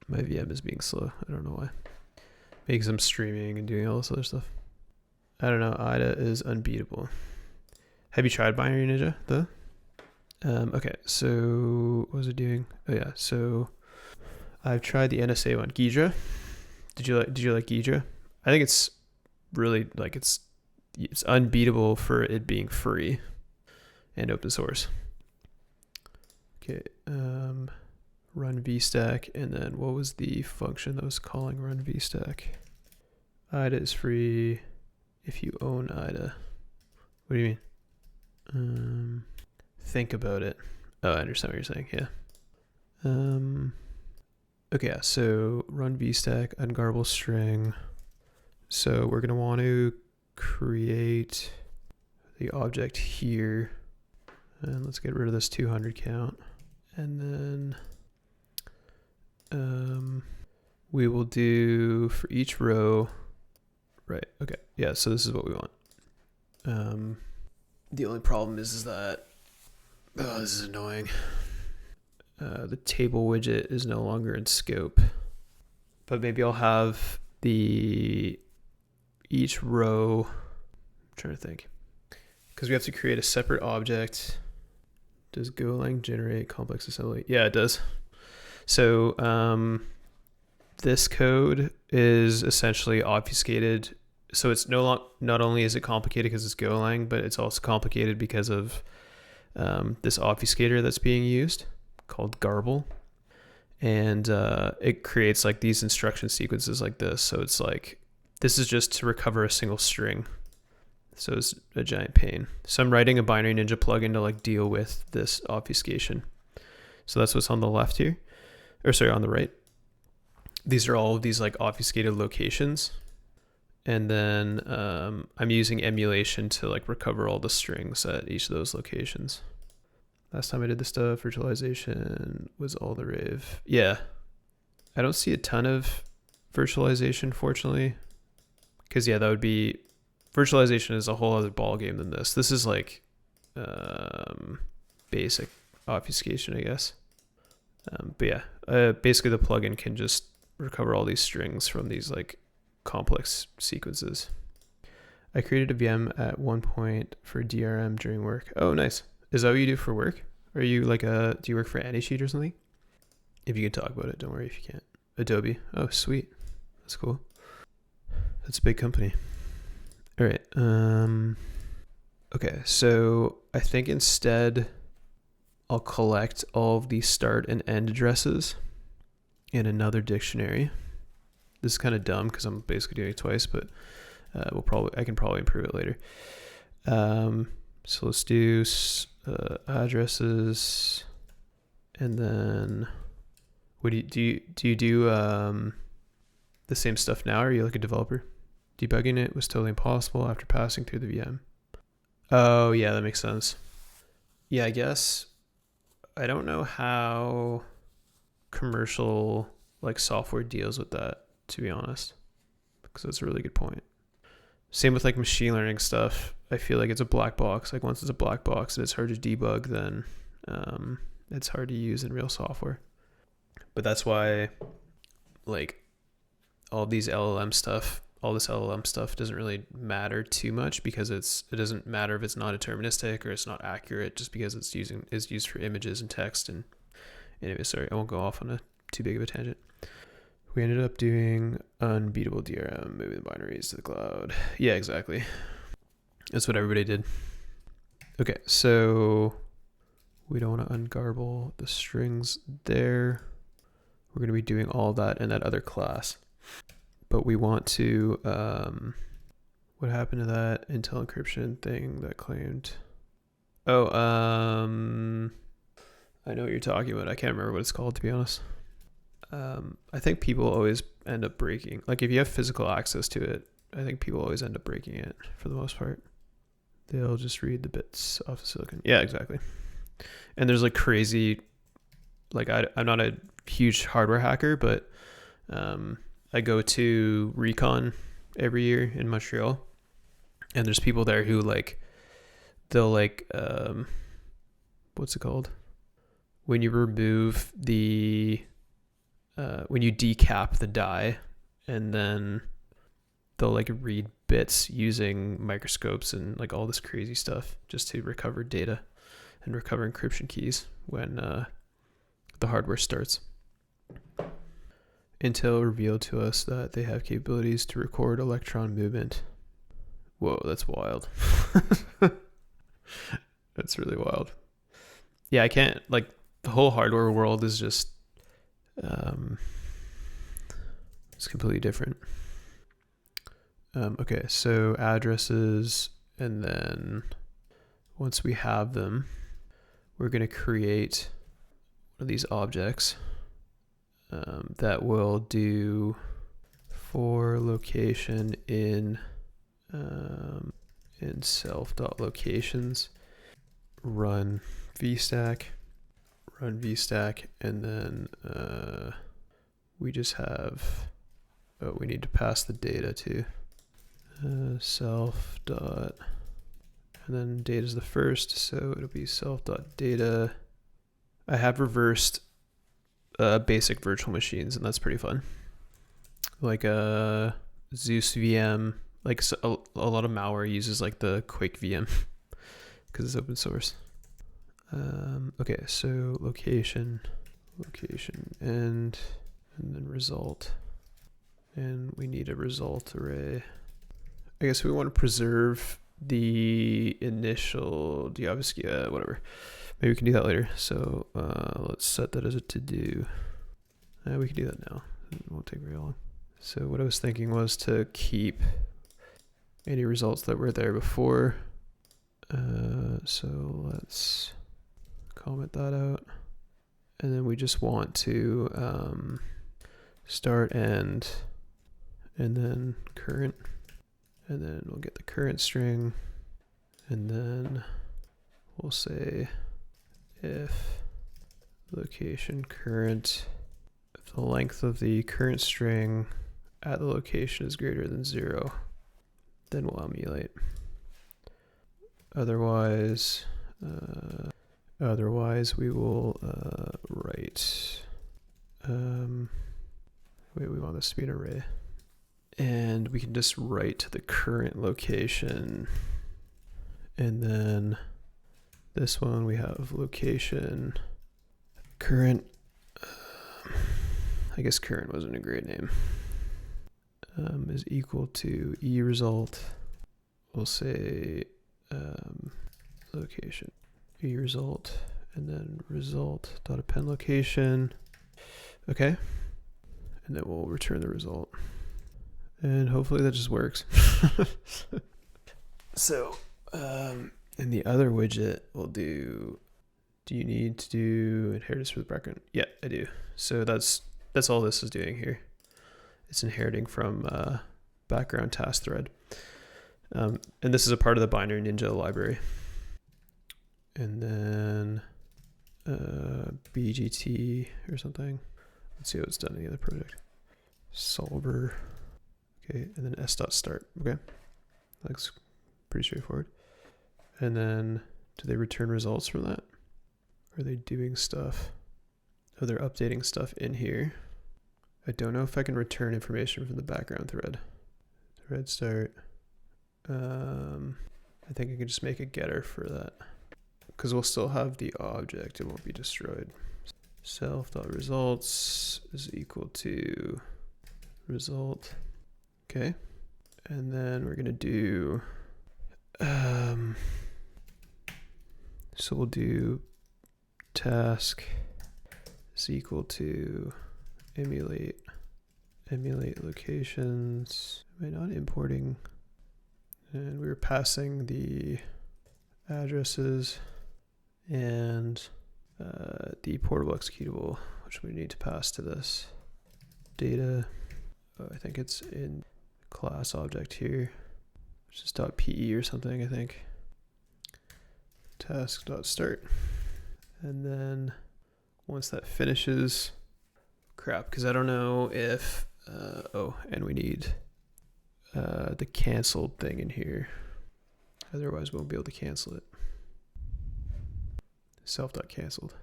My VM is being slow. I don't know why. Maybe because I'm streaming and doing all this other stuff. I don't know. IDA is unbeatable. Have you tried Binary Ninja though? Okay, so what was it doing? Oh yeah, so I've tried the NSA one. Ghidra. Did you like Ghidra? I think it's really like it's unbeatable for it being free and open source. Okay, run vstack, and then what was the function that was calling run vstack? IDA is free if you own IDA. What do you mean? Think about it. Oh, I understand what you're saying. Yeah. Okay, yeah, so run vstack, ungarble string. So we're gonna want to create the object here, and let's get rid of this 200 count, and then we will do for each row. Right. Okay. Yeah. So this is what we want. The only problem is that this is annoying. The table widget is no longer in scope, but maybe I'll have each row. I'm trying to think, because we have to create a separate object. Does Golang generate complex assembly? Yeah, it does. So this code is essentially obfuscated. So it's not only is it complicated because it's Golang, but it's also complicated because of this obfuscator that's being used called Garble. And it creates like these instruction sequences like this. So it's like, this is just to recover a single string. So it's a giant pain. So I'm writing a Binary Ninja plugin to like deal with this obfuscation. So that's what's on the left here, or sorry, on the right. These are all of these like obfuscated locations. And then I'm using emulation to like recover all the strings at each of those locations. Last time I did this stuff, virtualization was all the rave. Yeah, I don't see a ton of virtualization, fortunately. Because yeah, that would be, virtualization is a whole other ball game than this. This is like basic obfuscation, I guess. But yeah, basically the plugin can just recover all these strings from these like complex sequences. I created a VM at one point for DRM during work. Oh, nice. Is that what you do for work? Are you like do you work for Antisheet or something? If you can talk about it, don't worry if you can't. Adobe. Oh, sweet. That's cool. That's a big company. All right. Okay, so I think instead I'll collect all of the start and end addresses in another dictionary. This is kind of dumb because I'm basically doing it twice, but I can probably improve it later. So let's do addresses, and then what do you do the same stuff now? Or are you like a developer? Debugging it was totally impossible after passing through the VM. Oh yeah, that makes sense. Yeah, I guess I don't know how commercial like software deals with that, to be honest, because that's a really good point. Same with like machine learning stuff. I feel like it's a black box. Like once it's a black box and it's hard to debug, then it's hard to use in real software. But that's why like all this LLM stuff doesn't really matter too much, because it doesn't matter if it's not deterministic or it's not accurate, just because it's used for images and text. And anyway, sorry, I won't go off on a too big of a tangent. We ended up doing unbeatable DRM, moving the binaries to the cloud. Yeah, exactly. That's what everybody did. Okay, so we don't want to ungarble the strings there. We're going to be doing all that in that other class. But we want to, what happened to that Intel encryption thing that claimed? Oh, I know what you're talking about. I can't remember what it's called, to be honest. I think people always end up breaking, like if you have physical access to it, I think people always end up breaking it for the most part. They'll just read the bits off the silicon. Yeah, exactly. And there's like crazy, like I'm not a huge hardware hacker, but I go to Recon every year in Montreal, and there's people there who like, they'll like, what's it called? When you remove when you decap the die, and then they'll like read bits using microscopes and like all this crazy stuff just to recover data and recover encryption keys when the hardware starts. Intel revealed to us that they have capabilities to record electron movement. Whoa, that's wild. That's really wild. Yeah, I can't, like, the whole hardware world is just it's completely different. Okay, so addresses, and then once we have them, we're going to create one of these objects that will do for location in self.locations, run vstack, and then we just have, we need to pass the data to self dot, and then data is the first, so it'll be self dot data. I have reversed basic virtual machines, and that's pretty fun. Like Zeus VM, like a lot of malware uses like the Quake VM because it's open source. Okay, so location, and then result, and we need a result array. I guess we want to preserve the initial deobfuscation, whatever. Maybe we can do that later. So let's set that as a to-do. We can do that now. It won't take very long. So what I was thinking was to keep any results that were there before. So let's comment that out. And then we just want to start, end, and then current. And then we'll get the current string. And then we'll say if location current, if the length of the current string at the location is greater than 0, then we'll emulate. Otherwise, we will write. Wait, we want this to be an array, and we can just write to the current location, and then this one we have location current. I guess current wasn't a great name. Is equal to e result. We'll say location e result, and then result dot append location. Okay, and then we'll return the result, and hopefully that just works. So in the other widget we'll do you need to do inheritance for the background? Yeah, I do. So that's all this is doing here. It's inheriting from background task thread. And this is a part of the Binary Ninja library. And then BGT or something. Let's see how it's done in the other project. Solver. Okay, and then s.start. Okay, looks pretty straightforward. And then do they return results from that? Are they doing stuff? Oh, they're updating stuff in here. I don't know if I can return information from the background thread. Thread start. I think I can just make a getter for that, because we'll still have the object. It won't be destroyed. Self.results is equal to result. Okay. And then we're going to do, so we'll do task is equal to emulate locations. Am I not importing? And we were passing the addresses and the portable executable, which we need to pass to this data. I think it's in class object here, which is .pe or something, I think. Task.start. And then once that finishes, crap, because I don't know if, and we need the canceled thing in here. Otherwise we won't be able to cancel it. Self.canceled.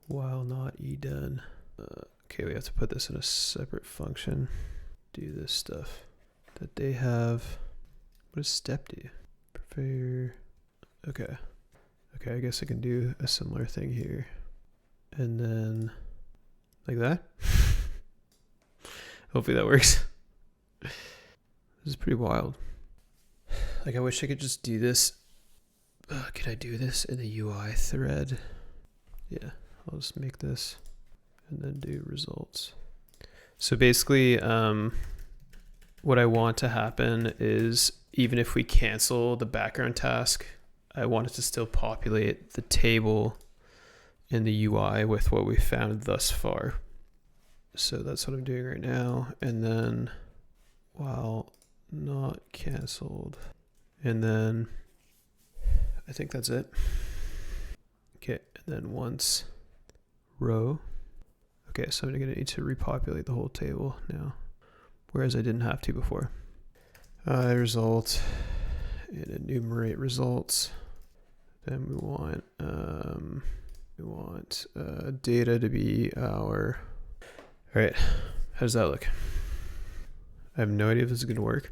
While not done. Okay, we have to put this in a separate function. Do this stuff that they have. What does step do? Prepare. Okay. Okay, I guess I can do a similar thing here. And then like that. Hopefully that works. This is pretty wild. Like, I wish I could just do this. Could I do this in the UI thread? Yeah, I'll just make this and then do results. So basically, what I want to happen is, even if we cancel the background task, I want it to still populate the table in the UI with what we found thus far. So that's what I'm doing right now. And then while not canceled, and then I think that's it. Okay, and then once row. Okay, so I'm gonna need to repopulate the whole table now, whereas I didn't have to before. Result and enumerate results. Then we want data to be our. All right, how does that look? I have no idea if this is gonna work.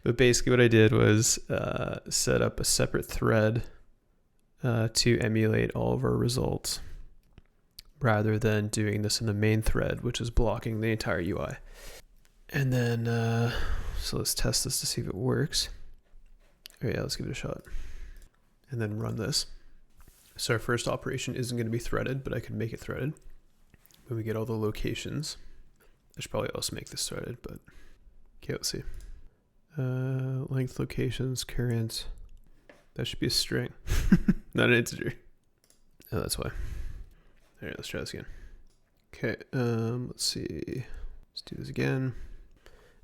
But basically what I did was set up a separate thread to emulate all of our results, rather than doing this in the main thread, which is blocking the entire UI. And then, so let's test this to see if it works. Oh yeah, let's give it a shot. And then run this. So our first operation isn't going to be threaded, but I could make it threaded. When we get all the locations, I should probably also make this threaded, but okay, let's see. Length, locations, current. That should be a string, not an integer. Oh, that's why. All right, let's try this again. Okay, let's see. Let's do this again.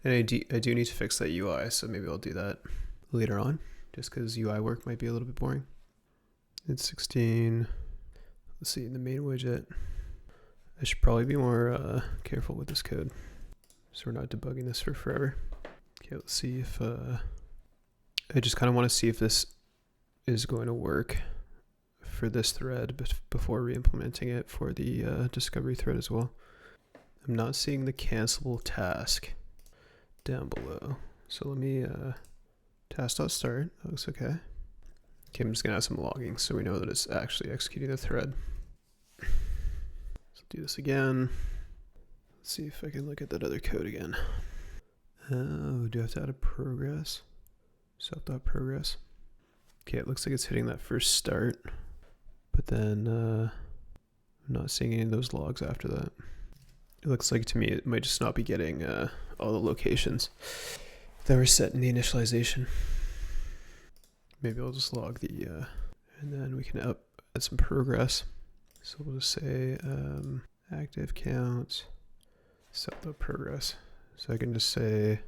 And I do need to fix that UI, so maybe I'll do that later on, just because UI work might be a little bit boring. It's 16. Let's see, the main widget. I should probably be more careful with this code, so we're not debugging this for forever. Okay, let's see if, I just kind of want to see if this is going to work for this thread before re-implementing it for the discovery thread as well. I'm not seeing the cancelable task down below. So let me task.start. That looks okay. Okay, I'm just gonna add some logging so we know that it's actually executing the thread. So do this again. Let's see if I can look at that other code again. Oh, do I have to add a progress? Self.progress. Okay, it looks like it's hitting that first start, but then I'm not seeing any of those logs after that. It looks like to me it might just not be getting all the locations that were set in the initialization. Maybe I'll just log the, and then we can add some progress. So we'll just say active count, self.progress. So I can just say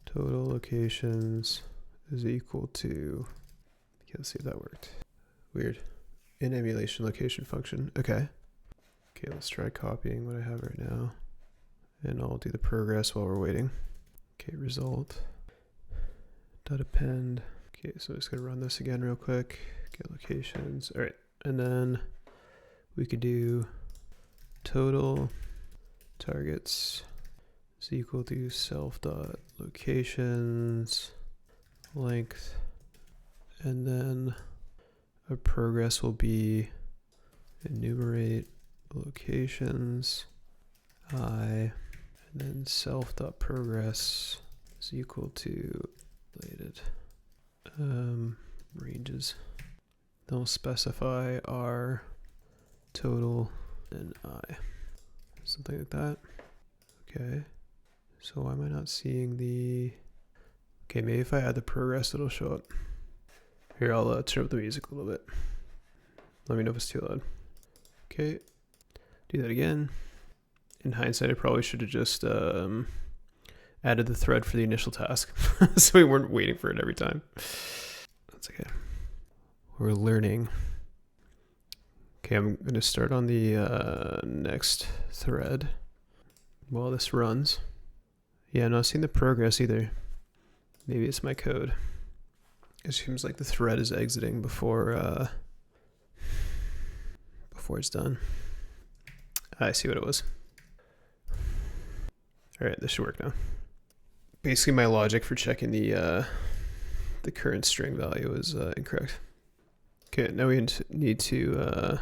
total locations is equal to, okay, let's see if that worked. Weird. In emulation location function. Okay. Okay, let's try copying what I have right now. And I'll do the progress while we're waiting. Okay, result. Dot append. Okay, so I'm just gonna run this again real quick. Get locations. All right, and then we could do total targets is equal to self dot locations length, and then our progress will be enumerate locations I, and then self dot progress is equal to related ranges. Then we'll specify our total and I, something like that. Okay, so why am I not seeing the, okay, maybe if I add the progress it'll show up. Here, I'll turn up the music a little bit. Let me know if it's too loud. Okay, do that again. In hindsight, I probably should have just added the thread for the initial task so we weren't waiting for it every time. That's okay. We're learning. Okay, I'm going to start on the next thread while this runs. Yeah, I'm not seeing the progress either. Maybe it's my code. It seems like the thread is exiting before it's done. I see what it was. All right, this should work now. Basically, my logic for checking the current string value is incorrect. Okay, now we need to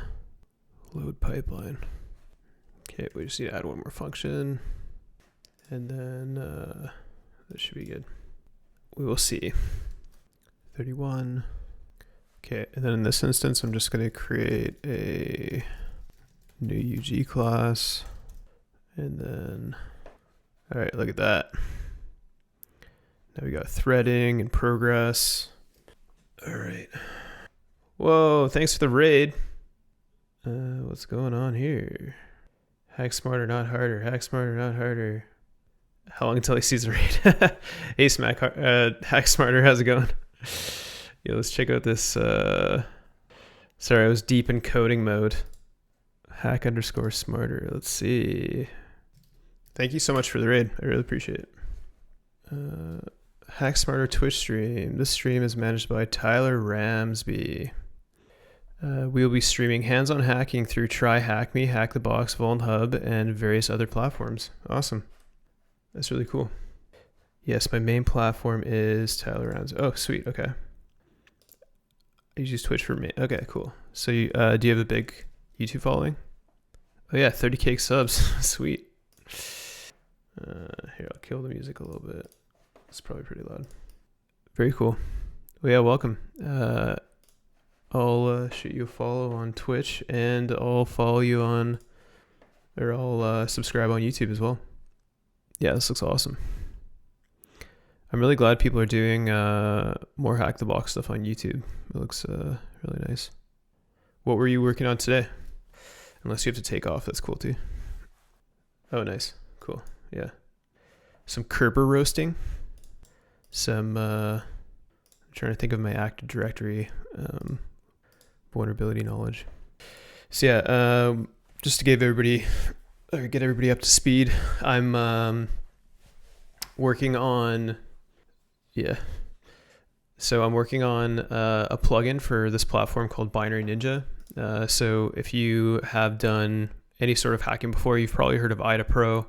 load pipeline. Okay, we just need to add one more function, and then that should be good. We will see. 31. Okay, and then in this instance, I'm just going to create a new UG class, and then, all right, look at that. Now we got threading and progress. All right. Whoa, thanks for the raid. What's going on here? Hack smarter, not harder. Hack smarter, not harder. How long until he sees the raid? Hey, Smack, Hack Smarter, how's it going? Yeah, let's check out this. Sorry, I was deep in coding mode. Hack_smarter. Let's see. Thank you so much for the raid. I really appreciate it. Hack Smarter Twitch stream. This stream is managed by Tyler Ramsby. We will be streaming hands-on hacking through Try Hack Me, Hack the Box, Vuln Hub, and various other platforms. Awesome. That's really cool. Yes, my main platform is Tyler Ramsby. Oh, sweet. Okay. I use Twitch for me. Okay, cool. So you, do you have a big YouTube following? Oh yeah, 30K subs. Sweet. Here, I'll kill the music a little bit. It's probably pretty loud. Very cool. Well, yeah, welcome. I'll shoot you a follow on Twitch, and I'll follow you on, or I'll subscribe on YouTube as well. Yeah, this looks awesome. I'm really glad people are doing more Hack the Box stuff on YouTube. It looks really nice. What were you working on today? Unless you have to take off, that's cool too. Oh, nice. Cool. Yeah. Some Kerber roasting. Some, I'm trying to think of my Active Directory vulnerability knowledge. So yeah, just to get everybody up to speed, I'm working on, so I'm working on a plugin for this platform called Binary Ninja. So if you have done any sort of hacking before, you've probably heard of IDA Pro,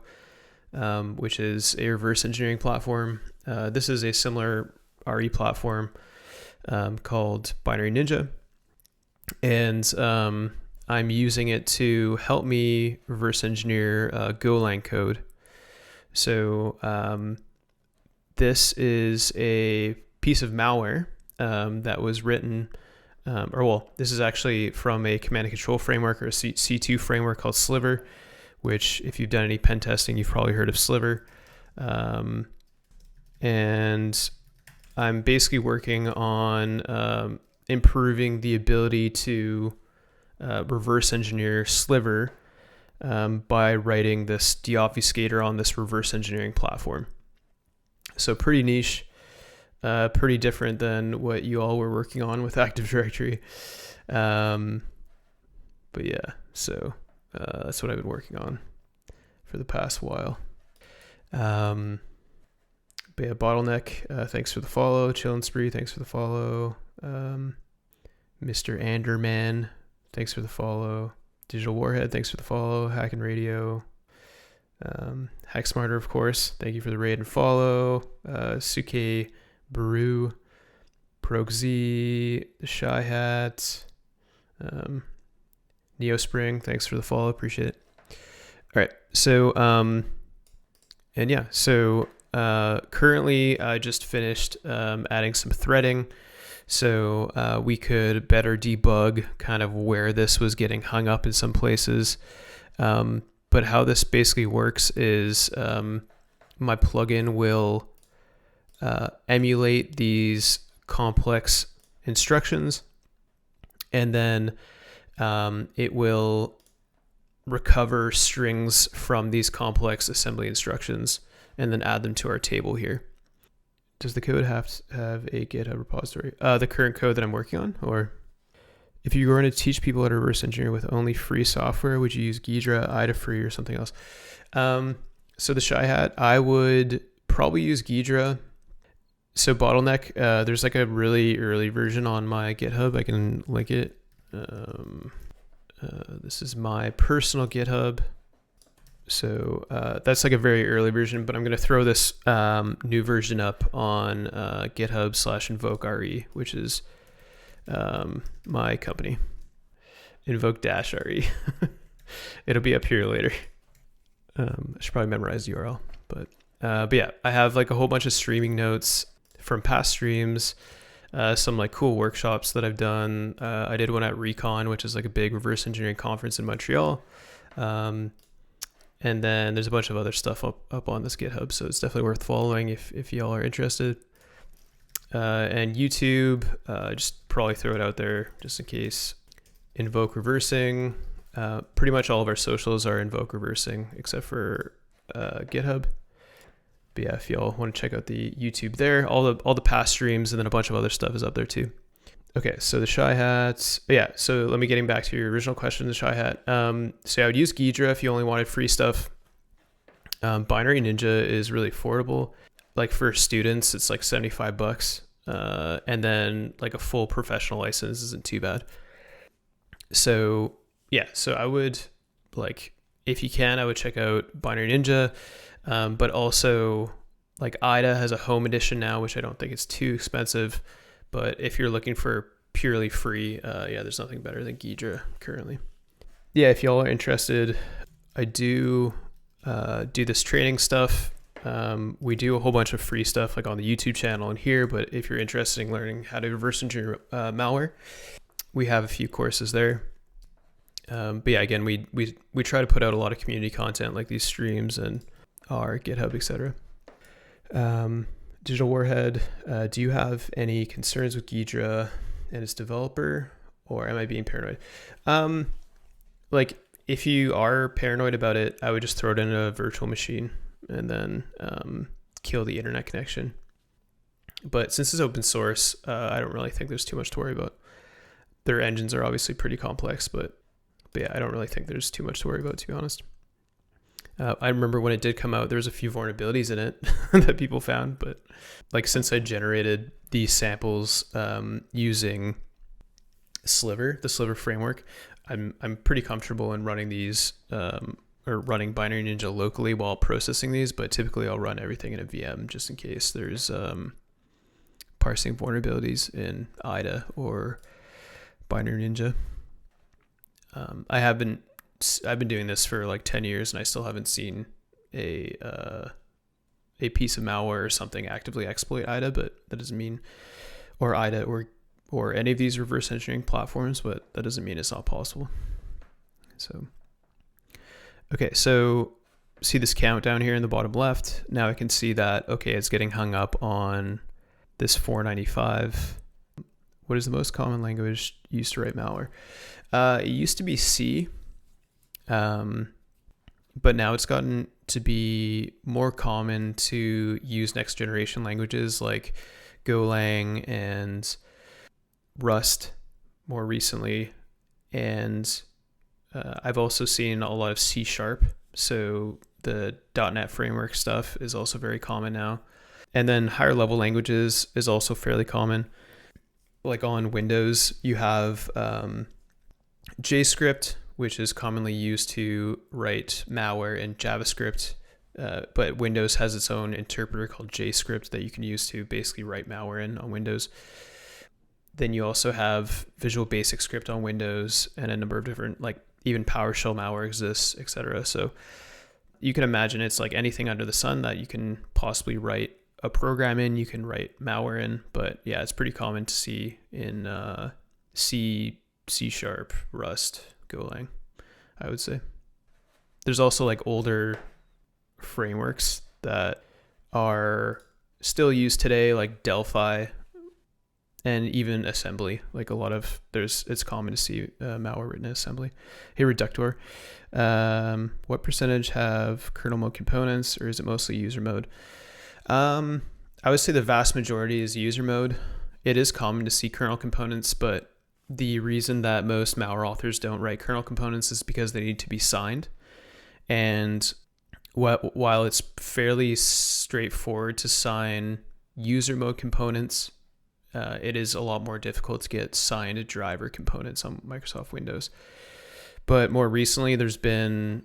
which is a reverse engineering platform. This is a similar RE platform called Binary Ninja. And I'm using it to help me reverse engineer Golang code. So this is a piece of malware that was written, this is actually from a command and control framework, or a C2 framework called Sliver, which if you've done any pen testing, you've probably heard of Sliver. And I'm basically working on improving the ability to reverse engineer Sliver by writing this deobfuscator on this reverse engineering platform. So pretty niche, pretty different than what you all were working on with Active Directory. But yeah, so that's what I've been working on for the past while. But yeah, Bottleneck, thanks for the follow. Chillin' Spree, thanks for the follow. Mr. Anderman, thanks for the follow. Digital Warhead, thanks for the follow. Hackin' Radio. Hack Smarter, of course, thank you for the raid and follow. Suke Baru, Progz, the Shy Hat, Neospring, thanks for the follow, appreciate it. All right, so and yeah, so currently I just finished adding some threading, so we could better debug kind of where this was getting hung up in some places. But how this basically works is my plugin will emulate these complex instructions, and then it will recover strings from these complex assembly instructions and then add them to our table here. Does the code have to have a GitHub repository? The current code that I'm working on? Or if you were going to teach people how to reverse engineer with only free software, would you use Ghidra, IDA Free, or something else? So the Shy Hat, I would probably use Ghidra. So Bottleneck, there's like a really early version on my GitHub. I can link it. This is my personal GitHub. So that's like a very early version, but I'm going to throw this new version up on GitHub/InvokeRE, which is my company. Invoke-RE. It'll be up here later. I should probably memorize the URL, but yeah, I have like a whole bunch of streaming notes from past streams, some like cool workshops that I've done. I did one at Recon, which is like a big reverse engineering conference in Montreal. And then there's a bunch of other stuff up on this GitHub, so it's definitely worth following if y'all are interested. And YouTube, just probably throw it out there just in case. Invoke Reversing. Pretty much all of our socials are Invoke Reversing except for GitHub. But yeah, if y'all want to check out the YouTube there, all the past streams and then a bunch of other stuff is up there too. Okay, so the Shy Hats. Yeah, so let me getting back to your original question, the Shy Hat. So I would use Ghidra if you only wanted free stuff. Binary Ninja is really affordable. Like for students, it's like $75. And then like a full professional license isn't too bad. So yeah, so I would like, if you can, I would check out Binary Ninja. But also like IDA has a home edition now, which I don't think is too expensive. But if you're looking for purely free, yeah, there's nothing better than Ghidra currently. Yeah, if y'all are interested, I do this training stuff. We do a whole bunch of free stuff like on the YouTube channel and here, but if you're interested in learning how to reverse engineer malware, we have a few courses there. But yeah, again, we try to put out a lot of community content like these streams and our GitHub, etc. Digital Warhead, do you have any concerns with Ghidra and its developer, or am I being paranoid? Like, if you are paranoid about it, I would just throw it in a virtual machine and then kill the internet connection. But since it's open source, I don't really think there's too much to worry about. Their engines are obviously pretty complex, but yeah, I don't really think there's too much to worry about, to be honest. I remember when it did come out, there was a few vulnerabilities in it that people found, but like since I generated these samples using Sliver, the Sliver framework, I'm pretty comfortable in running these or running Binary Ninja locally while processing these, but typically I'll run everything in a VM just in case there's parsing vulnerabilities in IDA or Binary Ninja. I've been doing this for like 10 years and I still haven't seen a piece of malware or something actively exploit IDA, but that doesn't mean, or IDA or any of these reverse engineering platforms, but that doesn't mean it's not possible. So, okay, so see this count down here in the bottom left. Now I can see that, okay, it's getting hung up on this 495. What is the most common language used to write malware? It used to be C, but now it's gotten to be more common to use next generation languages like Golang and Rust more recently. And I've also seen a lot of C#. So the .NET framework stuff is also very common now. And then higher level languages is also fairly common. Like on Windows, you have JScript, which is commonly used to write malware in JavaScript, but Windows has its own interpreter called JScript that you can use to basically write malware in on Windows. Then you also have Visual Basic Script on Windows and a number of different, like even PowerShell malware exists, etc. So you can imagine it's like anything under the sun that you can possibly write a program in, you can write malware in, but yeah, it's pretty common to see in C, C#, Rust, Golang, I would say. There's also like older frameworks that are still used today, like Delphi and even assembly. Like a lot of it's common to see malware written in assembly. Hey, Reductor, what percentage have kernel mode components, or is it mostly user mode? I would say the vast majority is user mode. It is common to see kernel components, but the reason that most malware authors don't write kernel components is because they need to be signed. And while it's fairly straightforward to sign user mode components, it is a lot more difficult to get signed driver components on Microsoft Windows. But more recently, there's been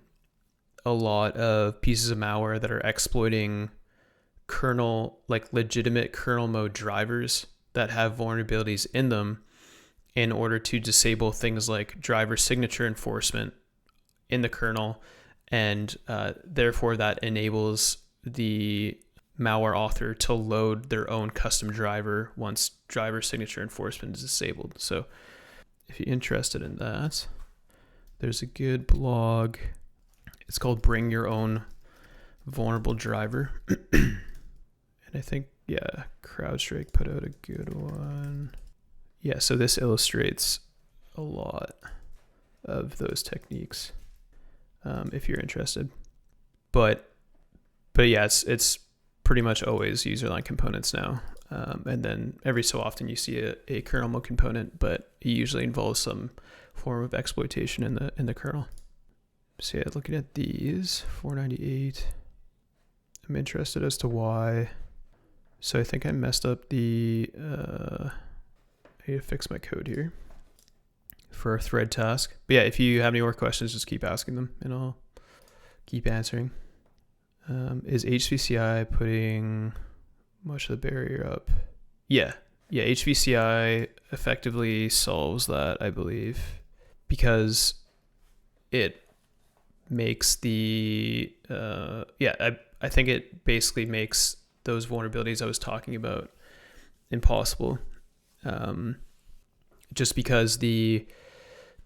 a lot of pieces of malware that are exploiting kernel, like legitimate kernel mode drivers that have vulnerabilities in them in order to disable things like driver signature enforcement in the kernel. And therefore that enables the malware author to load their own custom driver once driver signature enforcement is disabled. So if you're interested in that, there's a good blog. It's called Bring Your Own Vulnerable Driver. And I think, yeah, CrowdStrike put out a good one. Yeah, so this illustrates a lot of those techniques, if you're interested. But yeah, it's pretty much always userline components now. And then every so often you see a kernel mode component, but it usually involves some form of exploitation in the kernel. So yeah, looking at these, 498, I'm interested as to why. So I think I messed up I need to fix my code here for a thread task. But yeah, if you have any more questions, just keep asking them and I'll keep answering. Is HVCI putting much of the barrier up? Yeah, HVCI effectively solves that, I believe, because it makes the, I think it basically makes those vulnerabilities I was talking about impossible. just because the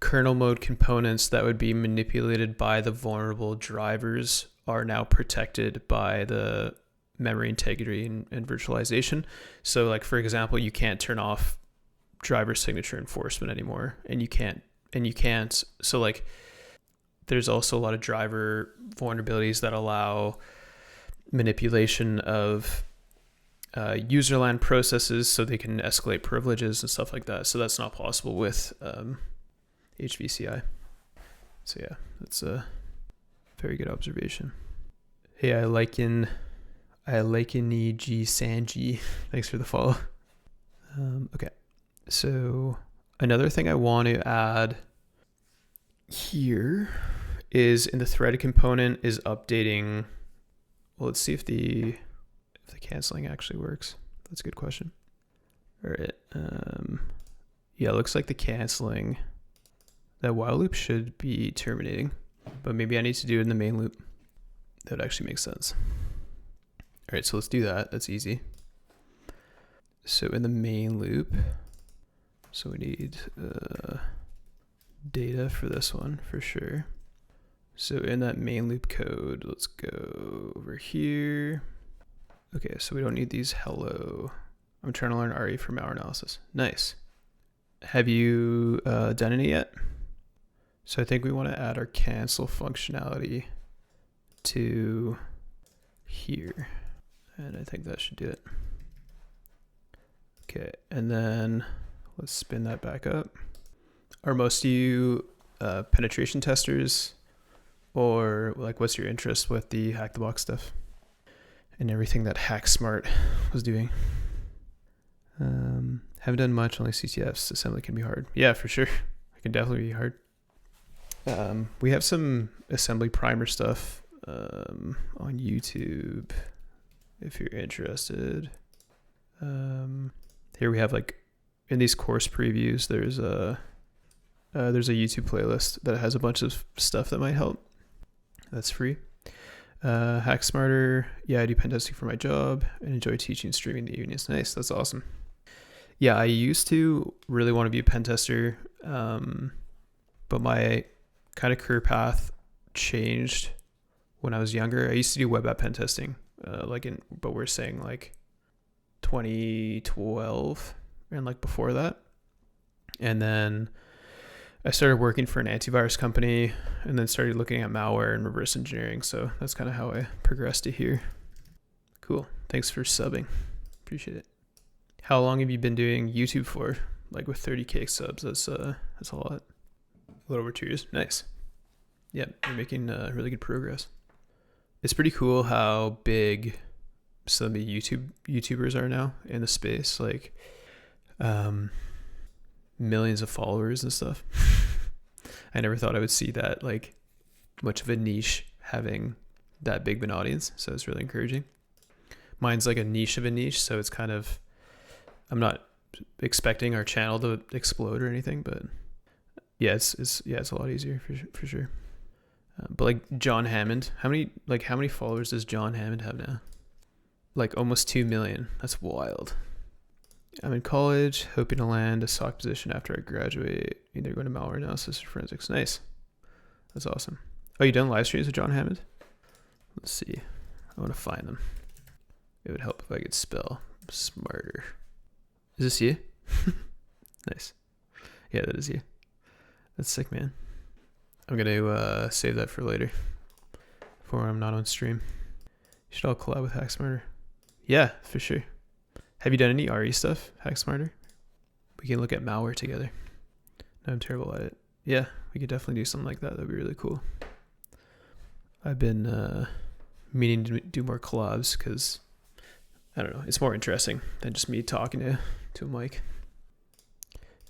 kernel mode components that would be manipulated by the vulnerable drivers are now protected by the memory integrity and virtualization. So like, for example, you can't turn off driver signature enforcement anymore, and you can't. So like, there's also a lot of driver vulnerabilities that allow manipulation of userland processes so they can escalate privileges and stuff like that. So that's not possible with HVCI. So yeah, that's a very good observation. Hey, I liken G Sanji. Thanks for the follow. Okay, so another thing I want to add here is in the threaded component is updating. Well, let's see if the canceling actually works. That's a good question. All right. Yeah, it looks like the canceling, that while loop should be terminating, but maybe I need to do it in the main loop. That would actually make sense. All right, so let's do that. That's easy. So in the main loop, so we need data for this one for sure. So in that main loop code, let's go over here. Okay, so we don't need these hello. I'm trying to learn RE for malware analysis. Nice. Have you done any yet? So I think we want to add our cancel functionality to here. And I think that should do it. Okay, and then let's spin that back up. Are most of you penetration testers? Or like, what's your interest with the hack the box stuff and everything that HackSmart was doing? Haven't done much, only CTFs. Assembly can be hard. Yeah, for sure. It can definitely be hard. We have some assembly primer stuff on YouTube if you're interested. Here we have, like, in these course previews, there's a YouTube playlist that has a bunch of stuff that might help. That's free. Hack Smarter. Yeah, I do pen testing for my job and enjoy teaching and streaming the evenings. Nice. That's awesome. Yeah, I used to really want to be a pen tester, but my kind of career path changed when I was younger. I used to do web app pen testing, but we're saying like 2012 and like before that. And then I started working for an antivirus company and then started looking at malware and reverse engineering. So that's kind of how I progressed to here. Cool. Thanks for subbing. Appreciate it. How long have you been doing YouTube for? Like with 30K subs, that's a lot. A little over 2 years. Nice. Yeah, you're making really good progress. It's pretty cool how big some of the YouTubers are now in the space. Like, millions of followers and stuff. I never thought I would see that, like, much of a niche having that big of an audience. So it's really encouraging. Mine's like a niche of a niche, so it's kind of, I'm not expecting our channel to explode or anything, but yeah, it's a lot easier for sure. But like John Hammond, how many followers does John Hammond have now? Like almost 2 million. That's wild. I'm in college, hoping to land a SOC position after I graduate, either going to malware analysis or forensics. Nice. That's awesome. Oh, you done live streams with John Hammond? Let's see. I want to find them. It would help if I could spell smarter. Is this you? Nice. Yeah, that is you. That's sick, man. I'm going to save that for later, for I'm not on stream. You should all collab with HackSmarter. Yeah, for sure. Have you done any RE stuff, HackSmarter? We can look at malware together. No, I'm terrible at it. Yeah, we could definitely do something like that. That'd be really cool. I've been meaning to do more collabs because, I don't know, it's more interesting than just me talking to a mic.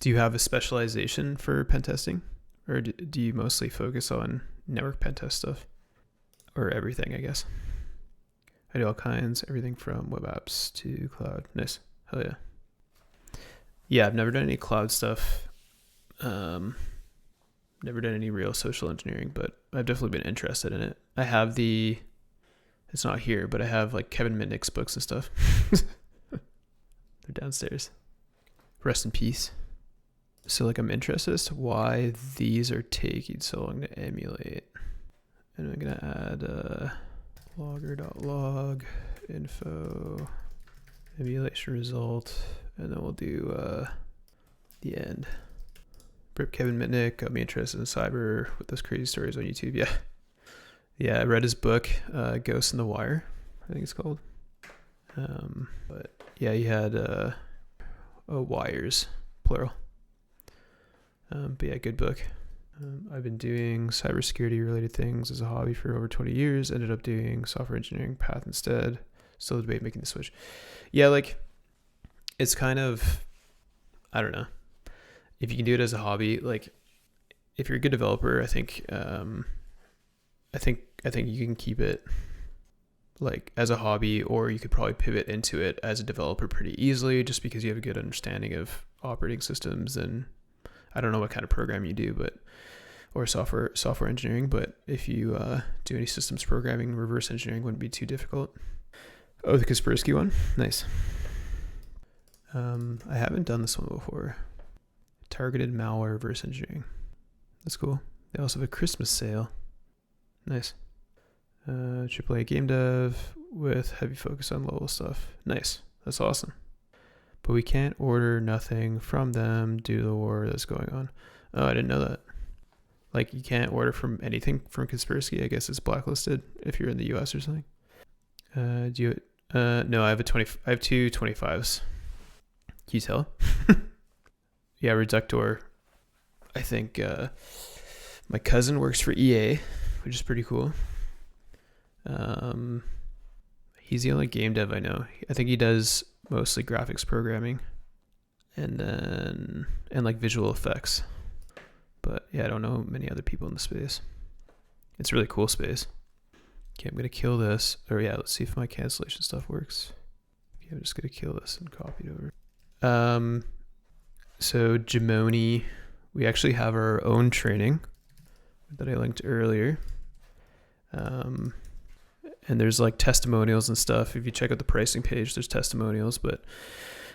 Do you have a specialization for pen testing? Or do you mostly focus on network pen test stuff? Or everything, I guess. I do all kinds, everything from web apps to cloud. Nice. Hell yeah. Yeah, I've never done any cloud stuff. Never done any real social engineering, but I've definitely been interested in it. I have it's not here, but I have like Kevin Mitnick's books and stuff. They're downstairs. Rest in peace. So like I'm interested as to why these are taking so long to emulate. And I'm gonna add logger.log info emulation result, and then we'll do the end. Kevin Mitnick got me interested in cyber with those crazy stories on YouTube. Yeah, I read his book, Ghost in the Wire, I think it's called. But yeah, he had wires, plural. But yeah, good book. I've been doing cybersecurity related things as a hobby for over 20 years. Ended up doing software engineering path instead. Still debate making the switch. Yeah, like it's kind of, I don't know. If you can do it as a hobby, like if you're a good developer, I think you can keep it like as a hobby, or you could probably pivot into it as a developer pretty easily, just because you have a good understanding of operating systems. And I don't know what kind of program you do, or software engineering, but if you do any systems programming, reverse engineering wouldn't be too difficult. Oh, the Kaspersky one, nice. I haven't done this one before. Targeted malware reverse engineering. That's cool. They also have a Christmas sale. Nice. AAA game dev with heavy focus on level stuff. Nice. That's awesome. But we can't order nothing from them due to the war that's going on. Oh, I didn't know that. Like you can't order from anything from Kaspersky. I guess it's blacklisted if you're in the US or something. No, I have two 25s. Can you tell? Yeah, Reductor. I think my cousin works for EA, which is pretty cool. He's the only game dev I know. I think he does mostly graphics programming and like visual effects. But yeah, I don't know many other people in the space. It's a really cool space. Okay, I'm going to kill this. Or yeah, let's see if my cancellation stuff works. Okay, I'm just going to kill this and copy it over. So Gemoni, we actually have our own training that I linked earlier. And there's like testimonials and stuff. If you check out the pricing page, there's testimonials. But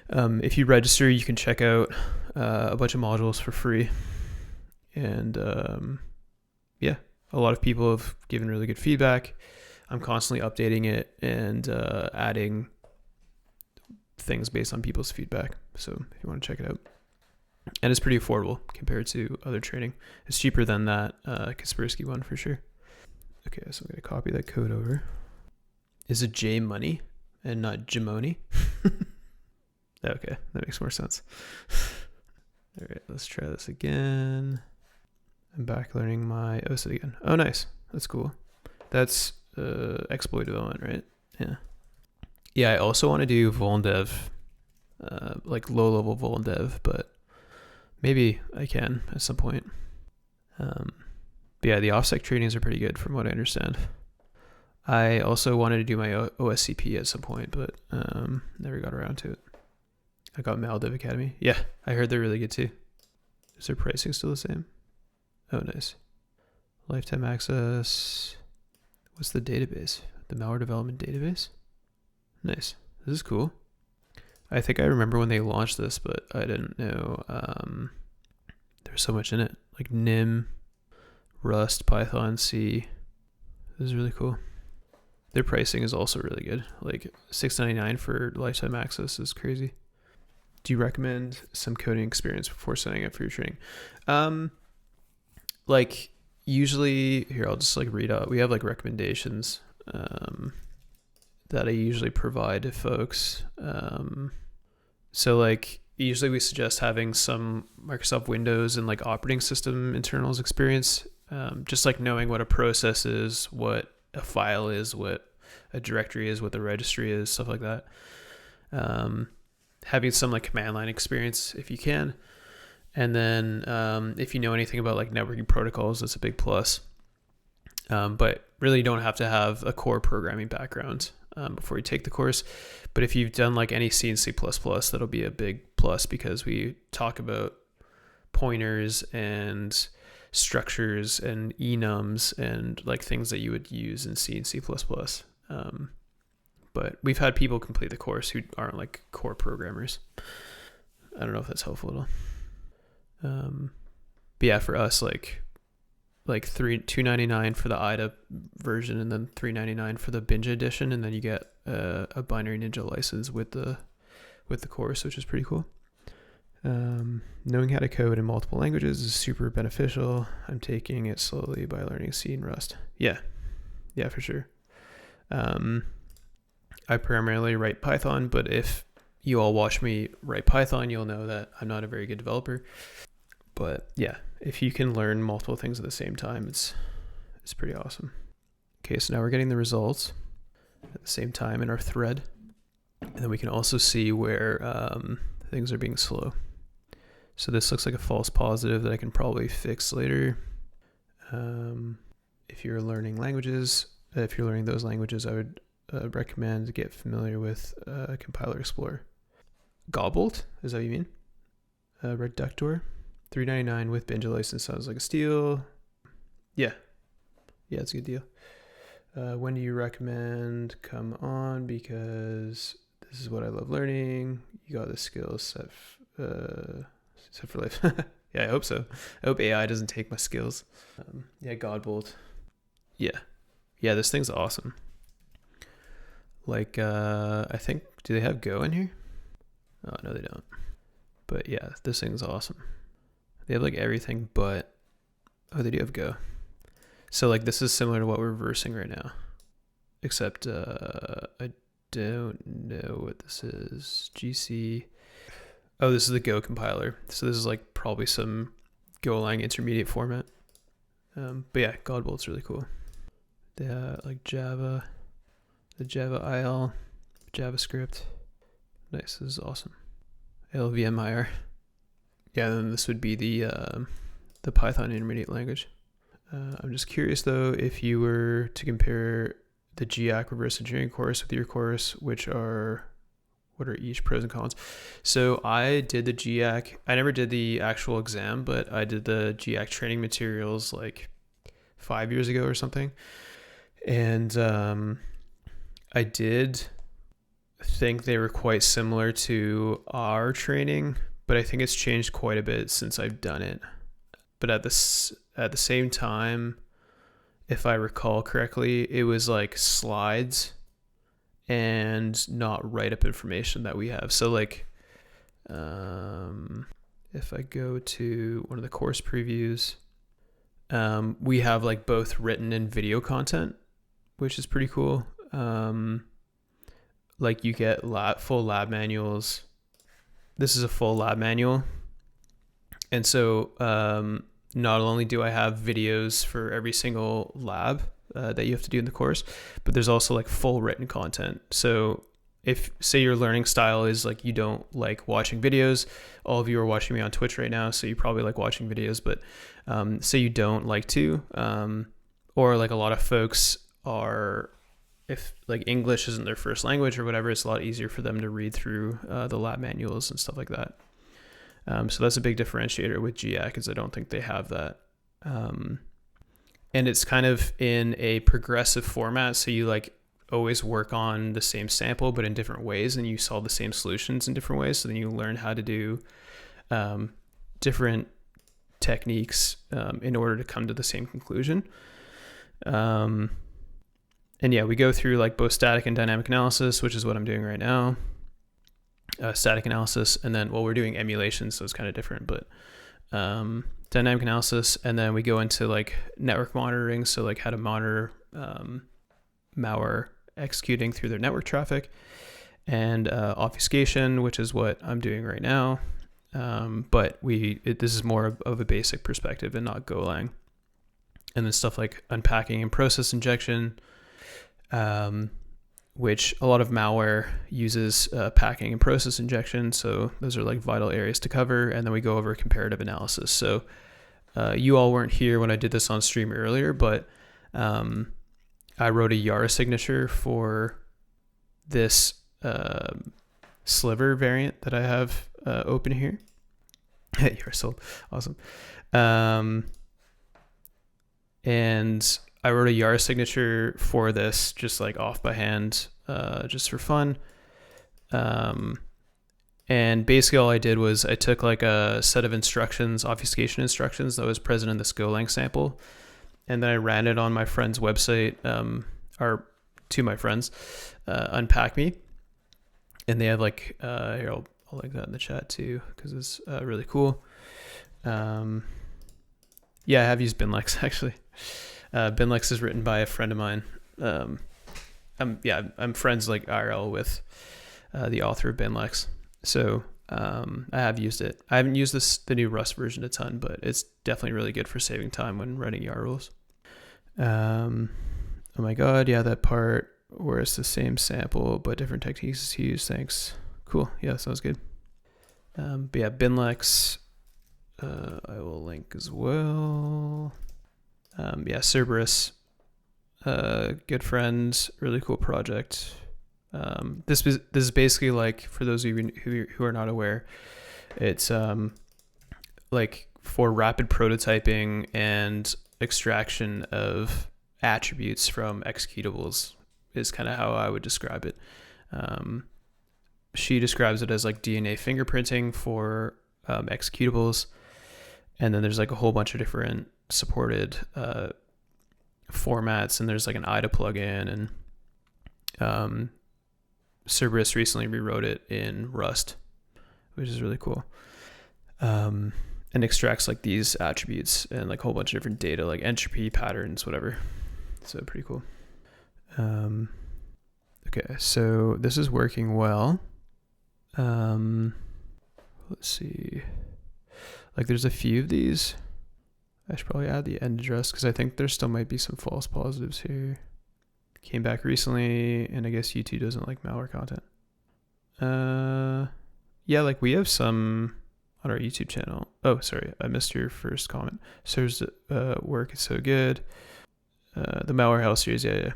if you register, you can check out a bunch of modules for free. And yeah, a lot of people have given really good feedback. I'm constantly updating it and adding things based on people's feedback. So if you want to check it out. And it's pretty affordable compared to other training. It's cheaper than that Kaspersky one for sure. Okay, so I'm going to copy that code over. Is it J Money and not Gemoni? Okay, that makes more sense. All right, let's try this again. I'm back learning my OSIT again. Oh, nice. That's cool. That's exploit development, right? Yeah. Yeah, I also want to do Vuln Dev, like low-level Vuln Dev, but maybe I can at some point. But yeah, the OffSec trainings are pretty good from what I understand. I also wanted to do my OSCP at some point, but never got around to it. I got Maldev Academy. Yeah, I heard they're really good too. Is their pricing still the same? Oh, nice. Lifetime access. What's the database? The malware development database? Nice. This is cool. I think I remember when they launched this, but I didn't know there's so much in it. Like NIM, Rust, Python, C. This is really cool. Their pricing is also really good. Like $6.99 for lifetime access is crazy. Do you recommend some coding experience before signing up for your training? Like usually, here I'll just like read out. We have like recommendations that I usually provide to folks. So like usually we suggest having some Microsoft Windows and like operating system internals experience. Just like knowing what a process is, what a file is, what a directory is, what the registry is, stuff like that. Having some like command line experience if you can. And then if you know anything about like networking protocols, that's a big plus. But really you don't have to have a core programming background before you take the course. But if you've done like any C and C++, that'll be a big plus because we talk about pointers and structures and enums and like things that you would use in C and C++. But we've had people complete the course who aren't like core programmers. I don't know if that's helpful at all. But yeah, for us, like $2.99 for the IDA version, and then $3.99 for the Binge edition, and then you get a Binary Ninja license with the course, which is pretty cool. Knowing how to code in multiple languages is super beneficial. I'm taking it slowly by learning C and Rust. Yeah, for sure. I primarily write Python, but if you all watch me write Python, you'll know that I'm not a very good developer. But yeah, if you can learn multiple things at the same time, it's pretty awesome. Okay, so now we're getting the results at the same time in our thread. And then we can also see where things are being slow. So this looks like a false positive that I can probably fix later. If you're learning those languages, I would recommend to get familiar with Compiler Explorer. Garble, is that what you mean? Reductor, $3.99 with Binge license sounds like a steal. Yeah, it's a good deal. When do you recommend? Come on, because this is what I love learning. You got the skills set for life. Yeah, I hope so. I hope AI doesn't take my skills. Godbolt. Yeah, this thing's awesome. Like, I think, do they have Go in here? Oh, no, they don't. But yeah, this thing's awesome. They have like everything but, oh, they do have Go. So like this is similar to what we're reversing right now, except I don't know what this is. GC. Oh, this is the Go compiler. So this is like probably some Golang intermediate format. But yeah, Godbolt's really cool. They have like Java, the Java IL, JavaScript. Nice, this is awesome. LVMIR. Yeah, then this would be the Python intermediate language. I'm just curious though, if you were to compare the GIAC reverse engineering course with your course, what are each pros and cons? So I did the GIAC. I never did the actual exam, but I did the GIAC training materials like 5 years ago or something. And I did think they were quite similar to our training, but I think it's changed quite a bit since I've done it. But at the same time, if I recall correctly, it was like slides and not write-up information that we have. So like, if I go to one of the course previews, we have like both written and video content, which is pretty cool. Like you get full lab manuals. This is a full lab manual. And so not only do I have videos for every single lab that you have to do in the course, but there's also like full written content. So if say your learning style is like you don't like watching videos, all of you are watching me on Twitch right now, so you probably like watching videos, but say you don't like to, or like a lot of folks are, if like English isn't their first language or whatever, it's a lot easier for them to read through the lab manuals and stuff like that. So that's a big differentiator with GIAC, is I don't think they have that. And it's kind of in a progressive format. So you like always work on the same sample, but in different ways, and you solve the same solutions in different ways. So then you learn how to do different techniques in order to come to the same conclusion. And yeah, we go through like both static and dynamic analysis, which is what I'm doing right now. Static analysis, and then, well, we're doing emulation, so it's kind of different, but dynamic analysis, and then we go into like network monitoring, so like how to monitor malware executing through their network traffic, and obfuscation, which is what I'm doing right now. But this is more of a basic perspective and not Golang. And then stuff like unpacking and process injection, which a lot of malware uses packing and process injection. So those are like vital areas to cover. And then we go over comparative analysis. So you all weren't here when I did this on stream earlier, but I wrote a Yara signature for this sliver variant that I have open here. Yara sold. Awesome. And I wrote a Yara signature for this, just like off by hand, just for fun. And And basically all I did was I took like a set of instructions, obfuscation instructions that was present in this Golang sample, and then I ran it on my friend's website, or to my friends, Unpack Me. And they have like, here, I'll link that in the chat too, because it's really cool. Yeah, I have used Binlex actually. Binlex is written by a friend of mine. I'm friends like IRL with the author of Binlex. So I have used it. I haven't used the new Rust version a ton, but it's definitely really good for saving time when running Yara rules. Oh my God, yeah, that part where it's the same sample but different techniques used. Thanks. Cool. Yeah, sounds good. But yeah, Binlex, I will link as well. Yeah, Cerberus, good friend, really cool project. This is basically like, for those of you who are not aware, it's like for rapid prototyping and extraction of attributes from executables is kind of how I would describe it. She describes it as like DNA fingerprinting for executables, and then there's like a whole bunch of different supported formats, and there's like an IDA plugin, and Cerberus recently rewrote it in Rust, which is really cool, and extracts like these attributes and like a whole bunch of different data, like entropy patterns, whatever. So pretty cool. Okay, so this is working well. Let's see, like there's a few of these. I should probably add the end address because I think there still might be some false positives here. Came back recently, and I guess YouTube doesn't like malware content. Yeah, like we have some on our YouTube channel. Oh, sorry, I missed your first comment. Serves work is so good. The malware hell series, yeah.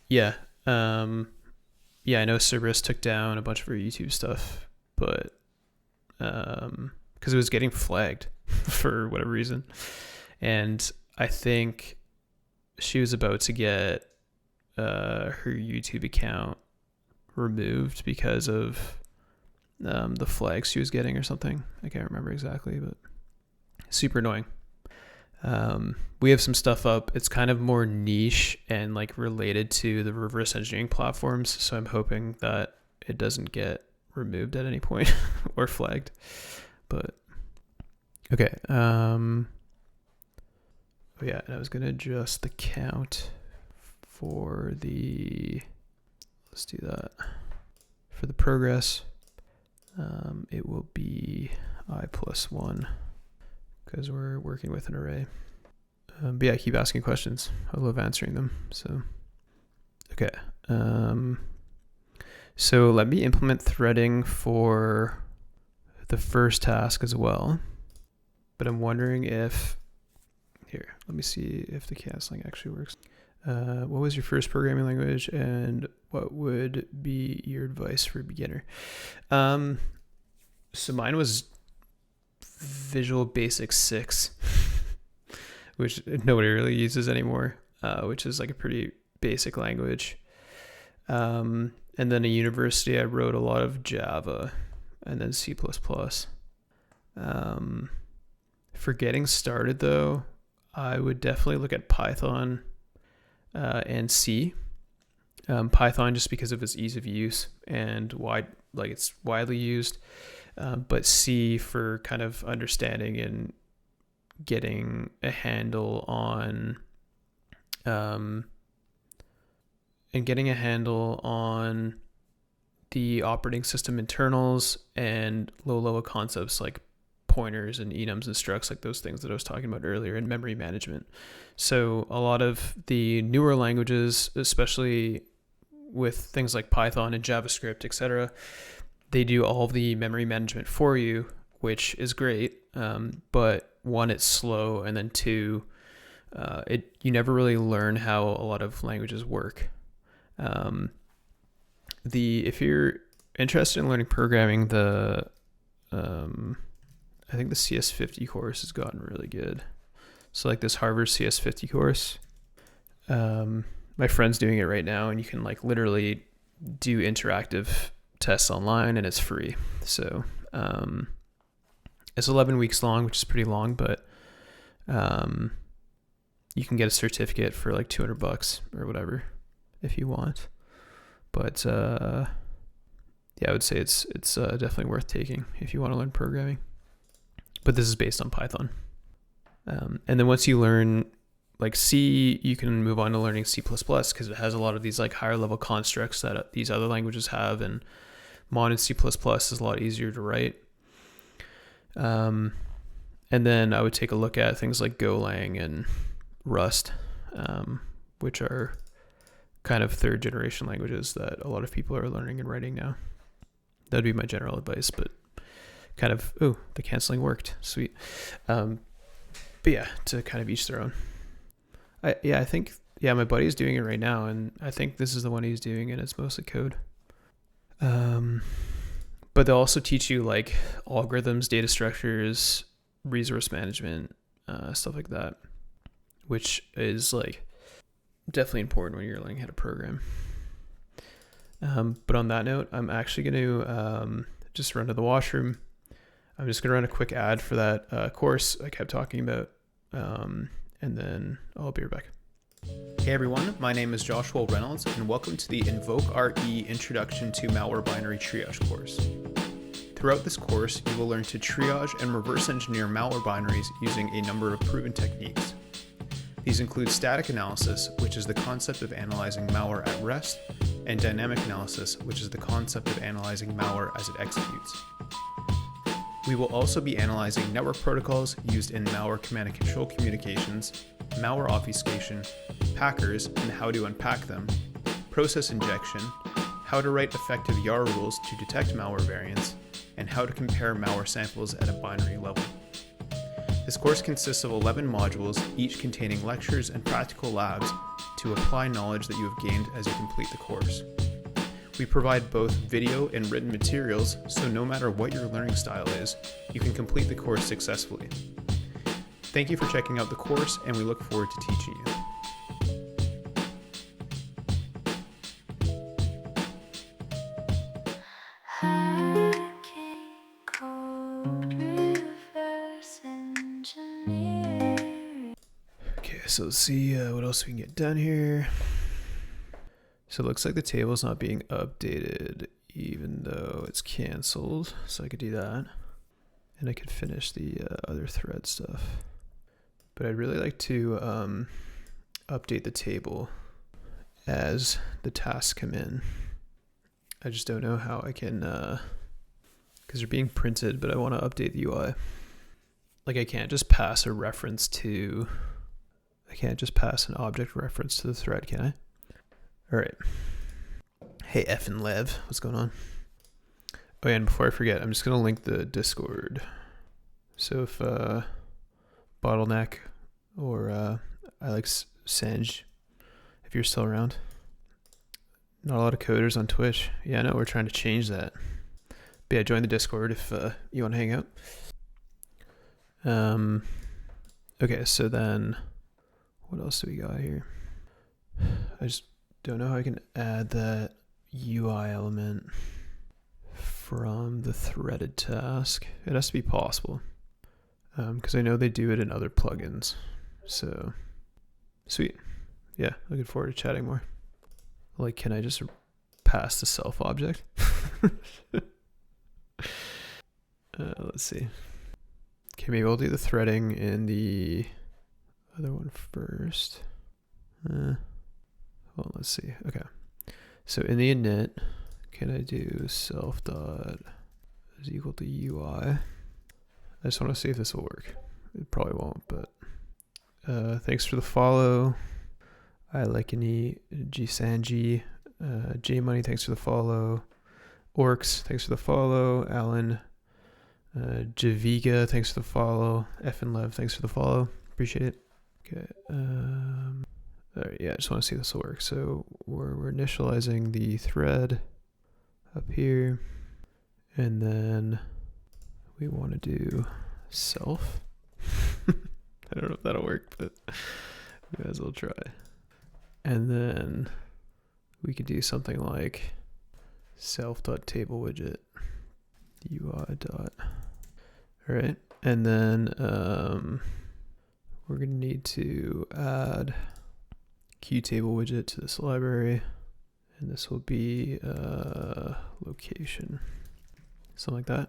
Yeah, I know Cerberus took down a bunch of our YouTube stuff, but because it was getting flagged for whatever reason, and I think she was about to get her YouTube account removed because of the flags she was getting or something. I can't remember exactly, but super annoying. We have some stuff up. It's kind of more niche and like related to the reverse engineering platforms, so I'm hoping that it doesn't get removed at any point or flagged. But okay. Oh yeah, and I was gonna adjust the count for the, let's do that. For the progress, it will be I+1 because we're working with an array. But yeah, keep asking questions. I love answering them. So, okay. So let me implement threading for the first task as well. But I'm wondering if, here, let me see if the canceling actually works. What was your first programming language, and what would be your advice for a beginner? So mine was Visual Basic 6, which nobody really uses anymore, which is like a pretty basic language. And then at university, I wrote a lot of Java and then C++. For getting started, though, I would definitely look at Python and C. Python just because of its ease of use and it's widely used, but C for kind of understanding and getting a handle on the operating system internals and low-level concepts like pointers and enums and structs, like those things that I was talking about earlier, and memory management. So a lot of the newer languages, especially with things like Python and JavaScript, etc., they do all of the memory management for you, which is great. But one, it's slow, and then two, you never really learn how a lot of languages work. If you're interested in learning programming, I think the CS50 course has gotten really good. So like this Harvard CS50 course, my friend's doing it right now, and you can like literally do interactive tests online and it's free. So it's 11 weeks long, which is pretty long, but you can get a certificate for like $200 or whatever if you want. But yeah, I would say it's definitely worth taking if you want to learn programming. But this is based on Python. And then once you learn like C, you can move on to learning C++ because it has a lot of these like higher level constructs that these other languages have, and mod in C++ is a lot easier to write. And then I would take a look at things like Golang and Rust, which are kind of third generation languages that a lot of people are learning and writing now. That'd be my general advice, but kind of, the canceling worked. Sweet. But yeah, to kind of each their own. I think my buddy's doing it right now, and I think this is the one he's doing, and it's mostly code. But they'll also teach you like algorithms, data structures, resource management, stuff like that, which is like definitely important when you're learning how to program. But on that note, I'm actually going to just run to the washroom. I'm just going to run a quick ad for that course I kept talking about, and then I'll be right back. Hey everyone, my name is Joshua Reynolds, and welcome to the Invoke RE Introduction to Malware Binary Triage course. Throughout this course, you will learn to triage and reverse engineer malware binaries using a number of proven techniques. These include static analysis, which is the concept of analyzing malware at rest, and dynamic analysis, which is the concept of analyzing malware as it executes. We will also be analyzing network protocols used in malware command and control communications, malware obfuscation, packers and how to unpack them, process injection, how to write effective Yara rules to detect malware variants, and how to compare malware samples at a binary level. This course consists of 11 modules, each containing lectures and practical labs to apply knowledge that you have gained as you complete the course. We provide both video and written materials, so no matter what your learning style is, you can complete the course successfully. Thank you for checking out the course, and we look forward to teaching you. Okay, so let's see what else we can get done here. So it looks like the table is not being updated, even though it's canceled. So I could do that. And I could finish the other thread stuff. But I'd really like to update the table as the tasks come in. I just don't know how I can, because they're being printed, but I want to update the UI. Like I can't just pass an object reference to the thread, can I? All right. Hey, effing Lev, what's going on? Oh yeah, and before I forget, I'm just going to link the Discord. So if Bottleneck or Alex Sanj, if you're still around. Not a lot of coders on Twitch. Yeah, I know, we're trying to change that. But yeah, join the Discord if you want to hang out. Okay, so then what else do we got here? I just don't know how I can add that UI element from the threaded task. It has to be possible because I know they do it in other plugins. So sweet. Yeah, looking forward to chatting more. Like, can I just pass the self object? Let's see. Okay, maybe I'll do the threading in the other one first. Well, let's see. Okay. So in the init, can I do self dot is equal to UI? I just want to see if this will work. It probably won't, but thanks for the follow. I like any G Sanji, J Money, thanks for the follow. Orcs, thanks for the follow. Alan, Javiga, thanks for the follow. F and Lev, thanks for the follow. Appreciate it. Okay. All right, yeah, I just want to see if this will work. So we're initializing the thread up here, and then we want to do self. I don't know if that'll work, but we might as well try. And then we could do something like self.table widget UI dot. All right, and then we're gonna need to add QTable widget to this library, and this will be location, something like that.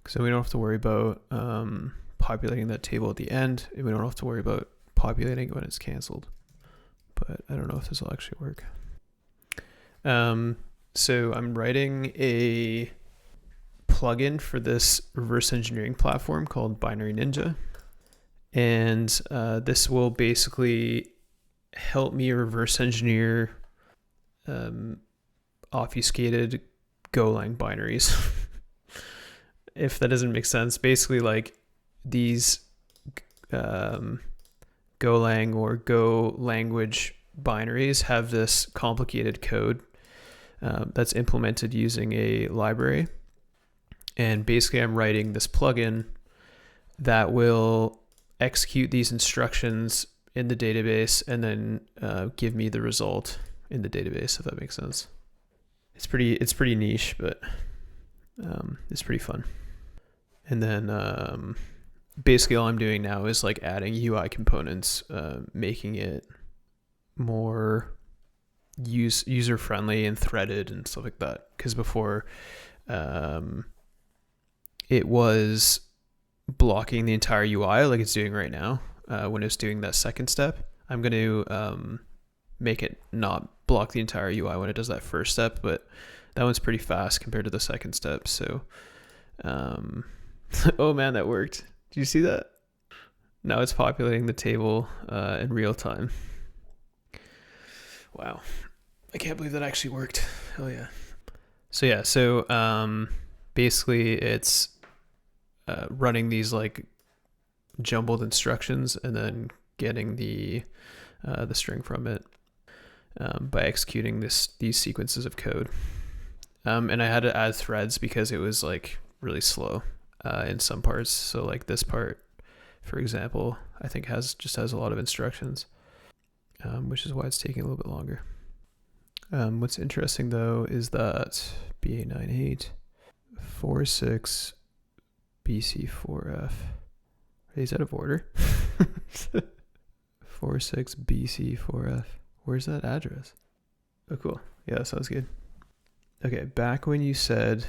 So we don't have to worry about populating that table at the end, and we don't have to worry about populating when it's canceled. But I don't know if this will actually work. So I'm writing a plugin for this reverse engineering platform called Binary Ninja. And this will basically help me reverse engineer obfuscated Golang binaries. If that doesn't make sense, basically like these Golang or Go language binaries have this complicated code that's implemented using a library. And basically I'm writing this plugin that will execute these instructions in the database and then give me the result in the database, if that makes sense. It's pretty niche, but it's pretty fun. And then basically all I'm doing now is like adding UI components, making it more user friendly and threaded and stuff like that. Because before it was blocking the entire UI like it's doing right now. When it's doing that second step, I'm going to make it not block the entire UI when it does that first step, but that one's pretty fast compared to the second step. So oh man, that worked. Did you see that? Now it's populating the table in real time. Wow. I can't believe that actually worked. Hell yeah. So basically it's running these like jumbled instructions and then getting the string from it by executing these sequences of code. And I had to add threads because it was like really slow in some parts. So like this part, for example, I think just has a lot of instructions, which is why it's taking a little bit longer. What's interesting though is that BA98 46 BC4F. Are these out of order? 46 BC4F. Where's that address? Oh, cool. Yeah, that sounds good. Okay, back when you said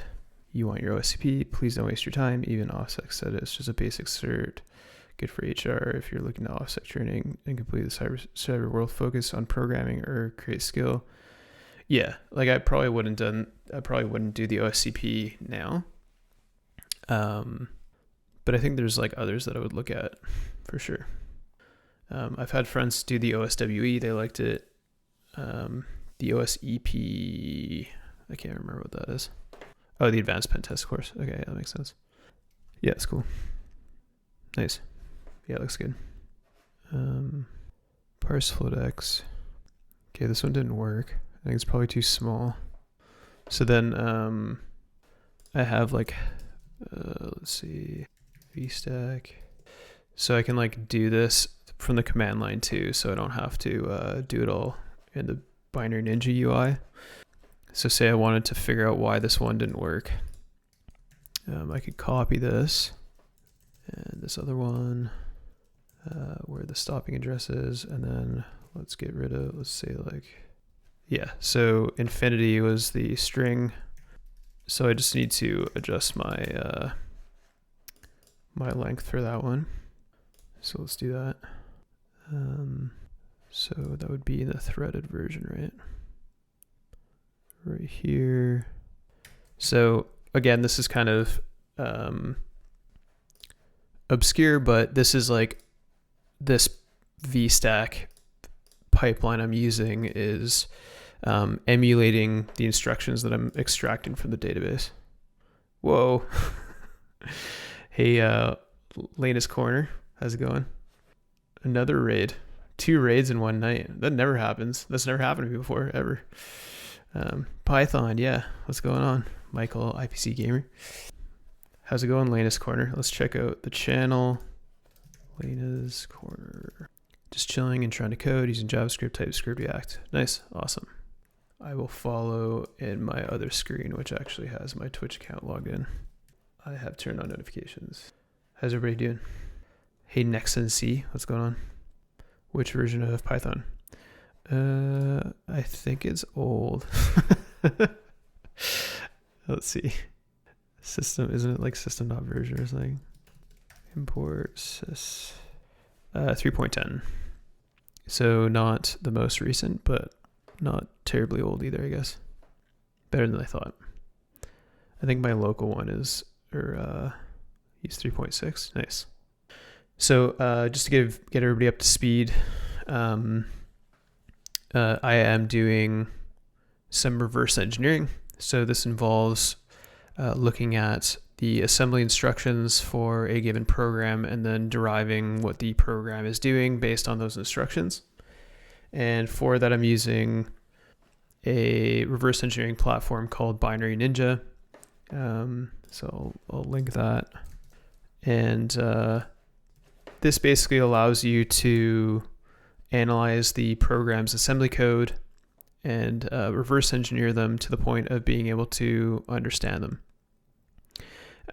you want your OSCP, please don't waste your time. Even OffSec said it's just a basic cert. Good for HR if you're looking to OffSec training and complete the cyber world focus on programming or create skill. Yeah, like I probably wouldn't do the OSCP now. But I think there's like others that I would look at for sure. I've had friends do the OSWE. They liked it. The OSEP, I can't remember what that is. Oh, the Advanced Pen Test course. Okay, that makes sense. Yeah, it's cool. Nice. Yeah, it looks good. Parse floatx. Okay, this one didn't work. I think it's probably too small. So then I have like, let's see, vstack. So I can like do this from the command line too, so I don't have to do it all in the Binary Ninja UI. So say I wanted to figure out why this one didn't work. I could copy this and this other one, where the stopping address is, and then let's get rid of, let's say like, yeah, so infinity was the string. So I just need to adjust my my length for that one. So let's do that. So that would be the threaded version, right? Right here. So again, this is kind of obscure, but this is like this vstack pipeline I'm using is emulating the instructions that I'm extracting from the database. Whoa. Hey, Lena's Corner, how's it going? Another raid. 2 raids in one night. That never happens. That's never happened to me before, ever. Python, yeah. What's going on? Michael, IPC Gamer. How's it going, Lena's Corner? Let's check out the channel. Lena's Corner. Just chilling and trying to code using JavaScript, TypeScript, React. Nice. Awesome. I will follow in my other screen, which actually has my Twitch account logged in. I have turned on notifications. How's everybody doing? Hey, Nexon C, what's going on? Which version of Python? I think it's old. Let's see. System, isn't it like system.version or something? Import sys 3.10. So not the most recent, but not terribly old either, I guess. Better than I thought. I think my local one is, or use 3.6. Nice. So just to get everybody up to speed, I am doing some reverse engineering. So this involves looking at the assembly instructions for a given program and then deriving what the program is doing based on those instructions. And for that, I'm using a reverse engineering platform called Binary Ninja. So I'll link that. And this basically allows you to analyze the program's assembly code and reverse engineer them to the point of being able to understand them.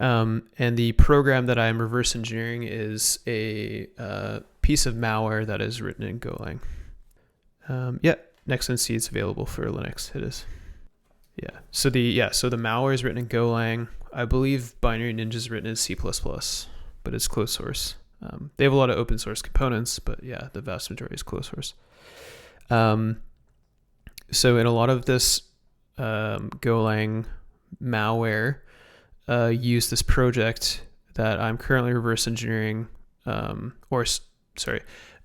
And the program that I'm reverse engineering is a piece of malware that is written in Golang. NextNC is available for Linux. It is. Yeah. So the malware is written in Golang. I believe Binary Ninja is written in C++, but it's closed source. They have a lot of open source components, but yeah, the vast majority is closed source. So in a lot of this Golang malware, use this project that I'm currently reverse engineering,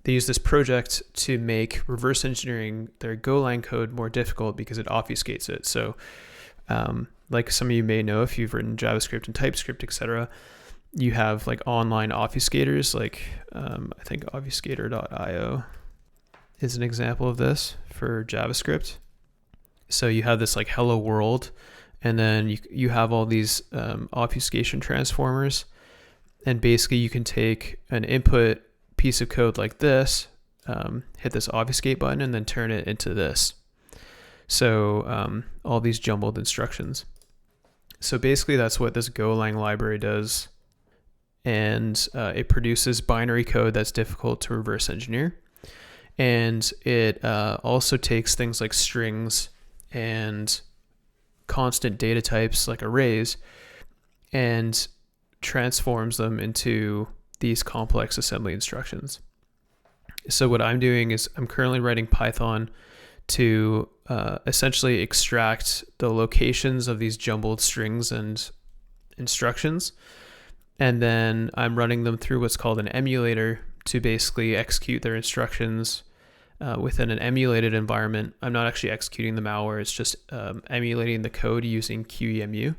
they use this project to make reverse engineering their Golang code more difficult because it obfuscates it. So like some of you may know, if you've written JavaScript and TypeScript, etc., you have like online obfuscators, like I think obfuscator.io is an example of this for JavaScript. So you have this like hello world, and then you have all these obfuscation transformers, and basically you can take an input piece of code like this, hit this obfuscate button, and then turn it into this. So all these jumbled instructions. So basically that's what this Golang library does, and it produces binary code that's difficult to reverse engineer. And it also takes things like strings and constant data types like arrays and transforms them into these complex assembly instructions. So what I'm doing is I'm currently writing Python to essentially extract the locations of these jumbled strings and instructions, and then I'm running them through what's called an emulator to basically execute their instructions within an emulated environment. I'm not actually executing the malware, it's just emulating the code using QEMU.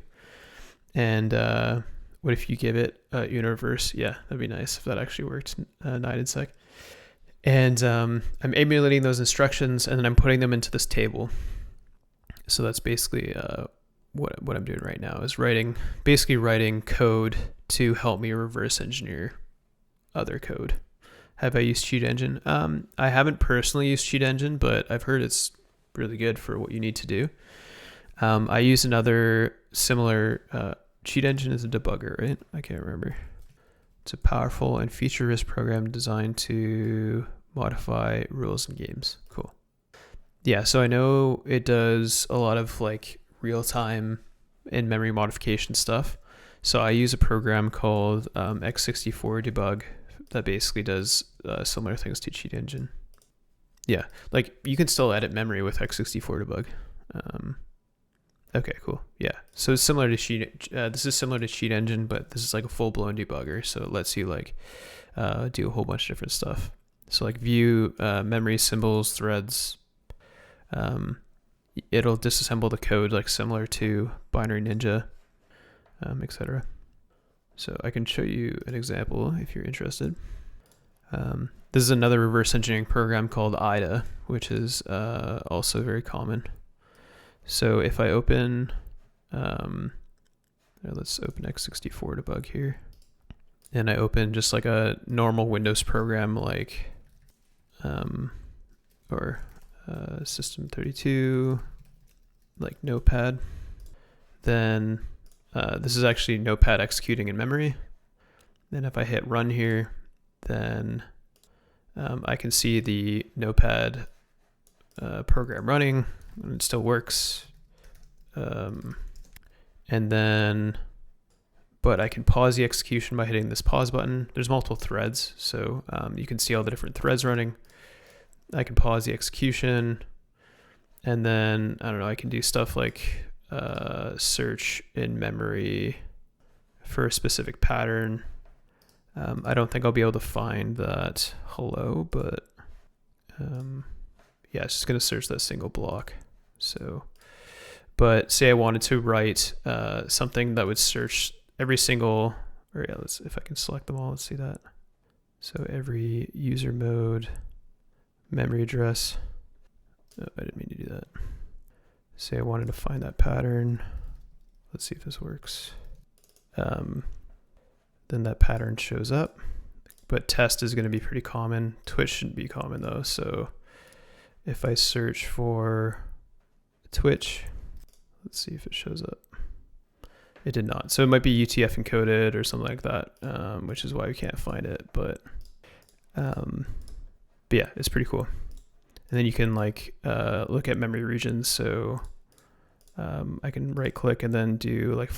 And what if you give it universe? Yeah, that'd be nice if that actually worked, 9-sec. And I'm emulating those instructions, and then I'm putting them into this table. So that's basically what I'm doing right now, is writing code to help me reverse engineer other code. Have I used Cheat Engine? I haven't personally used Cheat Engine, but I've heard it's really good for what you need to do. I use another similar, Cheat Engine is a debugger, right? I can't remember. It's a powerful and feature-rich program designed to modify rules in games. Cool. Yeah, so I know it does a lot of like real-time in-memory modification stuff. So I use a program called x64 debug that basically does similar things to Cheat Engine. Yeah, like you can still edit memory with x64 debug. Okay, cool. Yeah, so it's similar to this is similar to Cheat Engine, but this is like a full-blown debugger, so it lets you like do a whole bunch of different stuff. So like view memory symbols, threads. It'll disassemble the code like similar to Binary Ninja, etc. So I can show you an example if you're interested. This is another reverse engineering program called IDA, which is also very common. So if I open, let's open x64 debug here, and I open just like a normal Windows program like, or System32, like Notepad. Then this is actually Notepad executing in memory. Then if I hit run here, then I can see the Notepad program running, and it still works. And then, but I can pause the execution by hitting this pause button. There's multiple threads, so you can see all the different threads running. I can pause the execution, and then, I don't know, I can do stuff like search in memory for a specific pattern. I don't think I'll be able to find that hello, but yeah, it's just going to search that single block. So, but say I wanted to write something that would search every single, or yeah, if I can select them all, let's see that. So every user mode, memory address. Oh, I didn't mean to do that. Say I wanted to find that pattern. Let's see if this works. Then that pattern shows up, but test is going to be pretty common. Twitch shouldn't be common though. So if I search for Twitch, let's see if it shows up. It did not. So it might be UTF encoded or something like that, which is why we can't find it. But yeah, it's pretty cool. And then you can like look at memory regions. So I can right click and then do like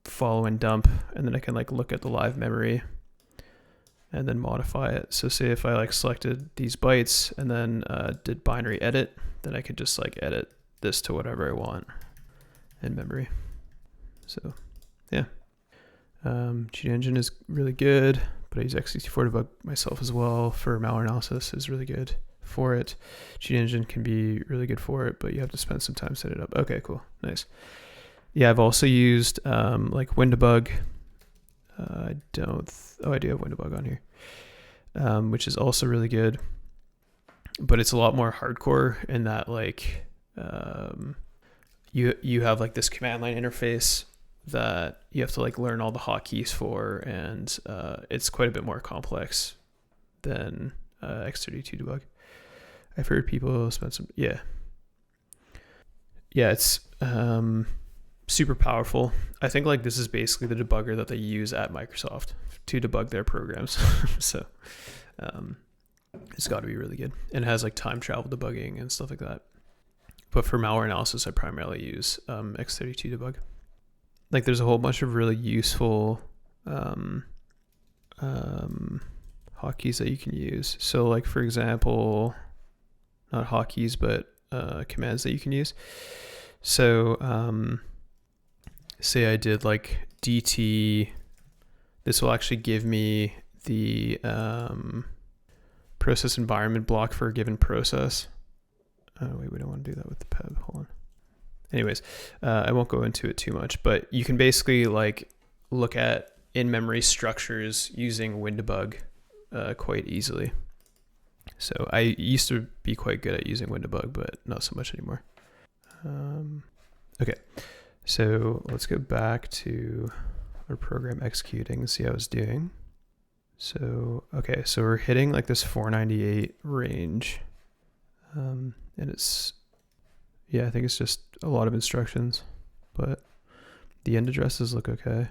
follow and dump, and then I can like look at the live memory and then modify it. So say if I like selected these bytes and then did binary edit, then I could just like edit this to whatever I want in memory. So yeah, Cheat Engine is really good, but I use x64 debug myself as well for malware analysis. Is really good for it. Cheat Engine can be really good for it, but you have to spend some time setting it up. Okay, cool, nice. Yeah, I've also used like WinDebug. I do have WinDebug on here, which is also really good, but it's a lot more hardcore in that like you have like this command line interface that you have to like learn all the hotkeys for, and it's quite a bit more complex than x32 debug. I've heard people spend some yeah, it's super powerful. I think like this is basically the debugger that they use at Microsoft to debug their programs. So it's got to be really good, and it has like time travel debugging and stuff like that. But for malware analysis, I primarily use x32 debug. Like there's a whole bunch of really useful hotkeys that you can use. So like for example, not hotkeys, but commands that you can use. So say I did like DT, this will actually give me the process environment block for a given process. Oh wait, we don't want to do that with the peb, hold on. Anyways, I won't go into it too much, but you can basically like look at in-memory structures using WinDebug quite easily. So I used to be quite good at using WinDebug, but not so much anymore. Okay, so let's go back to our program executing and see how it's doing. So, okay, so we're hitting like this 498 range. And it's, yeah, I think it's just a lot of instructions, but the end addresses look okay.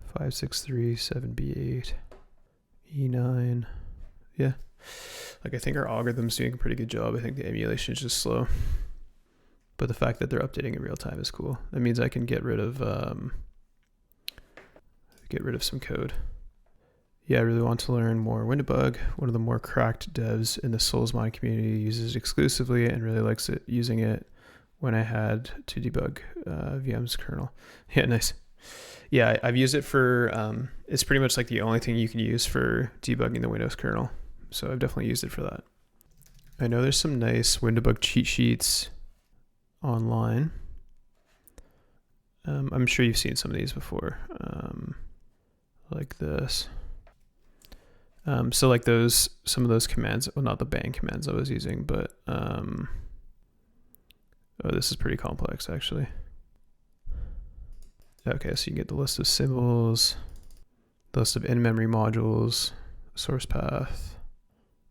563, 7B8, E9. Yeah. Like I think our algorithm's doing a pretty good job. I think the emulation is just slow, but the fact that they're updating in real time is cool. That means I can get rid of some code. Yeah, I really want to learn more WinDebug. One of the more cracked devs in the Souls Mine community uses it exclusively and really likes it using it when I had to debug VM's kernel. Yeah, nice. Yeah, I've used it for, it's pretty much like the only thing you can use for debugging the Windows kernel. So I've definitely used it for that. I know there's some nice WinDebug cheat sheets online. I'm sure you've seen some of these before, like this. So like some of those commands, well, not the bang commands I was using, but, oh, this is pretty complex actually. Okay, so you can get the list of symbols, the list of in-memory modules, source path,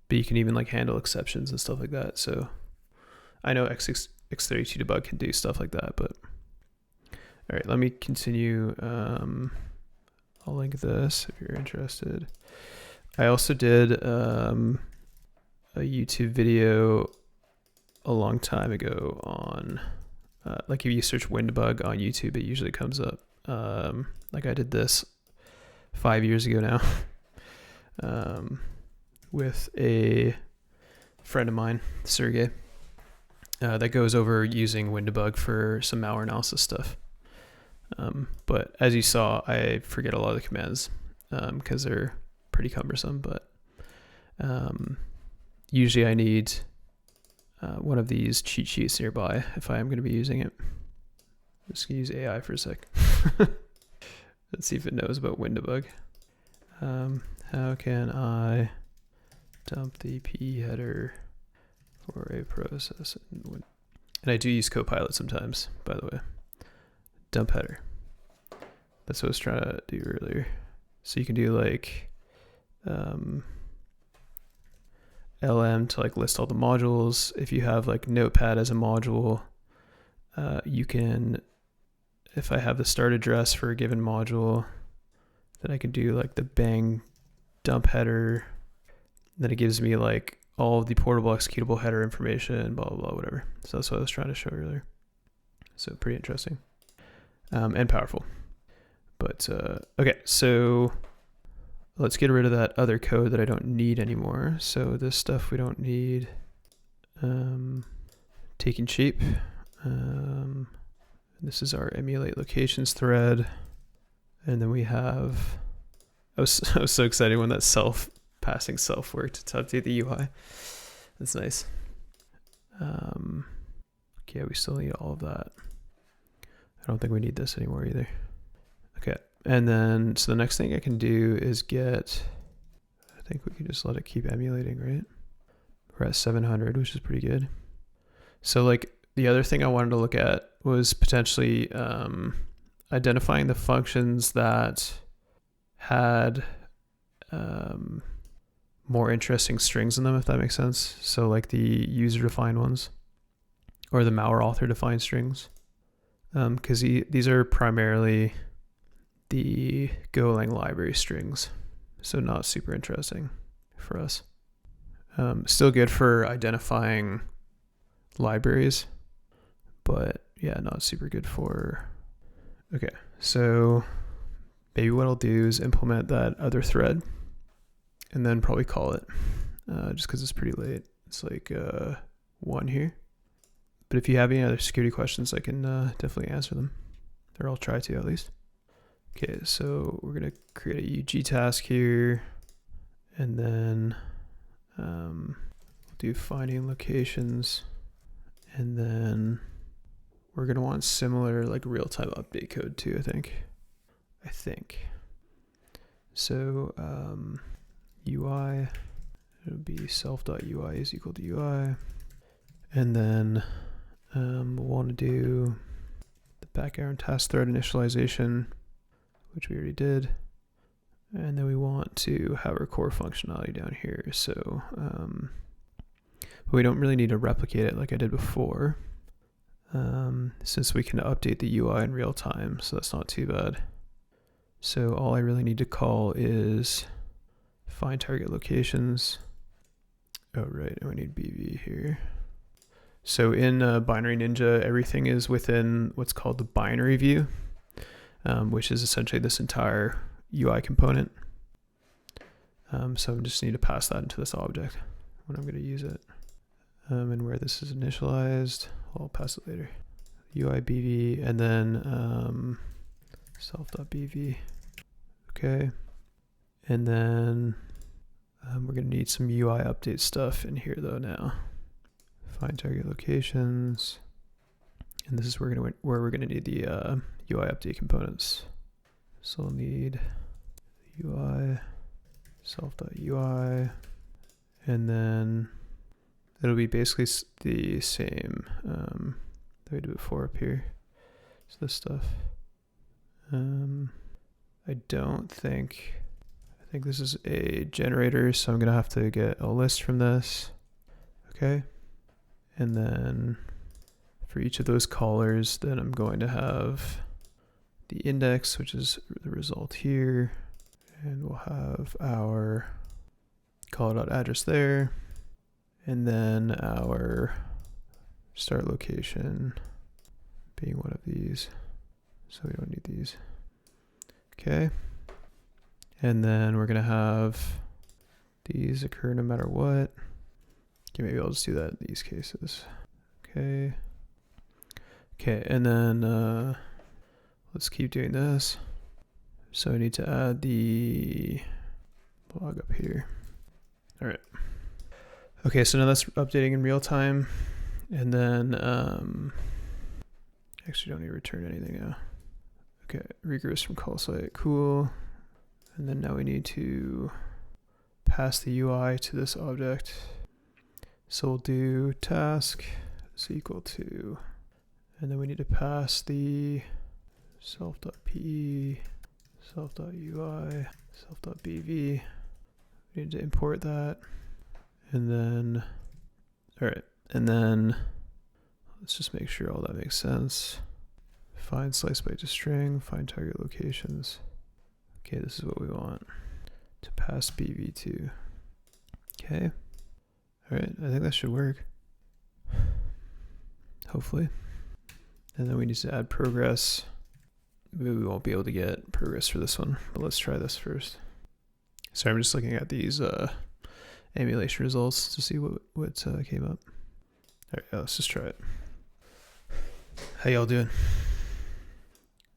but you can even like handle exceptions and stuff like that. So I know x32 debug can do stuff like that. But all right, let me continue. I'll link this if you're interested. I also did a YouTube video a long time ago on like if you search WinDebug on YouTube, it usually comes up. Like I did this 5 years ago now with a friend of mine, Sergey, that goes over using WinDebug for some malware analysis stuff. But as you saw, I forget a lot of the commands because they're pretty cumbersome, but usually I need one of these cheat sheets nearby if I am going to be using it. I'm just going to use AI for a sec. Let's see if it knows about WinDebug. How can I dump the PE header for a process? And I do use Copilot sometimes, by the way. Dump header. That's what I was trying to do earlier. So you can do like LM to like list all the modules. If you have like Notepad as a module, you can, if I have the start address for a given module, then I can do like the bang dump header. Then it gives me like all of the portable executable header information, blah, blah, blah, whatever. So that's what I was trying to show earlier. So pretty interesting and powerful. But okay, so let's get rid of that other code that I don't need anymore. So this stuff we don't need. Taking shape. This is our emulate locations thread. And then we have, I was so excited when that passing self worked to update the UI. That's nice. Okay, we still need all of that. I don't think we need this anymore either. Okay, and then, so the next thing I can do is get, I think we can just let it keep emulating, right? We're at 700, which is pretty good. So like the other thing I wanted to look at was potentially identifying the functions that had more interesting strings in them, if that makes sense. So like the user-defined ones or the malware author-defined strings. Because these are primarily the Golang library strings, so not super interesting for us. Still good for identifying libraries, but yeah, not super good for... Okay, so maybe what I'll do is implement that other thread and then probably call it, just because it's pretty late. It's like 1 here. But if you have any other security questions, I can definitely answer them, or I'll try to at least. Okay, so we're going to create a UG task here, and then we'll do finding locations, and then we're going to want similar like real-time update code too, I think. So UI, it'll be self.ui is equal to UI, and then we'll want to do the background task thread initialization, which we already did. And then we want to have our core functionality down here. So but we don't really need to replicate it like I did before, since we can update the UI in real time. So that's not too bad. So all I really need to call is find target locations. Oh, right. And we need BV here. So in Binary Ninja, everything is within what's called the binary view, which is essentially this entire UI component. So I just need to pass that into this object when I'm going to use it. And where this is initialized, I'll pass it later. UI BV, and then self.bv. Okay. And then we're going to need some UI update stuff in here though now. Find target locations, and this is where we're going to need the UI update components. So we'll need UI self.ui, and then it'll be basically the same that we did before up here. So this stuff. I think this is a generator, so I'm going to have to get a list from this. Okay. And then for each of those callers, then I'm going to have the index, which is the result here, and we'll have our call.address there, and then our start location being one of these, so we don't need these. Okay, and then we're gonna have these occur no matter what. Okay, maybe I'll just do that in these cases. Okay, and then let's keep doing this. So I need to add the log up here. All right. Okay, so now that's updating in real time. And then, actually don't need to return anything now. Okay, regress from call site, cool. And then now we need to pass the UI to this object. So we'll do task is equal to, and then we need to pass the self.pe, self.ui, self.bv. We need to import that. And then, all right, and then let's just make sure all that makes sense. Find slice byte to string, find target locations. Okay, this is what we want to pass bv to. Okay, all right, I think that should work. Hopefully. And then we need to add progress. Maybe we won't be able to get progress for this one, but let's try this first. So I'm just looking at these emulation results to see what came up. All right, let's just try it. How y'all doing?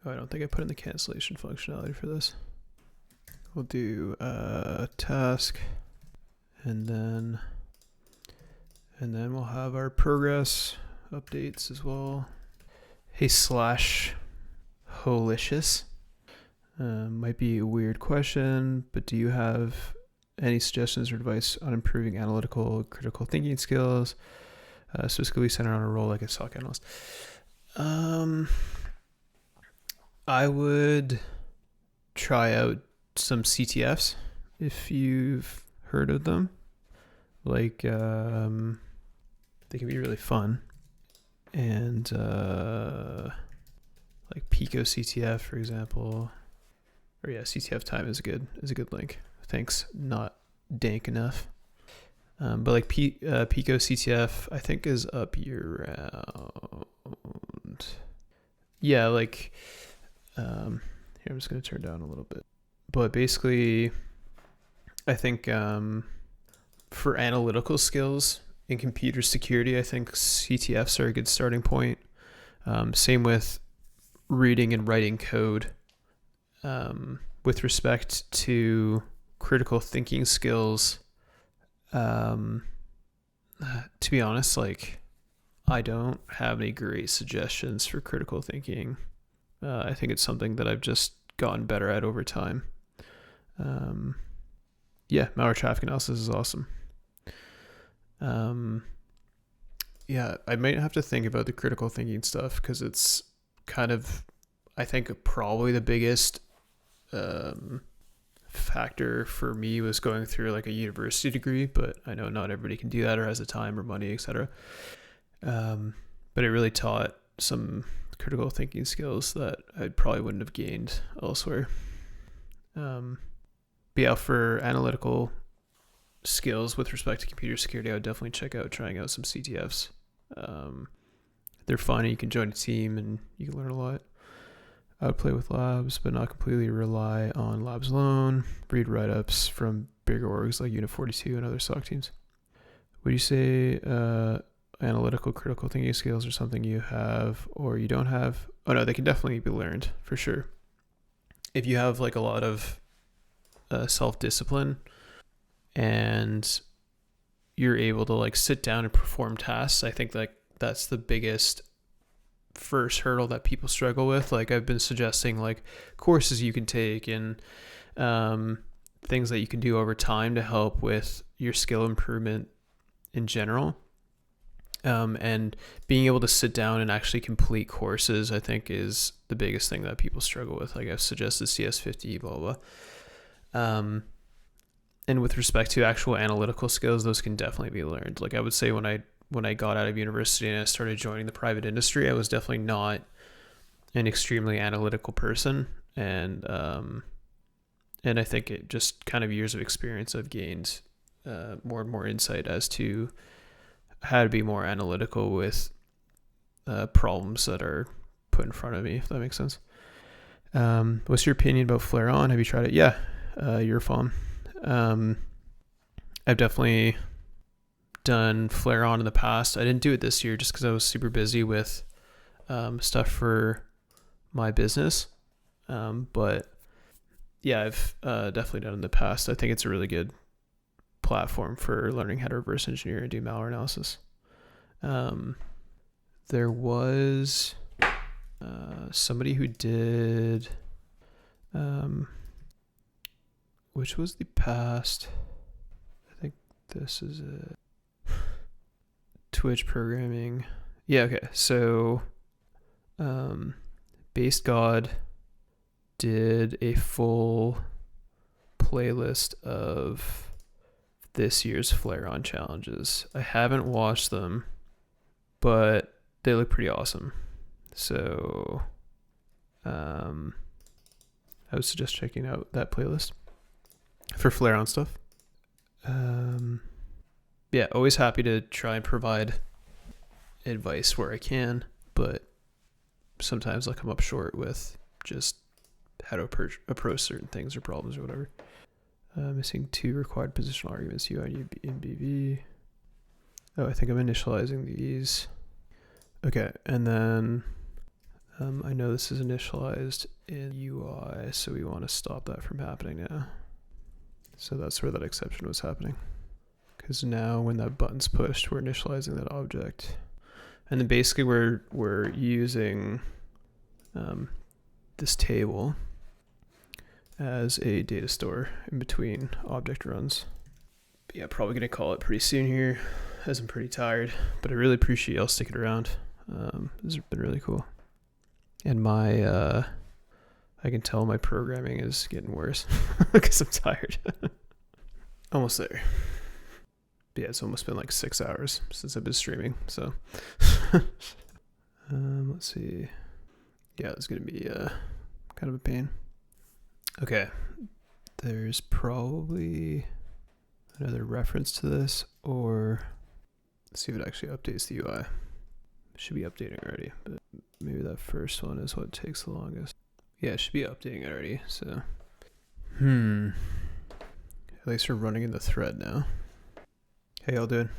Oh, I don't think I put in the cancellation functionality for this. We'll do task, and then we'll have our progress updates as well. Hey /Holicious. Might be a weird question, but do you have any suggestions or advice on improving analytical, critical thinking skills, specifically centered on a role like a SOC analyst? I would try out some CTFs if you've heard of them. Like, they can be really fun. And like Pico CTF, for example. Or yeah, CTF time is a good link. Thanks, not dank enough. But like Pico CTF, I think is up year round. Yeah, like here I'm just gonna turn down a little bit. But basically, I think for analytical skills in computer security, I think CTFs are a good starting point. Same with reading and writing code. With respect to critical thinking skills, to be honest, like I don't have any great suggestions for critical thinking. I think it's something that I've just gotten better at over time. Yeah, malware traffic analysis is awesome. Yeah, I might have to think about the critical thinking stuff because it's kind of, I think probably the biggest factor for me was going through like a university degree, but I know not everybody can do that or has the time or money, etc. But it really taught some critical thinking skills that I probably wouldn't have gained elsewhere. But yeah, for analytical skills with respect to computer security, I would definitely check out trying out some CTFs. They're fun and you can join a team and you can learn a lot. I would play with labs, but not completely rely on labs alone. Read write-ups from bigger orgs like Unit 42 and other SOC teams. Would you say analytical critical thinking skills are something you have or you don't have? Oh no, they can definitely be learned for sure. If you have like a lot of self-discipline and you're able to like sit down and perform tasks, I think like that's the biggest first hurdle that people struggle with. Like I've been suggesting like courses you can take and things that you can do over time to help with your skill improvement in general. And being able to sit down and actually complete courses, I think is the biggest thing that people struggle with. Like I've suggested CS50, blah, blah. And with respect to actual analytical skills, those can definitely be learned. Like I would say when I when I got out of university and I started joining the private industry, I was definitely not an extremely analytical person, and I think it just kind of years of experience I've gained more and more insight as to how to be more analytical with problems that are put in front of me, if that makes sense. What's your opinion about Flare On? Have you tried it? Yeah, you're fun. I've definitely done Flare On in the past. I didn't do it this year just because I was super busy with stuff for my business. But yeah, I've definitely done it in the past. I think it's a really good platform for learning how to reverse engineer and do malware analysis. There was somebody who did, which was the past, I think this is it. Twitch programming. Yeah, okay. So, Based God did a full playlist of this year's Flare On challenges. I haven't watched them, but they look pretty awesome. So, I would suggest checking out that playlist for Flare On stuff. Yeah, always happy to try and provide advice where I can, but sometimes I'll come up short with just how to approach certain things or problems or whatever. Missing 2 required positional arguments, UI and BV. Oh, I think I'm initializing these. Okay, and then I know this is initialized in UI, so we want to stop that from happening now. So that's where that exception was happening. Because now when that button's pushed, we're initializing that object. And then basically we're using this table as a data store in between object runs. But yeah, probably going to call it pretty soon here, as I'm pretty tired. But I really appreciate y'all sticking around. This has been really cool. And I can tell my programming is getting worse because I'm tired. Almost there. But yeah, it's almost been like 6 hours since I've been streaming, so let's see. Yeah, it's gonna be kind of a pain. Okay, there's probably another reference to this, or let's see if it actually updates the UI. It should be updating already, but maybe that first one is what takes the longest. Yeah, it should be updating already, so at least we're running in the thread now. Hey, y'all doing?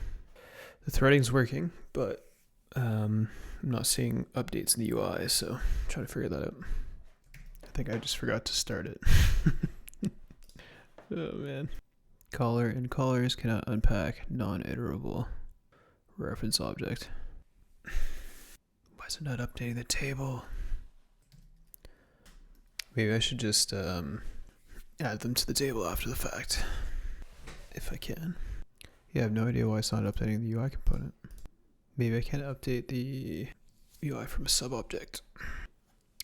The threading's working, but I'm not seeing updates in the UI, so I'm trying to figure that out. I think I just forgot to start it. Oh man. Caller and callers cannot unpack non-iterable reference object. Why is it not updating the table? Maybe I should just add them to the table after the fact, if I can. Yeah, I have no idea why it's not updating the UI component. Maybe I can't update the UI from a sub-object.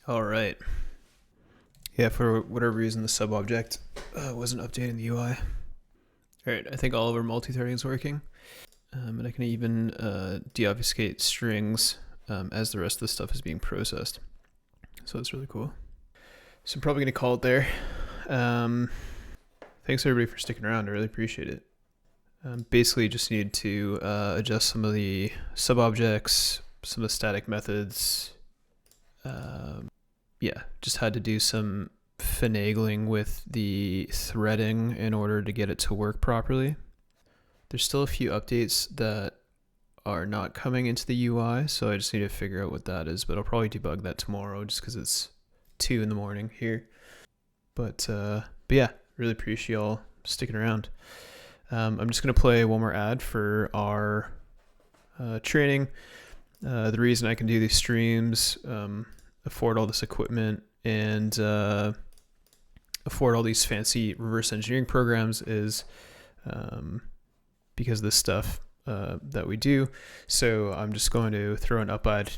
All right. Yeah, for whatever reason, the sub-object wasn't updating the UI. All right, I think all of our multi-threading is working. And I can even deobfuscate strings as the rest of the stuff is being processed. So that's really cool. So I'm probably going to call it there. Thanks everybody for sticking around. I really appreciate it. Basically just need to adjust some of the sub-objects, some of the static methods. Yeah, just had to do some finagling with the threading in order to get it to work properly. There's still a few updates that are not coming into the UI, so I just need to figure out what that is, but I'll probably debug that tomorrow just because it's 2 a.m. here. But yeah, really appreciate y'all sticking around. I'm just going to play one more ad for our training. The reason I can do these streams, afford all this equipment, and afford all these fancy reverse engineering programs is because of this stuff that we do. So I'm just going to throw an up ad,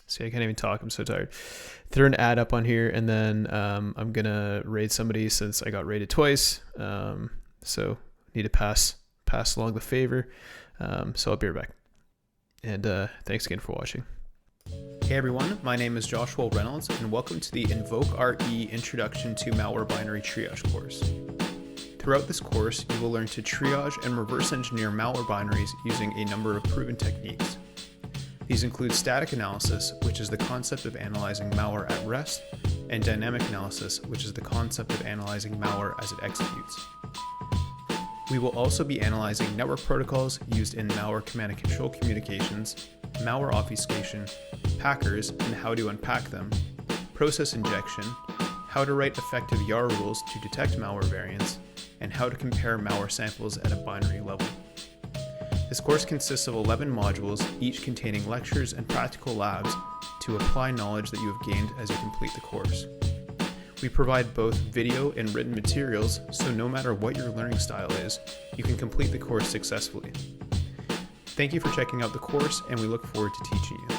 see, I can't even talk, I'm so tired. Throw an ad up on here, and then I'm gonna raid somebody since I got raided twice. So need to pass along the favor. So I'll be right back. And thanks again for watching. Hey everyone, my name is Joshua Reynolds, and welcome to the InvokeRE Introduction to Malware Binary Triage course. Throughout this course, you will learn to triage and reverse engineer malware binaries using a number of proven techniques. These include static analysis, which is the concept of analyzing malware at rest, and dynamic analysis, which is the concept of analyzing malware as it executes. We will also be analyzing network protocols used in malware command and control communications, malware obfuscation, packers and how to unpack them, process injection, how to write effective Yara rules to detect malware variants, and how to compare malware samples at a binary level. This course consists of 11 modules, each containing lectures and practical labs to apply knowledge that you have gained as you complete the course. We provide both video and written materials, so no matter what your learning style is, you can complete the course successfully. Thank you for checking out the course, and we look forward to teaching you.